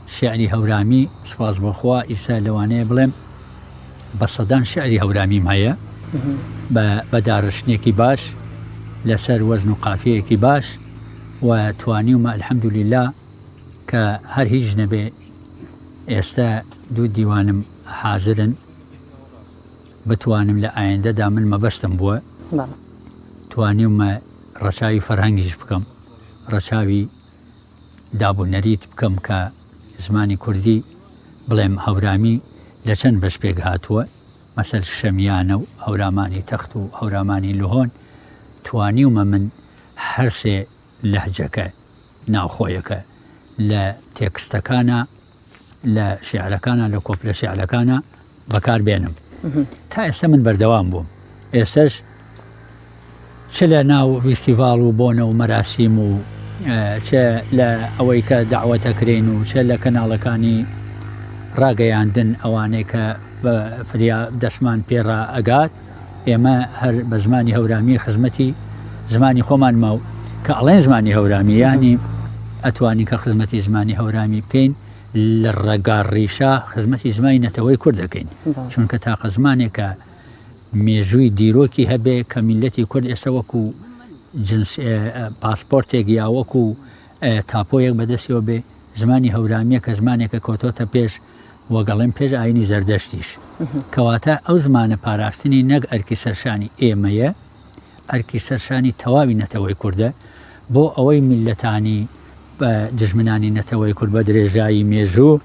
شعری هەورامی سپاس بۆخوا ئیسا لەوانەیە بڵێم بە سەدان شعری هەورامیم هەیە بە داڕشتێکی باش لەسەر وەزن و قافیەیەکی باش و توانیومە الحەمدولیلا کە هەر هیچ نەبێ ئێستا دوو دیوانم حازرن بتوانم لە ئایندەدا من مەبەستم بووە توانیومە ڕەچاوی فەرهەنگیش بکەم ڕەچاوی دابوونەریت بکەم کە زمانی کوردی بڵێم هەورامی لە چەند بەش پێک هاتووە مەسەر شەمیانە و هەورامانی تەخت و هەورامانی لۆهۆن توانیومە من هەرسێ لەهجەکە ناوخۆیەکە لە تێکستەکانە لە شعرەکانە لە کۆپلە شعرەکانە بەکار بێنم تا ئێستا من بەردەوام بووم ئێستش چ لە ناو فیستیڤاڵ و بۆنە و مەراسیم و چ لە ئەوەی کە داوەتەکرێن و چ لە کەناڵەکانی ڕاگەیاندن ئەوانەی کە فریا دەسمان پێڕا ئەگات ئێمە هەر بە زمانی هەورامی خزمەتی زمانی خۆمان ماو کە ئەڵێن زمانی هەورامی ینی ئەتوانی کە خزمەتی زمانی هەورامی بکەین لە ڕێگاڕیشا خزمەتی زمانی نەتەوەی کورد دەکەین چونکە تاقە زمانێکە مێژووی دیرۆکی هەبێ کە میلەتی کورد ئێستا وەکو پاسپۆرتێک یا وەکو تاپۆیەک بەدەستیەوە بێ زمانی هەورامیە کە زمانێکە کۆتۆتە پێش وەگەڵێن پێش ئاینی زەردەشتیش کەواتە ئەو زمانە پاراستنی نەک ئەرکی سەرشانی ئێمەیە ئەرکی سەرشانی تەواوی نەتەوەی کووردە بۆ ئەوەی میلەتانی دژمنانی نەتەوەی کورد بە درێژایی مێژوو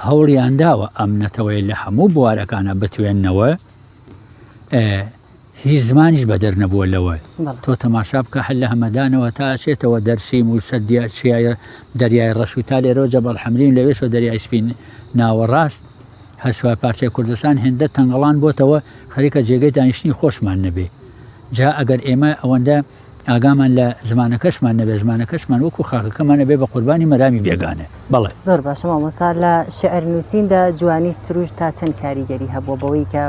هەوڵیان داوە ئەم نەتەوەی لە هەموو بوارەکانە بتوێننەوە هیچ زمانیش بەدەر نەبووە لەوە تۆ تەماشا بکە هەل لە هەمەدانەوە تا چێتەوە دەرسیم و سەردیاچیایە دەریای ڕەش و تا لێرۆ جەبەڵ حەمرین لەوێشەوە دەریای سپین ناوەڕاست هەسوای پارچەی کوردستان هێندە تەنگەڵان بۆتەوە خەریکە جێگەی دانیشتنی خۆشمان نەبێ جا ئەگەر ئێمە ئەوەندە ئاگامان لە زمانەکەشمان نەبێ زمانەکەشمان وەکو خاکەکەمانە بێ بە قوربانی مەرامی بێگانە بەڵێ زۆر باشە مامۆستا لە شعر نووسیندا جوانی سروش تا چەند کاریگەری هەبووە بەوەی کە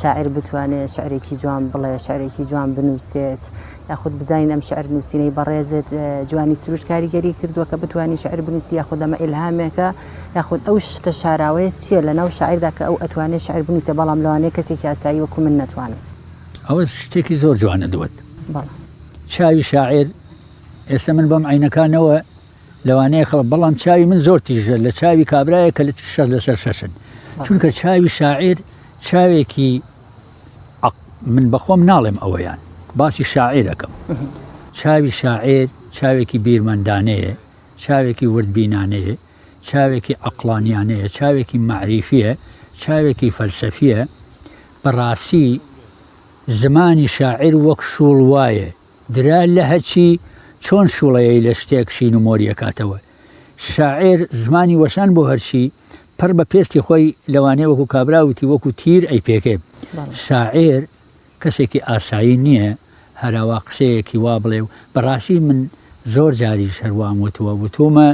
شاعر بتوانێت شعرێکی جوان بڵێ شعرێکی جوان بنووسێت یاخود بزانین ئەم شعر نووسینەی بەڕێزت جوانی سروش کاریگەری کردووە کە بتوانانی شعر بنووسی یاخود ئەمە ئیلهامێکە یاخود ئەو شتە شاراوەیە چییە لە ناو شاعردا کە ئەو ئەتوانێت شعر بنووسێ بەڵام لەوانەیە کەسێکی ئاسایی وەکو من نەتوانێت ئەوە شتێکی زۆر جوانە دوت چاوی شاعر ئێستا من بەم عینەکانەوە لەوانەیە خەڵ بەڵام چاوی من زۆر تیژە لە چاوی کابرایە کە لە شەش لەسەر شەشن چونکە چاوی شاعر چاوێکی من بەخۆم ناڵێم ئەوەیان باسی شاعیرەکەم چاوی شاعر چاوێکی بیرمەندانەیە چاوێکی وردبینانەیە چاوێکی عەقڵانیانەیە چاوێکی معریفیە چاوێکی فەلسەفیە بەڕاستی زمانی شاعر وەک شوڵ وایە درا لە هەچی چۆن شوڵەیە لە شتێک شین و مۆریە کاتەوە شاعر زمانی وەشان بۆ هەرچی پڕ بە پێستی خۆی لەوانەیە وەکو کابراوتی وەکو تیر ئەی پێکێ شاعر کەسێکی ئاسایی نییە هەراوا قسەیەکی وا بڵێ و بەڕاستی من زۆر جاری شەروام وتووە وتومە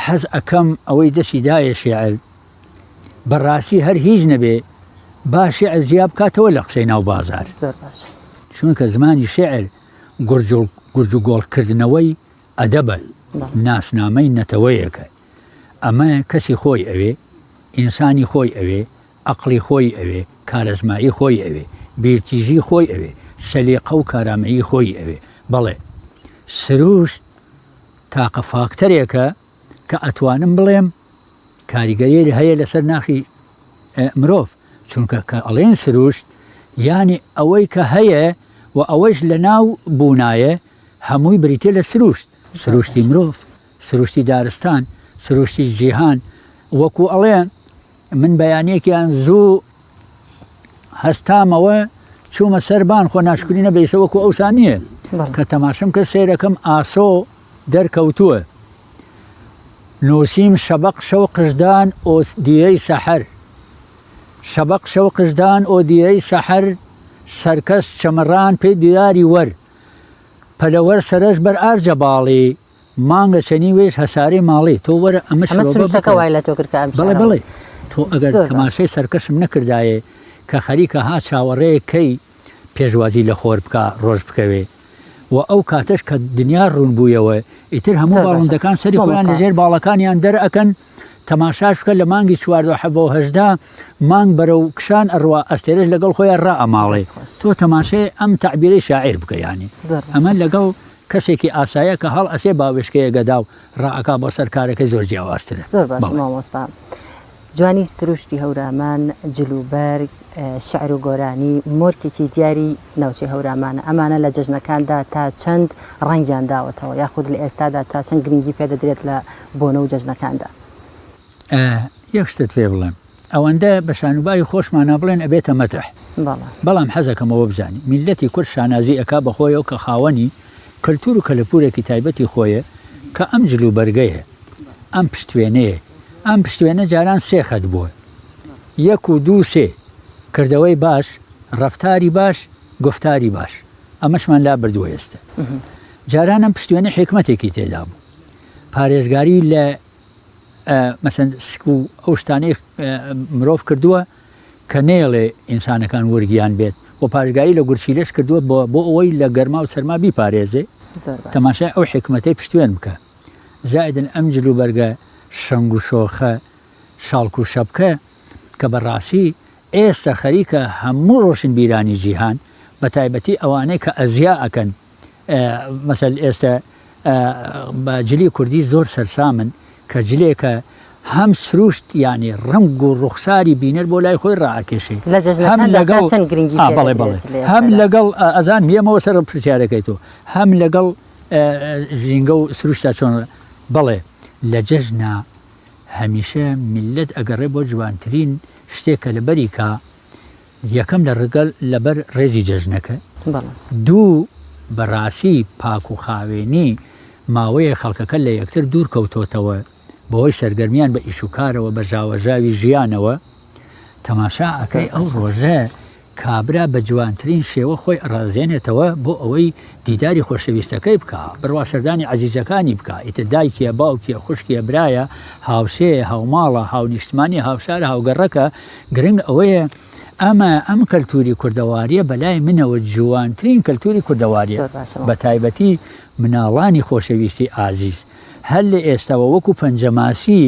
حەز ئەەکەم ئەوەی دەستی دایە شێعر بەڕاستی هەر هیچ نەبێ با شێعر جیا بکاتەوە لە قسەی ناو بازار چونکە زمانی شێعر گورج و گۆڵکردنەوەی ئەدەبە ناسنامەی نەتەوەیەکە ئەمە کەسی خۆی ئەوێ ئینسانی خۆی ئەوێ عەقڵی خۆی ئەوێ کارەزمایی خۆی ئەوێ بیرتیژی خۆی ئەوێ سەلیقە و کارامەیی خۆی ئەوێ بەڵێ سروشت تاقە فاکتەرێکە کە ئەتوانم بڵێم کاریگەری هەیە لەسەر ناخی مرۆڤ چونکە کە ئەڵێن سروشت یانی ئەوەی کە هەیە و ئەوەش لە ناو بوونایە هەمووی بریتێ لە سروشت سروشتی مرۆڤ سروشتی دارستان سروشتی جیهان وەکو ئەڵێن من بەیانەیەکیان زوو هەستامەوە چوومە سەربان خۆ ناشکری نەبێسە وەکو ئەوسانیە کە تەماشم کە سێرەکەم ئاسۆ دەرکەوتووە نووسیم شەبق شەو قژدان ئۆدیەی سەحەر شەبق شەو قژدان ئۆدیەی سەحەر سەرکەس چەمەڕان پێی دیاری وەر پەلەوەر سەرش بەر ئارجە باڵی مانگە چەنی وێش هەسارەی ماڵی تۆ وەرە ئەمە بڵێ بڵێ تۆ ئەگەر تەماشای سەرکەشم نەکردایە کە خەریکە ها چاوەڕێیەکەی پێشوازی لە خۆر بکە ڕۆژ بکەوێ و ئەو کاتەش کە دنیا ڕوون بوویەوە ئیتر هەموو باڵندەکان سەری خۆیان لەژێر باڵەکانیان دەرئەکەن تەماشاش بکە لە مانگی 1970 مانگ بەرەو کشان ئەڕوا ئەستێرش لەگەڵ خۆیان ڕائەماڵێ تۆ تەماشای ئەم تعبیرەی شاعیر بکە ینی ئەمە لەگەڵ کەسێکی ئاسایە کە هەڵ ئەسێ باوێشکەیە گەدا و ڕائەکا بۆ سەرکارەکەی زۆر جیاوازترە زۆر باش مامۆستا جوانی سروشتی هەورامان جلوبەرگ شعر و گۆرانی مۆرکێکی دیاری ناوچەی هەورامانە ئەمانە لە جەژنەکاندا تا چەند ڕەنگیان داوەتەوە یاخود لە ئێستادا تا چەند گرنگی پێدەدرێت لە بۆنە و جەژنەکاندا یەک شتت پێ بڵێم ئەوەندە بە شانوبای خۆشمانە بڵێن ئەبێتە مەتەح بەڵام حەزەکەمەوە بزانی میلەتی کورد شانازی ئەکا بەخۆیەوە کە خاوەنی کەلتور و کەلەپورێکی تایبەتی خۆیە کە ئەم جلوبەرگەیە ئەم پشتوێنەیە ئەم پشتوێنە جاران سێ خەت بووە 1 و 2 3 کردەوەی باش ڕەفتاری باش گفتاری باش ئەمەشمان لا بردووە ئێستا جاران ئەم پشتوێنە حکمەتێکی تێدا بوو پارێزگاری لە مەسەن سک و ئەو شتانەی مرۆڤ کردووە کە نێڵێ ئینسانەکان وەرگیان بێت و پارێزگاری لە گورچیلەش کردووە بۆ ئەوەی لە گەرما و سەرما بیپارێزێ تەماشای ئەو حکمەتەی پشتوێن بکە زائدن ئەم جلوبەرگە شەنگ و شۆخە شاڵک و شەبکە کە بەڕاستی ئێستا خەریکە هەموو ڕۆشن بیرانی جیهان بە تایبەتی ئەوانەی کە ئەزیا ئەکەن مەسەل ئێستا بە جلی کوردی زۆر سەرسامن کە جلێکە هەم سروشت ینی ڕنگ و ڕوخساری بینەر بۆ لای خۆی ڕائکێشی هەم لەگەڵ ئەزان میێمەوە سەر پرسیارەکەی تۆ هەم لەگەڵ ژینگە و سروشتا چۆن بڵێ لە جەژنا هەمیشە میلەت ئەگەڕێ بۆ جوانترین شتێکە لەبەری کا یەکەم لە ڕگەل لەبەر ڕێزی جەژنەکە دوو بەڕاستی پاک و خاوێنی ماوەیە خەڵکەکە لە یەکتر دوور کەوتۆتەوە بۆهۆی سەرگەرمیان بە ئیشوکارەوە بە ژاوەژاوی ژیانەوە تەماشا ئەەکەی ئەو ڕۆژە کابرا بە جوانترین شێوە خۆی ڕازێنێتەوە بۆ ئەوەی دیداری خۆشەویستەکەی بکە بڕوا سەردانی عزیزەکانی بکە ئیتر دایکیە باوکیە خوشکیە برایە هاوسەیە هاوماڵە هاونیشتمانی هاوشارە هاوگەڕەکە گرنگ ئەوەیە ئەم کەلتوری کوردەواریە بەلای منەوە جوانترین کەلتوری کوردەواریە بە تایبەتی مناڵانی خۆشەویستی ئازیز هەر لە ئێستاوە وەکو پەنجەماسی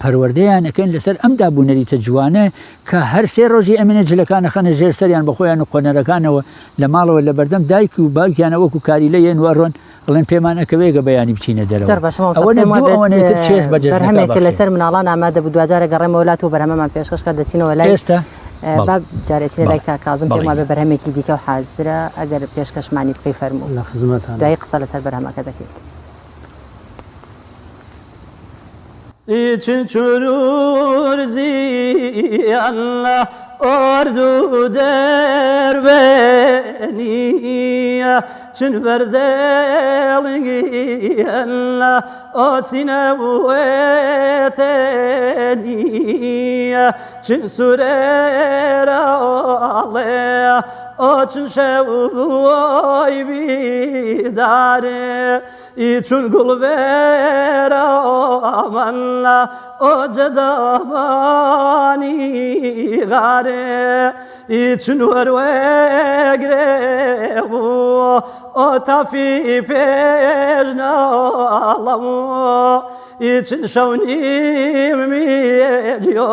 پەروەردەیان ئەەکەن لەسەر ئەم دابوونەریتە جوانە کە هەر سێ ڕۆژی ئەمینە جلەکانە خەنە ژێر سەریان بە خۆیان و قۆنەرەکانەوە لە ماڵەوە لە بەردەم دایکی و باوکیانە وەکو کاری لە یەن وەڕۆن ئەڵێن پێمانەکەوێگە بەیانی بچینە دەرەوەەوەێت چێش بەرهەمێکە لەسەر مناڵان ئامادە بوو دوجارە گەڕێمەوەلات و بەرهەمەمان پێشکەشکە دەچینەوە لای ئێستا جارێکی لای تا کازم پێما بە بەرهەمێکی دیکە و حازرە ئەگەر پێشکەشمانی بکەی فەرموو لە خزمەتان دوای قسە لەسەر بەرهەمەکە دەکەیت için çürüzi Allah ordu der beni çün berzelgi Allah o sineveteni çün sürer ağlaya o çün şevvoy bidare İçün gulber amanla o cedamani gare ئیچن وەروەگرێ بوو ئۆ تافی پێش ناڵەم ئیچن شەونیم میێجیۆ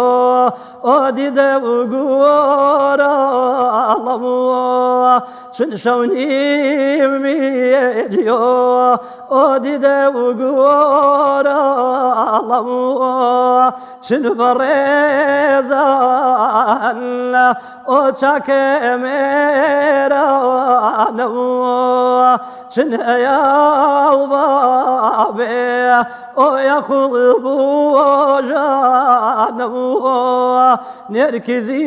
ئۆ دیدە و گۆڕەڵەم چن شەونیم میێجیۆ ئۆ دیدە و گۆڕەڵەم چن بەڕێزان ئۆ چاکە مێرانەوە چن هەیە و بابێ ئۆ یەخوڵ بۆژانەوە نێرکزی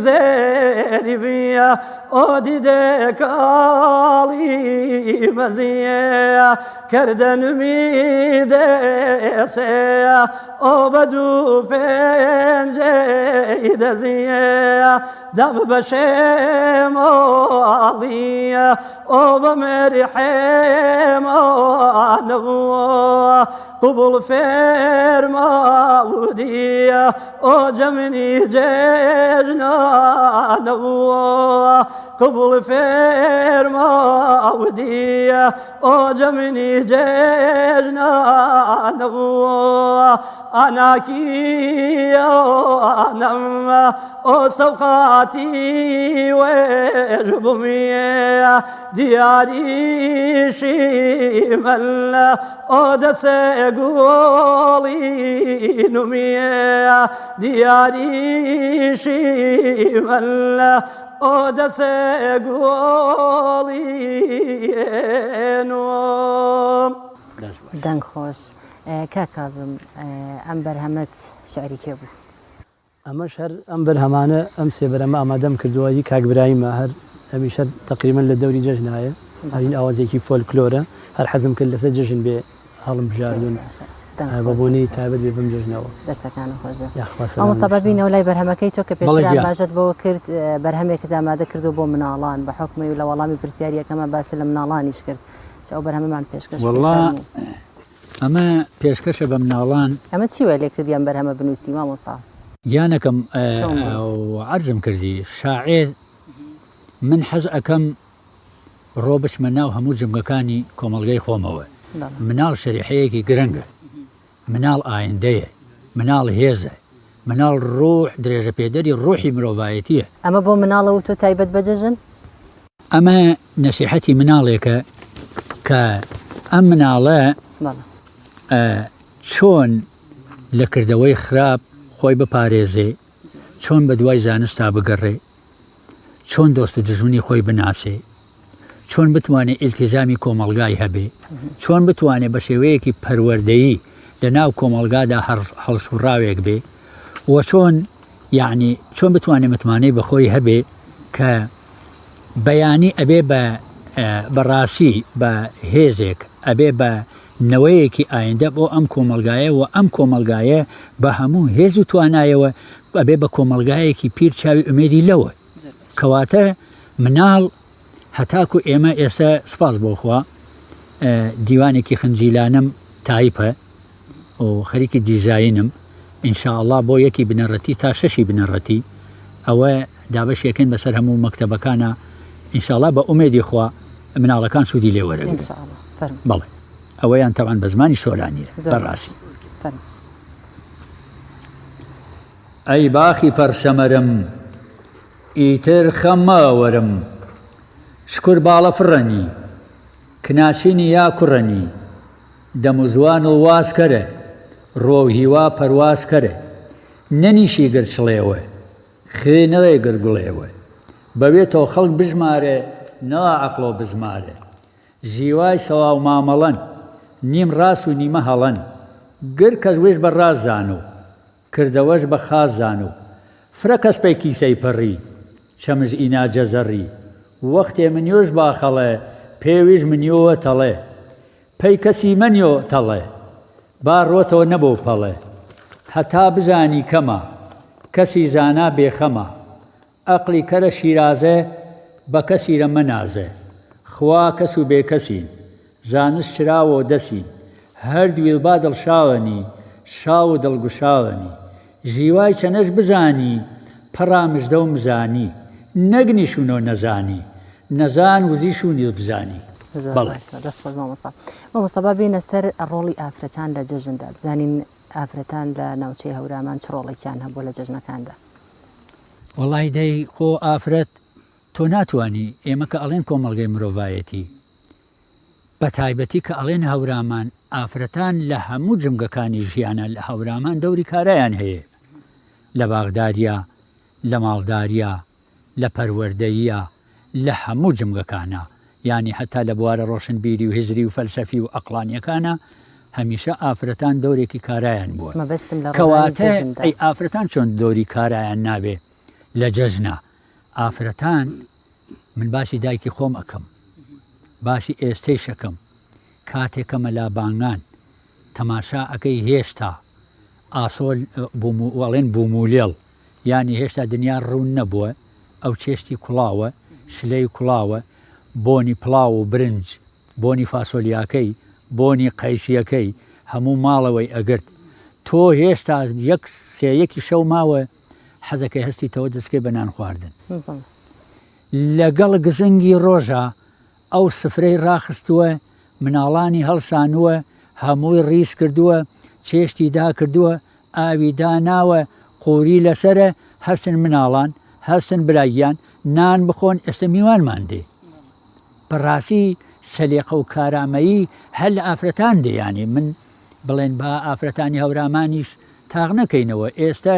زێری بە ئۆ دیدە کاڵی مەزیە کردنمی دەسێ ئۆ بە دوو پێنجەی دەزیە دەم بە شێماڵیە ئۆ بە مێری حێمانەوە قبول فرمودیە ئۆ جەمنی جێژنانەوە قبول فرمودیە ئۆ جەمنی جێژنانەوە ئاناکیەوانەم ئۆ سەوقاتی وێژ بوومیە دیاریشی مەلە ئۆ دەسێ گۆڵی نومیە دیاریشی مەلە ئۆ دەسێ گۆڵی نوم دەنگ خۆش کا کازم ئەم بەرهەمەت شعری کێ بوو ئەمەش هەر ئەم بەرهەمانە ئەم سێ بەرەمە ئامادەم کردووە کاکبرایمە هەر ئەمیشە تقریبن لە دەوری جەژنایە هەرین ئاوازێکی فۆلکلۆرە هەر حەزم کرد لەسەر جەژن بێ هەڵم بژاردون بەبوونی تایبەت بێ بم جەژنەوە دەستەکانە خۆشە ئەمەسەبە بینەوە لای بەرهەمەکەی تۆ کە پێشتر باژت بۆ کرد بەرهەمێکت ئامادە کردو بۆ مناڵان بە حکمی و لە وەڵامی پرسیاریەکەمە باسی لە مناڵانیش کرد ئەو بەرهەمەمان پێشکەش ئەمە پێشکەشە بە مناڵان ئەمە چی وێ لێ کردیان بەرهەمە بنووسی مامۆستا یانەکەم عەرزم کردی شاعیر من حەز ئەەکەم ڕۆ بچمە ناو هەموو جمگەکانی کۆمەڵگەی خۆمەوە مناڵ شەریحەیەکی گرنگە مناڵ ئایندەیە مناڵ هێزە مناڵ ڕۆح درێژە پێدەری ڕۆحی مرۆڤایەتیە ئەمە بۆ مناڵەوە تۆ تایبەت بەجەژن ئەمە نەسیحەتی مناڵێکە کە ئەم مناڵە چۆن لە کردەوەی خراپ خۆی بپارێزێ چۆن بە دوای زانستا بگەڕێ چۆن دۆست و دژمنی خۆی بناسێ چۆن بتوانێت ئیلتیزامی کۆمەڵگای هەبێ چۆن بتوانێت بە شێوەیەکی پەروەردەیی لە ناو کۆمەڵگادا هەڵسوڕاوێک بێ و چۆن یعنی چۆن بتوانێت متمانەی بەخۆی هەبێ کە بەیانی ئەبێ بەڕاستی بە هێزێک ئەبێ بە نەوەیەکی ئایندە بۆ ئەم کۆمەلگایە و ئەم کۆمەلگایە بە هەموو هێز و توانایەوە ئەبێ بە کۆمەلگایەکی پیر چاوی ئومێدی لەوە کەواتە مناڵ هەتاکو ئێمە ئێستا سپاس بۆخوا دیوانێکی خنجیلانم تایپە و خەریکی دیزاینم ئینشاءالله بۆ یەکی بنەڕەتی تا شەشی بنەڕەتی ئەوە دابەشێکن بەسەر هەموو مەکتەبەکانە ئینشاءالله بە ئومێدی خوا مناڵەکان سوودی لێوەرەگرن بەڵێ ئەوەیان تەوان بە زمانی سۆرانیە بەڕاستی ئەی باخی پەرسەمەرم ئیتر خەمەوەرم شکر باڵە فڕەنی کناچینی یا کوڕەنی دەموزوان و وازکەرە ڕۆ هیوا پەروازکەرە نەنیشی گرچڵێوە خێ نەڵێ گرگوڵێوە بەوێ تۆ خەڵک بژمارێ ناعەقڵۆ بزمارێ ژیوای سەواو مامەڵەن نیم ڕاست و نیمە هەڵەن گر کەس وێش بە ڕاست زان و کردەوەش بە خاز زان و فرە کەس پێی کیسەی پەڕی چەمز ئیناجە زەڕی وەختێ منیۆش باخەڵێ پێویش منیۆوە تەڵێ پێی کەسی منیۆ تەڵێ با ڕۆتەوە نەبوو پەڵێ هەتا بزانی کەمە کەسی زانا بێخەمە ئەقلی کەرە شیرازێ بە کەسی رە مەنازێ خوا کەس و بێکەسین زانست چراوە دەسین هەردووی با دڵشاوەنی شاو و دڵگوشاوەنی ژیوای چەنەش بزانی پەڕامژدە و مزانی نەگنیشونەوە نەزانی نەزان وزیشونی بزانی مامۆستا بینە سەر ڕۆڵی ئافرەتان لە جەژندا بزانین ئافرەتان لە ناوچەی هەورامان چ ڕۆڵێکیان هەبووە لە جەژنەکاندا وەڵای دەی خۆ ئافرەت تۆ ناتوانی ئێمە کە ئەڵێن کۆمەڵگەی مرۆڤایەتی بە تایبەتی کە ئەڵێن هەورامان ئافرەتان لە هەموو جمگەکانی ژیانە لە هەورامان دەوری کارایان هەیە لە باغداریە لە ماڵداریە لە پەروەردەییە لە هەموو جمگەکانە یعنی حتا لە بوارە ڕۆشنبیری و هزری و فەلسەفی و ئەقلانیەکانە هەمیشە ئافرەتان دەورێکی کارایان بووە کەواتە ئەی ئافرەتان چۆن دەوری کارایان نابێ لە جەژنە ئافرەتان من باسی دایکی خۆم ئەەکەم باسی ئێستەی شەکەم کاتێکە مەلابانگان تەماشا ئەەکەی هێشتا ئاسۆل وەڵێن بوومولێڵ ینی هێشتا دنیا ڕوون نەبووە ئەو چێشتی کوڵاوە شلەی کوڵاوە بۆنی پڵاو و برنج بۆنی فاسۆلیاکەی بۆنی قەیسیەکەی هەموو ماڵەوەی ئەگرت تۆ هێشتا سێیەکی شەو ماوە حەزەکەی هەستیتەوە دەستکەی بە نان خواردن لەگەڵ گزنگی ڕۆژە ئەو سفرەی ڕاخستووە مناڵانی هەڵسانووە هەمووی ڕیس کردووە چێشتی دا کردووە ئاوی داناوە قوری لەسرە هەستن مناڵان هەستن براییان نان بخۆن ئێستا میوانمان دێ بەڕاستی سەلێقە و کارامەیی هەر لە ئافرەتان دەیانی من بڵێن با ئافرەتانی هەورامانیش تاغ نەکەینەوە ئێستا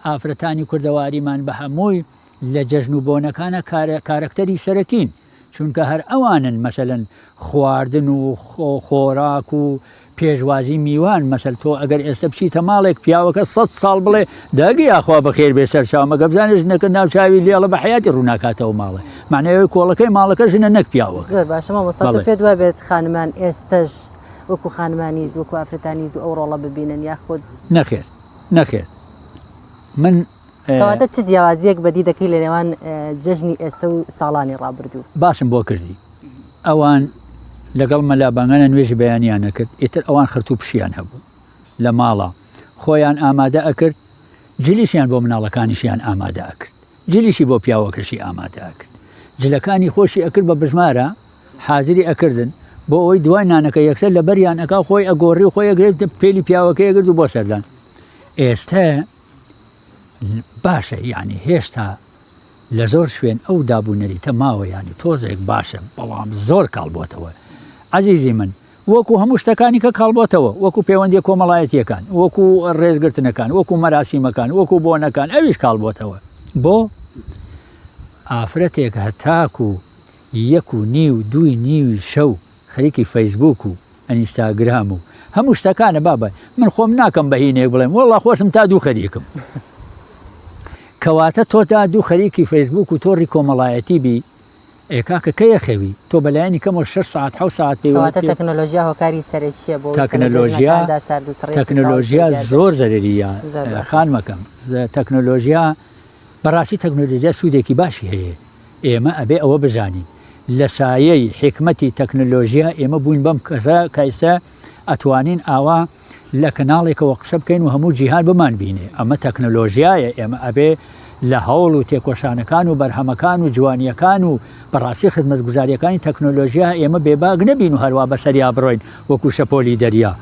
ئافرەتانی کوردەواریمان بە هەمووی لە جەژن و بۆنەکانە کارکتەری سەرەکین چونکە هەر ئەوانن مەسەلەن خواردن و خۆراک و پێشوازی میوان مەسەل تۆ ئەگەر ئێستا بچیتە ماڵێک پیاوەکە 100 ساڵ بڵێ داگی یاخوا بەخێر بێ سەرچاومەگە بزانێ ژنەکە ناوچاوی لێڵە بە حیاتی ڕووناکاتەوە ماڵێ معنەوەی کۆڵەکەی ماڵەکە ژنە نەک پیاوە زۆر باشە مامۆستا پێت وابێت خانمان ئێستش وەکو خانمانیز وەکو ئافرەتانیز و ئەو ڕۆڵە ببینن یاخود نەخێر نەخێر من کەواتە چ جیاوازیەک بەدی دەکەی لە نێوان جەژنی ئێستا و ساڵانی ڕابردوو باسم بۆ کردی ئەوان لەگەڵ مەلابانگانە نوێژی بەیانیان نەکرد ئێتر ئەوان خرت و پشیان هەبوو لە ماڵە خۆیان ئامادە ئەکرد جلیشیان بۆ مناڵەکانیشیان ئامادە ئەکرد جلیشی بۆ پیاوەکەشی ئامادە ئەکرد جلەکانی خۆشی ئەکرد بە بژمارە حازری ئەکردن بۆ ئەوەی دوای نانەکە یەکسەر لە بەریان ئەکا خۆی ئەگۆڕی و خۆی ئەگرێت پێلی پیاوەکە ئەگرد و بۆ سەردان ئێستا باشە یعنی هێشتا لە زۆر شوێن ئەو دابوونەریتە ماوە ینی تۆزێک باشە بەڵام زۆر کاڵبۆتەوە عزیزی من وەکو هەموو شتەکانی کە کاڵبۆتەوە وەکو پەیوەندی کۆمەڵایەتیەکان وەکو ڕێزگرتنەکان وەکو مەراسیمەکان وەکو بۆنەکان ئەویش کاڵبۆتەوە بۆ ئافرەتێک هەتاکو 1:30 2:30 شەو خەریکی فەیسبوک و ئەنیستاگرام و هەموو شتەکانە بابە من خۆم ناکەم بەهینێک بڵێم وەڵا خۆشم تا دوو خەریکم کەواتە تۆ تا دوو خەریکی فەیسبوک و تۆڕی کۆمەڵایەتی بی ئێکاکە کەیە خەوی تۆ بەلایانی کەمەوە 6 ساعت 7 ساعت پێواتە تەکنۆلۆژیا هۆکاری سەرەکیە بۆ تەکنۆلۆژیا زۆر زەرریە خانمەکەم تەکنۆلۆژیا بەڕاستی تەکنۆلۆژیا سوودێکی باشی هەیە ئێمە ئەبێ ئەوە بزانین لە سایەی حکمەتی تەکنۆلۆژیا ئێمە بووین بەم کەسە کایسە ئەتوانین ئاوا لە کەناڵێکەوە قسە بکەین و هەموو جیهان بمان بینێ ئەمە تەکنۆلۆژیایە ئێمە ئەبێ لە هەوڵ و تێکۆشانەکان و بەرهەمەکان و جوانیەکان و بەڕاستی خزمەتگوزاریەکانی تەکنۆلۆژیا ئێمە بێباگ نەبین و هەروە بەسەریا بڕۆین وەکو شەپۆلی دەریا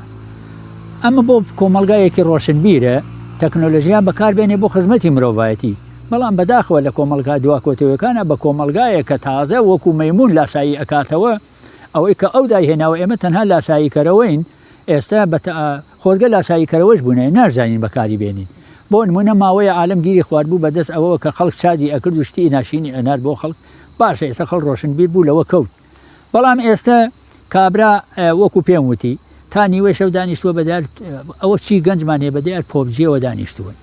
ئەمە بۆ کۆمەلگایەکی ڕۆشنبیرە تەکنۆلۆژیا بەکاربێنێ بۆ خزمەتی مرۆڤایەتی بەڵام بەداخەوە لە کۆمەلگا دواکۆتەوەکانە بە کۆمەلگایە کە تازە وەکو مەیمون لاسایی ئەکاتەوە ئەوەی کە ئەو داهێناوە ئێمە تەنها لاساییکەرەوەین ئێستا خۆزگە لاساییکەرەوەش بوونێ نازانین بەکاری بێنین بۆ نمونە ماوەیە عالەمگیری خواردبوو بەدەست ئەوەوە کە خەڵک چادی ئەکرد و شتی ناشینی ئەنار بۆ خەڵک باشە ئێستا خەڵ ڕۆشنبیر بوو لەوە کەوت بەڵام ئێستا کابرا وەکو پێم وتی تا نیوەی شەو دانیشتووە بەدار ئەوە چی گەنجمانێ بەدیار پۆبجیەوە دانیشتوون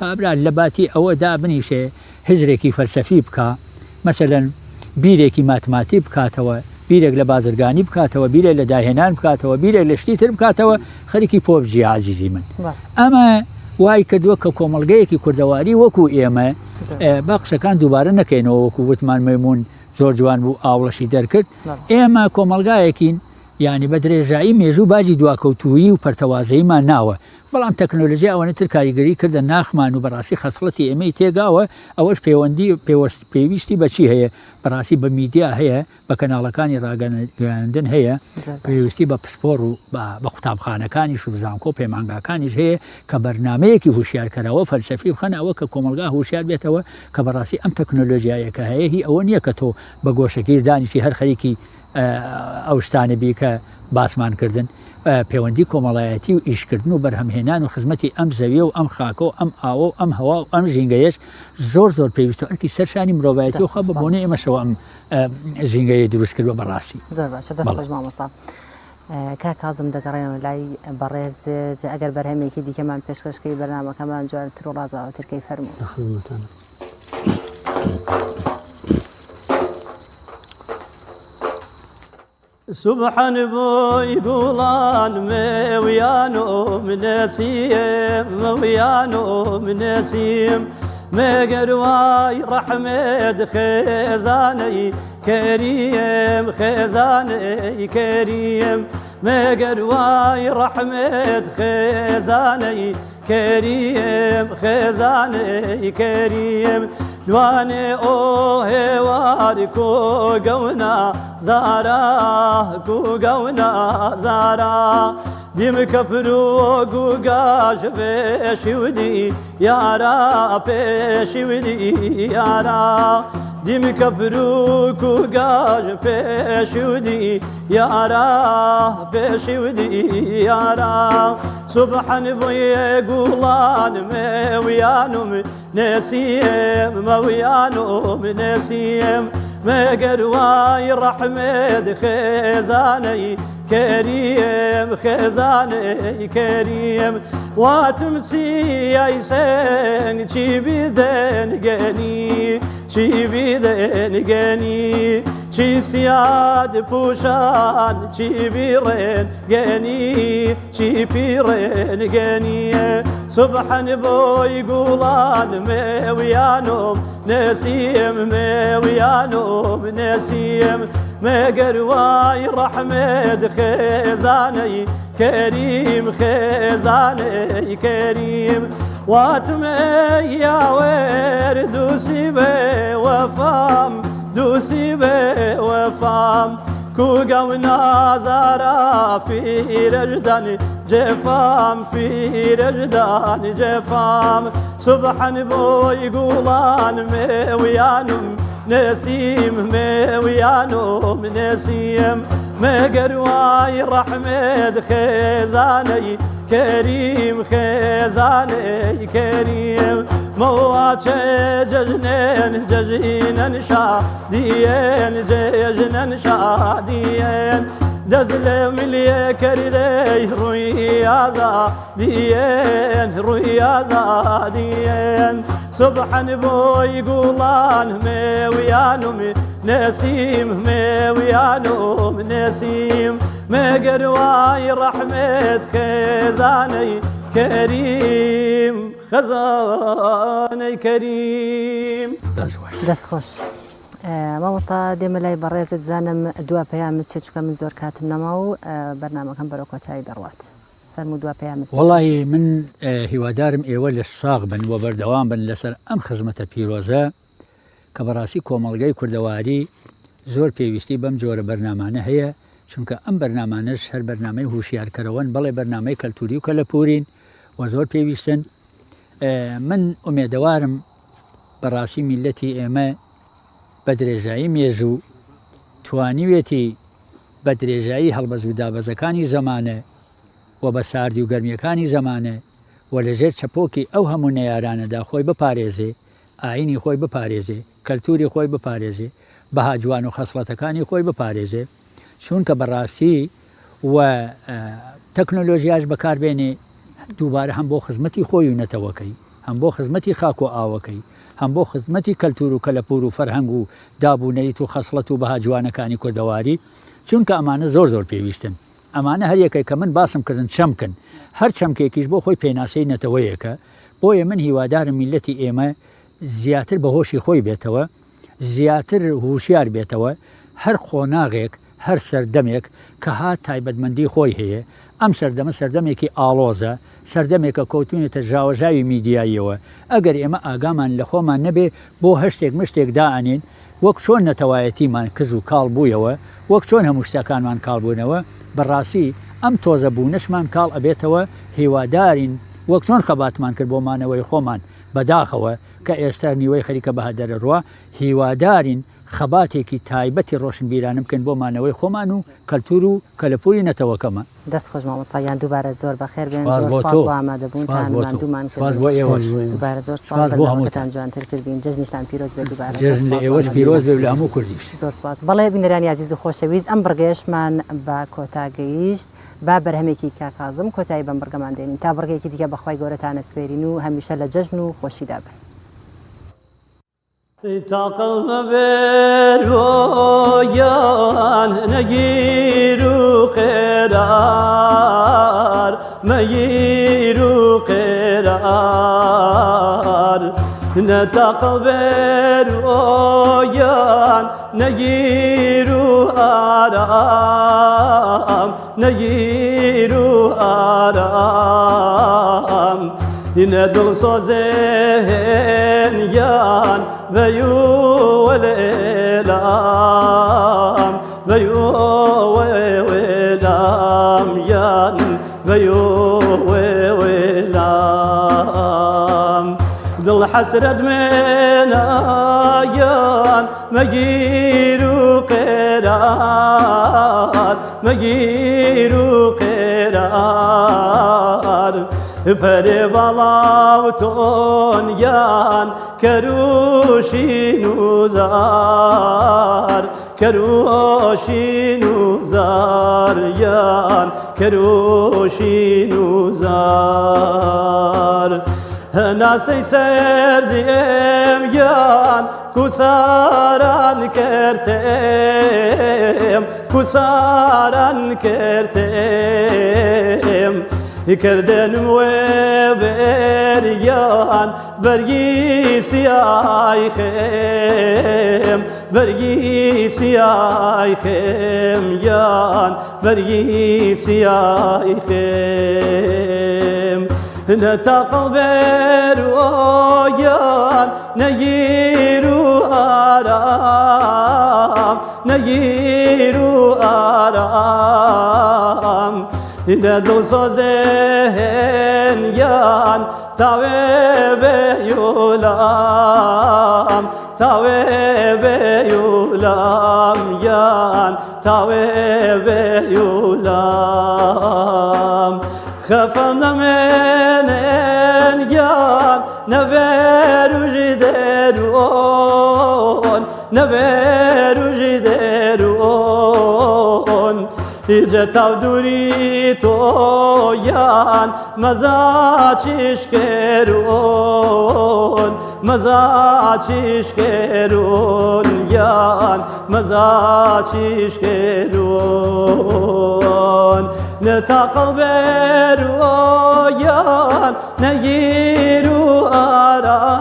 کابرا لە باتی ئەوە دابنیشێ هزرێکی فەلسەفی بکە مەسەلەن بیرێکی ماتماتی بکاتەوە بیرێک لە بازرگانی بکاتەوە بیرێک لە داهێنان بکاتەوە بیرێک لە شتی تر بکاتەوە خەریکی پۆبجی عزیزی من ئەمە وای کردووە کە کۆمەڵگەیەکی کوردەواری وەکو ئێمە با قسەکان دووبارە نەکەینەوە وەکو وتمان مەیمون زۆر جوان بوو ئاوڵەشی دەرکرد ئێمە کۆمەلگایەکین یعنی بە درێژایی مێژوو باجی دواکەوتووی و پەرتەوازەیمان ناوە بەڵام تەکنۆلۆژیا ئەوەنەتر کاریگەری کردە ناخمان و بەڕاستی خەسڵەتی ئێمەی تێگاوە ئەوەش پێویستی بەچی هەیە بەڕاستی بە میدیا هەیە بە کەناڵەکانی ڕاگەاندن هەیە پێویستی بە پسپۆڕ و بە قوتابخانەکانی شوزانکۆ پەیمانگاکانیش هەیە کە بەرنمەیەکی هوشیارکەرەوە فەلسەفی بخەنەوە کە کۆمەلگا هوشیار بێتەوە کە بەڕاستی ئەم تەکنۆلۆژیایەکە هەیە هی ئەوە نییە کە تۆ بە گۆشەگیر دانیشی هەر خەریکی ئەو شتانە بی کە باسمانکردن پەیوەندی کۆمەڵایەتی و ئیشکردن و بەرهەمهێنان و خزمەتی ئەم زەویە و ئەم خاکە و ئەم ئاوە و ئەم هەوا و ئەم ژینگەیەش زۆر پێویستە ئەرکی سەرشانی مرۆڤایەتی و خە ببوونی ئێمەشەوە ئەم ژینگەیە دروست کردوە بەڕاستی زۆر باشە دەست مامۆستا کا کازم دەگەڕێنەوە لای بەڕێز ئەگەر بەرهەمێکی دیکەمان پێشکەشکەی بەرنامەکەمان جوانتر و ڕازاوەترکەی فەرموو خزمەتانە سبحان بوي قولان مويانو منسيم مويانو منسيم مقرواي رحمد خزاني كريم خزاني كريم مقرواي رحمد خزاني كريم خزاني كريم دواني هوار كو قونا زارا كو قونا زارا ديم كفرو كو قاش بشودي يارا بشودي يارا ديم كفرو كو قاش بشودي يارا بشودي يارا سبحان بوي قولان مويانم نسيم مويانم نسيم مقرواي رحمد خزاني كريم خزاني كريم واتمسي يسن شي بدن جني شي بدن جني شي سياد بوشان شي بيرن جني شي بيرن جني سبحان بوي قولان مويانم نسيم مويانم نسيم مقرواي رحمد خزاني كريم خزاني كريم واتمي يا ورد دوسي وفام دوسي وفام كوغا ونازارا في رجدان جفام في رجدان جفام سبحان بوي قولان مويانم نسيم مويانم نسيم مقرواي رحمد خزاني كريم خزاني كريم مواتش ججنين ججينن شاديين ججنن شاديين دزلم لي كردي رويازا ديين رويازا ديين سبحان بوي قولان مويانم نسيم مويانم نسيم مقرواي رحمة خزاني كريم خزاني كريم دەست خۆش مامۆستا دێمە لای بەڕێزت بزانم دوا پەیامت چێ چکە من زۆر کاتم نەما و بەرنامەکەم بەرەو کۆتایی دەڕوات فەرموو دوا پەیامت وەڵی من هیوادارم ئێوە لە ساغ بن وە بەردەوام بن لەسەر ئەم خزمەتە پیرۆزە کە بەڕاستی کۆمەڵگەی کوردەواری زۆر پێویستی بەم جۆرە بەرنامانە هەیە چونکە ئەم بەرنامانش هەر بەرنامەی هوشیارکەرەوەن بەڵێ بەرنامەی کەلتوری و کەلەپورین و زۆر پێویستن من ئومێدەوارم بەڕاستی میلەتی ئێمە بە درێژایی مێژوو توانیوێتی بە درێژایی هەڵبەز و دابەزەکانی زەمانە و بە ساردی و گەرمیەکانی زەمانە و لەژێر چەپۆکی ئەو هەموو نەیارانەدا خۆی بپارێزێ ئاینی خۆی بپارێزێ کەلتوری خۆی بپارێزێ بەها جوان و خەسڵەتەکانی خۆی بپارێزێ چونکە بەڕاستی و تەکنۆلۆژیاش بەکاربێنێ دووبارە هەم بۆ خزمەتی خۆی و نەتەوەکەی هەم بۆ خزمەتی خاک و ئاوەکەی هەم بۆ خزمەتی کەلتور و کەلەپور و فەرهەنگ و دابوونەریت و خەسڵەت و بەها جوانەکانی کوردەواری چونکە ئەمانە زۆر پێویستن ئەمانە هەر یەکەی کە من باسم کردن چەمکن هەر چەمکێکیش بۆ خۆی پێناسەی نەتەوەیەکە بۆیە من هیوادارم میلەتی ئێمە زیاتر بە هۆشی خۆی بێتەوە زیاتر هوشیار بێتەوە هەر خۆناغێک هەر سەردەمێک کە هات تایبەتمەندی خۆی هەیە ئەم سەردەمە سەردەمێکی ئاڵۆزە سەردەمێکە کەوتونێتە ژاوەژاوی میدیاییەوە ئەگەر ئێمە ئاگامان لە خۆمان نەبێ بۆ هەشتێک مشتێک دائنین وەک چۆن نەتەوایەتیمان کز و کاڵ بوویەوە وەک چۆن هەموو شتەکانمان کاڵبوونەوە بەڕاستی ئەم تۆزە بوونشمان کاڵ ئەبێتەوە هیوادارین وەک چۆن خەباتمان کرد بۆمانەوەی خۆمان بەداخەوە کە ئێستا نیوەی خەریکە بەهادەرە ڕوا هیوادارین خەباتێکی تایبەتی ڕۆشنبیرانم بکەن بۆمانەوەی خۆمان و کەلتور و کەلەپوری نەتەوەکەمە دەست خۆش مامۆستایان دووبارە زۆر بەخێر بێن ئامادەبوونتان دووبارەتان جوانتر کردین جژنیشتان پیرۆز بێت دووبارە جژن لە ئێوەش پیرۆز بێ لە هەموو کوردیش زۆر سپاس بەڵێ بینەرانی عزیز و خۆشەویست ئەم بڕگەیشتمان بە کۆتاگەیشت با بەرهەمێکی کاکازم کۆتایی بەم بڕگەمان دێنین تا بڕگەیەکی دیکە بەخوای گەورەتان ئەسپێرین و هەمیشە لە جەژن و خۆشیدا بن تاقل برویان نگیرو قرار مگیرو قرار نتاقل برویان نگیرو آرام نگیرو آرام yine dil sozen yan ve yuvelam ve yuvelam yan ve yuvelam dil hasret mena yan megiru qerar megiru qerar پری بالاوتون یان کروشینوزار یان کروشینوزار ناسی سردیم یان کوساران کرتیم کردن و بریان برگی سیای خیم یان برگی سیای خیم نتاقل برویان نگیرو آرام ne dil sozen yan tave beyulam yan tave beyulam khafana menen yan neveru jiderun iyice tavduri toyan maza çişkerun yan maza çişkerun ne takıl beruyan ne giru aram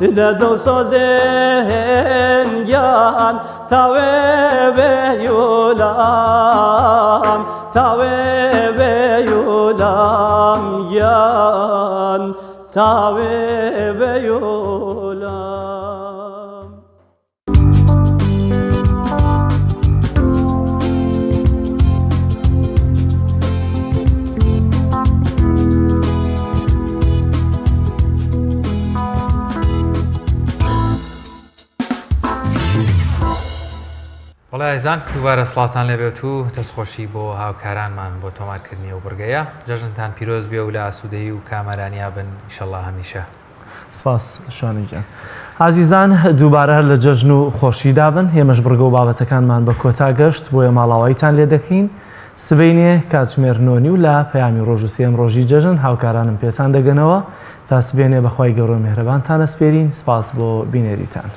ne dil sozen yan tave beyulam yan tave beyulam وڵای ئەزان دووبارە سڵاتان لێبێت و دەستخۆشی بۆ هاوکارانمان بۆ تۆمارکردنی و بڕگەیە جەژنتان پیرۆز بێ و لە ئاسوودەیی و کامەرانیا بن ئیشەڵڵا هەمیشە سپاس شانیگەن عزیزان دووبارە هەر لە جەژن و خۆشیدا بن هێمەش بڕگە و بابەتەکانمان بە کۆتا گەشت بۆیە ماڵاواییتان لێ دەکەین سبەینێ کاتژمێر 9 لە پەیامی ڕۆژ و سێم ڕۆژی جەژن هاوکارانم پێتان دەگەنەوە تا سبێنێ بەخوای گەورە و میهرەبانتان ئەسپێرین سپاس بۆ بینێریتان.